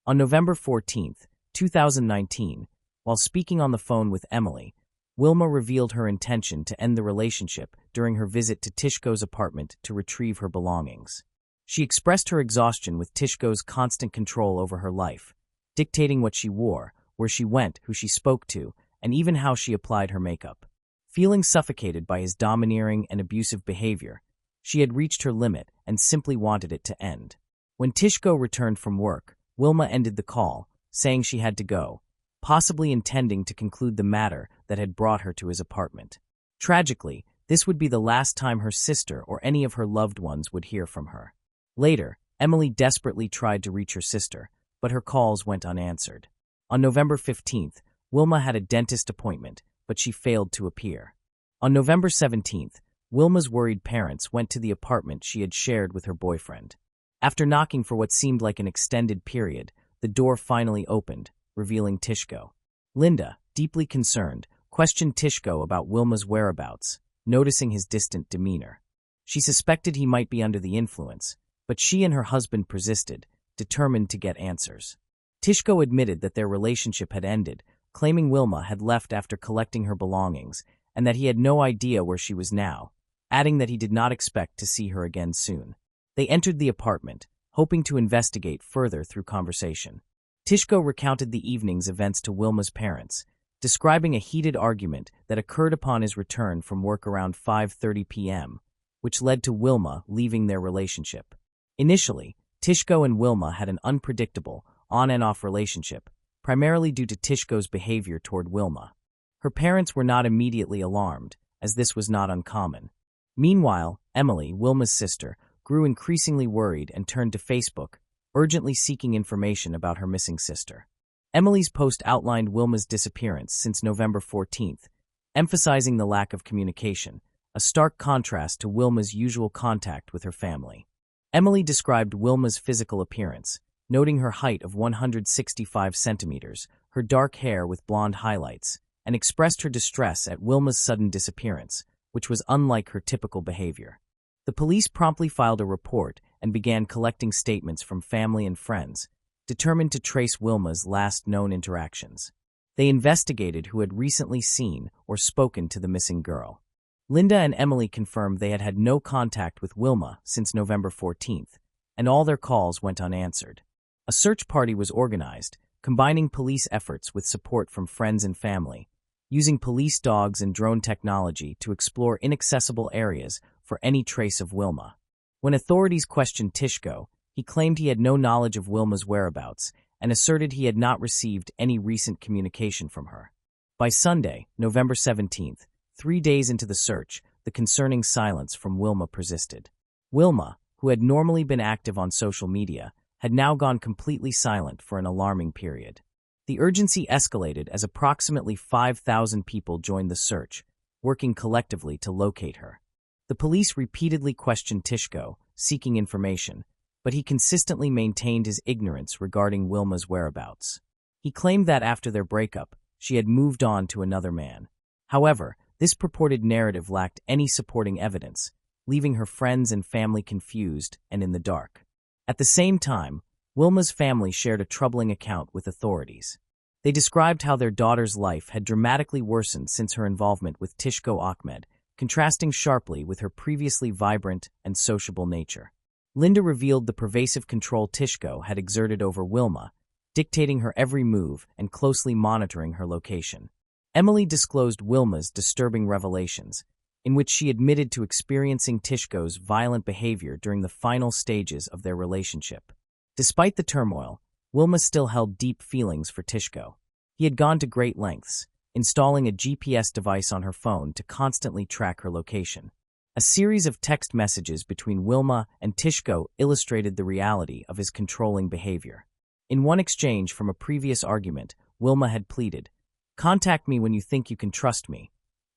On November 14, 2019, while speaking on the phone with Emily, Wilma revealed her intention to end the relationship during her visit to Tishko's apartment to retrieve her belongings. She expressed her exhaustion with Tishko's constant control over her life, dictating what she wore, where she went, who she spoke to, and even how she applied her makeup. Feeling suffocated by his domineering and abusive behavior, she had reached her limit and simply wanted it to end. When Tishko returned from work, Wilma ended the call, saying she had to go, possibly intending to conclude the matter that had brought her to his apartment. Tragically, this would be the last time her sister or any of her loved ones would hear from her. Later, Emily desperately tried to reach her sister, but her calls went unanswered. On November 15th, Wilma had a dentist appointment, but she failed to appear. On November 17th, Wilma's worried parents went to the apartment she had shared with her boyfriend. After knocking for what seemed like an extended period, the door finally opened, revealing Tishko. Linda, deeply concerned, questioned Tishko about Wilma's whereabouts, noticing his distant demeanor. She suspected he might be under the influence, but she and her husband persisted, determined to get answers. Tishko admitted that their relationship had ended, claiming Wilma had left after collecting her belongings and that he had no idea where she was now, adding that he did not expect to see her again soon. They entered the apartment, hoping to investigate further through conversation. Tishko recounted the evening's events to Wilma's parents, describing a heated argument that occurred upon his return from work around 5:30 p.m., which led to Wilma leaving their relationship. Initially, Tishko and Wilma had an unpredictable, on-and-off relationship, primarily due to Tishko's behavior toward Wilma. Her parents were not immediately alarmed, as this was not uncommon. Meanwhile, Emily, Wilma's sister, grew increasingly worried and turned to Facebook, urgently seeking information about her missing sister. Emily's post outlined Wilma's disappearance since November 14th, emphasizing the lack of communication, a stark contrast to Wilma's usual contact with her family. Emily described Wilma's physical appearance, noting her height of 165 centimeters, her dark hair with blonde highlights, and expressed her distress at Wilma's sudden disappearance, which was unlike her typical behavior. The police promptly filed a report and began collecting statements from family and friends, determined to trace Wilma's last known interactions. They investigated who had recently seen or spoken to the missing girl. Linda and Emily confirmed they had had no contact with Wilma since November 14th, and all their calls went unanswered. A search party was organized, combining police efforts with support from friends and family, using police dogs and drone technology to explore inaccessible areas for any trace of Wilma. When authorities questioned Tishko, he claimed he had no knowledge of Wilma's whereabouts and asserted he had not received any recent communication from her. By Sunday, November 17th, 3 days into the search, the concerning silence from Wilma persisted. Wilma, who had normally been active on social media, had now gone completely silent for an alarming period. The urgency escalated as approximately 5,000 people joined the search, working collectively to locate her. The police repeatedly questioned Tishko, seeking information, but he consistently maintained his ignorance regarding Wilma's whereabouts. He claimed that after their breakup, she had moved on to another man. However, this purported narrative lacked any supporting evidence, leaving her friends and family confused and in the dark. At the same time, Wilma's family shared a troubling account with authorities. They described how their daughter's life had dramatically worsened since her involvement with Tishko Ahmed, contrasting sharply with her previously vibrant and sociable nature. Linda revealed the pervasive control Tishko had exerted over Wilma, dictating her every move and closely monitoring her location. Emily disclosed Wilma's disturbing revelations, in which she admitted to experiencing Tishko's violent behavior during the final stages of their relationship. Despite the turmoil, Wilma still held deep feelings for Tishko. He had gone to great lengths, installing a GPS device on her phone to constantly track her location. A series of text messages between Wilma and Tishko illustrated the reality of his controlling behavior. In one exchange from a previous argument, Wilma had pleaded, "Contact me when you think you can trust me,"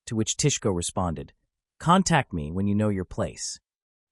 to which Tishko responded, "Contact me when you know your place."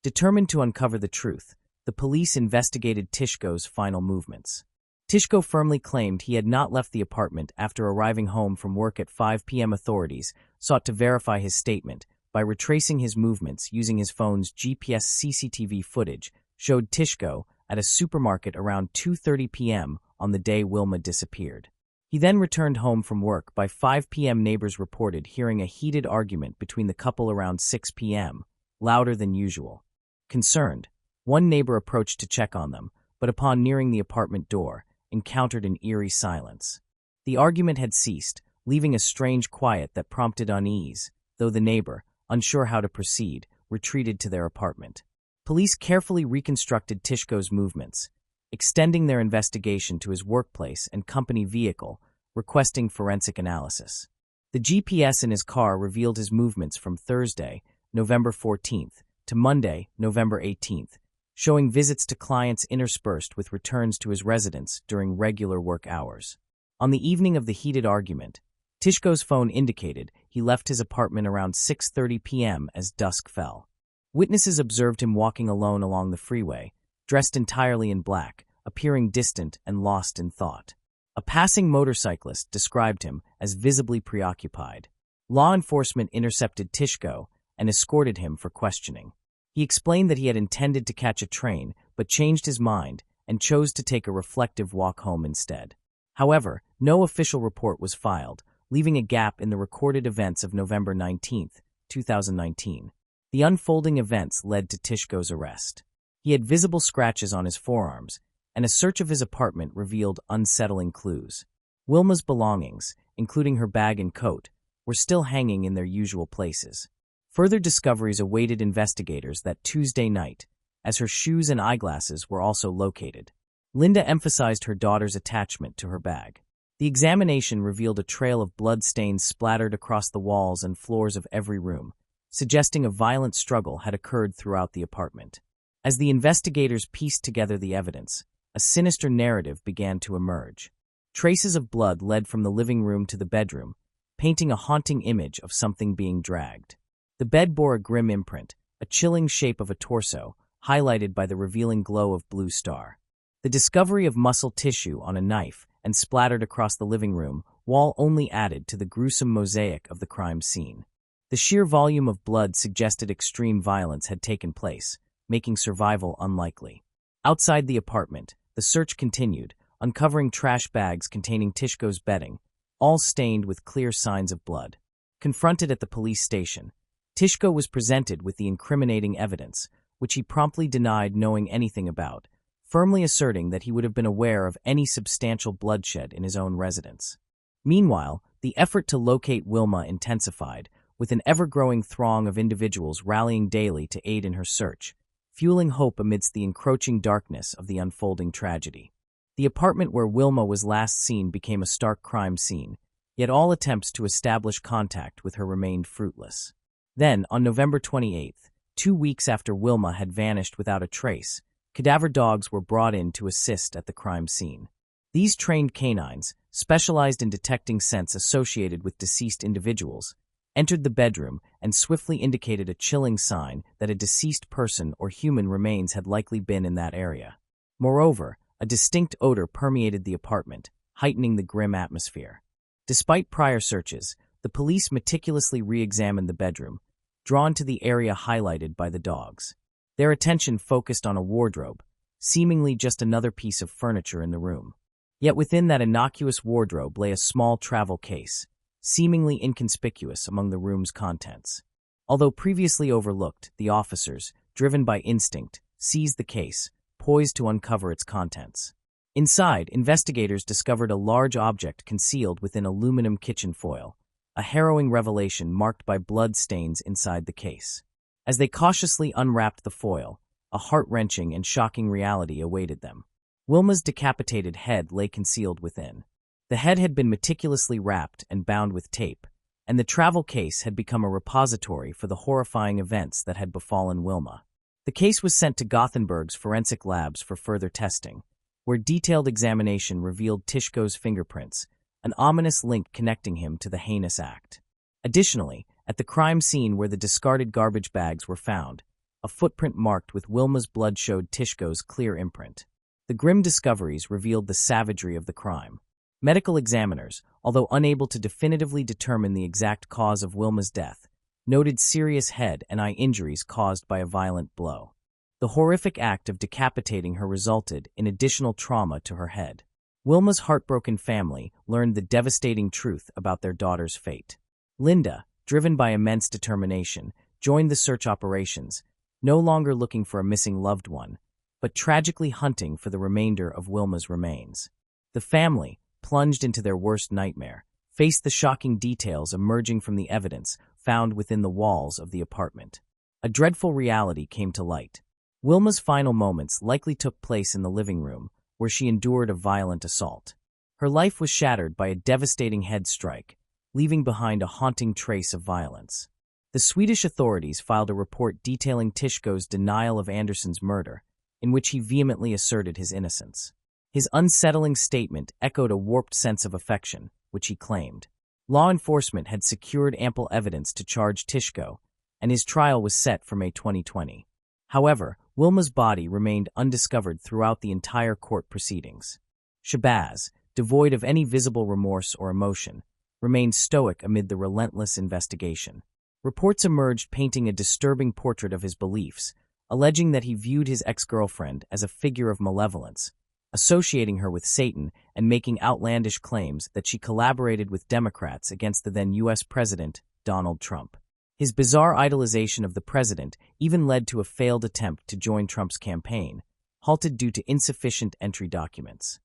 Determined to uncover the truth, the police investigated Tishko's final movements. Tishko firmly claimed he had not left the apartment after arriving home from work at 5 p.m. Authorities sought to verify his statement by retracing his movements using his phone's GPS. CCTV footage showed Tishko at a supermarket around 2:30 p.m. on the day Wilma disappeared. He then returned home from work by 5 p.m. Neighbors reported hearing a heated argument between the couple around 6 p.m., louder than usual. Concerned, one neighbor approached to check on them, but upon nearing the apartment door, encountered an eerie silence. The argument had ceased, leaving a strange quiet that prompted unease, though the neighbor, unsure how to proceed, retreated to their apartment. Police carefully reconstructed Tishko's movements, extending their investigation to his workplace and company vehicle, requesting forensic analysis. The GPS in his car revealed his movements from Thursday, November 14th, to Monday, November 18th, showing visits to clients interspersed with returns to his residence during regular work hours. On the evening of the heated argument, Tishko's phone indicated he left his apartment around 6:30 p.m. as dusk fell. Witnesses observed him walking alone along the freeway, dressed entirely in black, appearing distant and lost in thought. A passing motorcyclist described him as visibly preoccupied. Law enforcement intercepted Tishko and escorted him for questioning. He explained that he had intended to catch a train, but changed his mind and chose to take a reflective walk home instead. However, no official report was filed, leaving a gap in the recorded events of November 19, 2019. The unfolding events led to Tishko's arrest. He had visible scratches on his forearms, and a search of his apartment revealed unsettling clues. Wilma's belongings, including her bag and coat, were still hanging in their usual places. Further discoveries awaited investigators that Tuesday night, as her shoes and eyeglasses were also located. Linda emphasized her daughter's attachment to her bag. The examination revealed a trail of bloodstains splattered across the walls and floors of every room, suggesting a violent struggle had occurred throughout the apartment. As the investigators pieced together the evidence, a sinister narrative began to emerge. Traces of blood led from the living room to the bedroom, painting a haunting image of something being dragged. The bed bore a grim imprint, a chilling shape of a torso, highlighted by the revealing glow of blue star. The discovery of muscle tissue on a knife and splattered across the living room wall only added to the gruesome mosaic of the crime scene. The sheer volume of blood suggested extreme violence had taken place, making survival unlikely. Outside the apartment, the search continued, uncovering trash bags containing Tishko's bedding, all stained with clear signs of blood. Confronted at the police station, Tishko was presented with the incriminating evidence, which he promptly denied knowing anything about, firmly asserting that he would have been aware of any substantial bloodshed in his own residence. Meanwhile, the effort to locate Wilma intensified, with an ever-growing throng of individuals rallying daily to aid in her search, fueling hope amidst the encroaching darkness of the unfolding tragedy. The apartment where Wilma was last seen became a stark crime scene, yet all attempts to establish contact with her remained fruitless. Then, on November 28th, 2 weeks after Wilma had vanished without a trace, cadaver dogs were brought in to assist at the crime scene. These trained canines, specialized in detecting scents associated with deceased individuals, entered the bedroom and swiftly indicated a chilling sign that a deceased person or human remains had likely been in that area. Moreover, a distinct odor permeated the apartment, heightening the grim atmosphere. Despite prior searches, the police meticulously re-examined the bedroom, drawn to the area highlighted by the dogs. Their attention focused on a wardrobe, seemingly just another piece of furniture in the room. Yet within that innocuous wardrobe lay a small travel case, seemingly inconspicuous among the room's contents. Although previously overlooked, the officers, driven by instinct, seized the case, poised to uncover its contents. Inside, investigators discovered a large object concealed within aluminum kitchen foil, a harrowing revelation marked by blood stains inside the case. As they cautiously unwrapped the foil, a heart-wrenching and shocking reality awaited them. Wilma's decapitated head lay concealed within. The head had been meticulously wrapped and bound with tape, and the travel case had become a repository for the horrifying events that had befallen Wilma. The case was sent to Gothenburg's forensic labs for further testing, where detailed examination revealed Tishko's fingerprints, an ominous link connecting him to the heinous act. Additionally, at the crime scene where the discarded garbage bags were found, a footprint marked with Wilma's blood showed Tishko's clear imprint. The grim discoveries revealed the savagery of the crime. Medical examiners, although unable to definitively determine the exact cause of Wilma's death, noted serious head and eye injuries caused by a violent blow. The horrific act of decapitating her resulted in additional trauma to her head. Wilma's heartbroken family learned the devastating truth about their daughter's fate. Linda, driven by immense determination, joined the search operations, no longer looking for a missing loved one, but tragically hunting for the remainder of Wilma's remains. The family, plunged into their worst nightmare, faced the shocking details emerging from the evidence found within the walls of the apartment. A dreadful reality came to light. Wilma's final moments likely took place in the living room, where she endured a violent assault. Her life was shattered by a devastating head strike, leaving behind a haunting trace of violence. The Swedish authorities filed a report detailing Tishko's denial of Andersson's murder, in which he vehemently asserted his innocence. His unsettling statement echoed a warped sense of affection, which he claimed. Law enforcement had secured ample evidence to charge Tishko, and his trial was set for May 2020. However, Wilma's body remained undiscovered throughout the entire court proceedings. Shabazz, devoid of any visible remorse or emotion, remained stoic amid the relentless investigation. Reports emerged painting a disturbing portrait of his beliefs, alleging that he viewed his ex-girlfriend as a figure of malevolence, associating her with Satan and making outlandish claims that she collaborated with Democrats against the then U.S. President, Donald Trump. His bizarre idolization of the president even led to a failed attempt to join Trump's campaign, halted due to insufficient entry documents.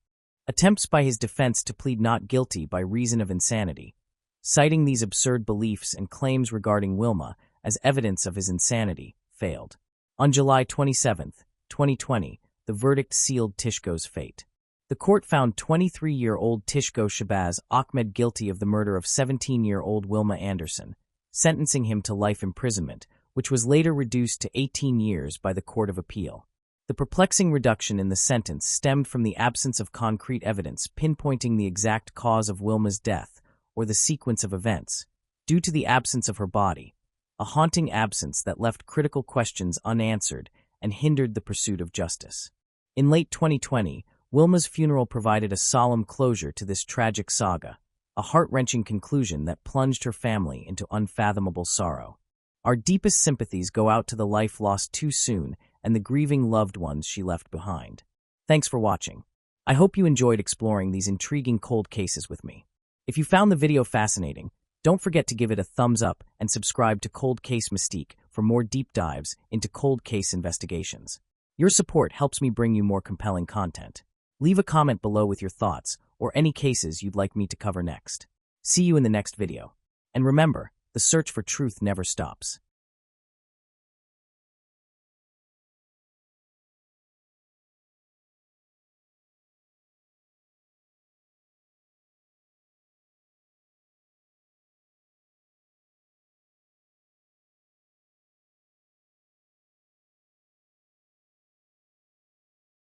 Attempts by his defense to plead not guilty by reason of insanity, citing these absurd beliefs and claims regarding Wilma as evidence of his insanity, failed. On July 27, 2020, the verdict sealed Tishko's fate. The court found 23-year-old Tishko Shabazz Ahmed guilty of the murder of 17-year-old Wilma Andersson, sentencing him to life imprisonment, which was later reduced to 18 years by the Court of Appeal. The perplexing reduction in the sentence stemmed from the absence of concrete evidence pinpointing the exact cause of Wilma's death or the sequence of events, due to the absence of her body, a haunting absence that left critical questions unanswered and hindered the pursuit of justice. In late 2020, Wilma's funeral provided a solemn closure to this tragic saga, a heart-wrenching conclusion that plunged her family into unfathomable sorrow. Our deepest sympathies go out to the life lost too soon and the grieving loved ones she left behind. Thanks for watching. I hope you enjoyed exploring these intriguing cold cases with me. If you found the video fascinating, don't forget to give it a thumbs up and subscribe to Cold Case Mystique for more deep dives into cold case investigations. Your support helps me bring you more compelling content. Leave a comment below with your thoughts or any cases you'd like me to cover next. See you in the next video. And remember, the search for truth never stops.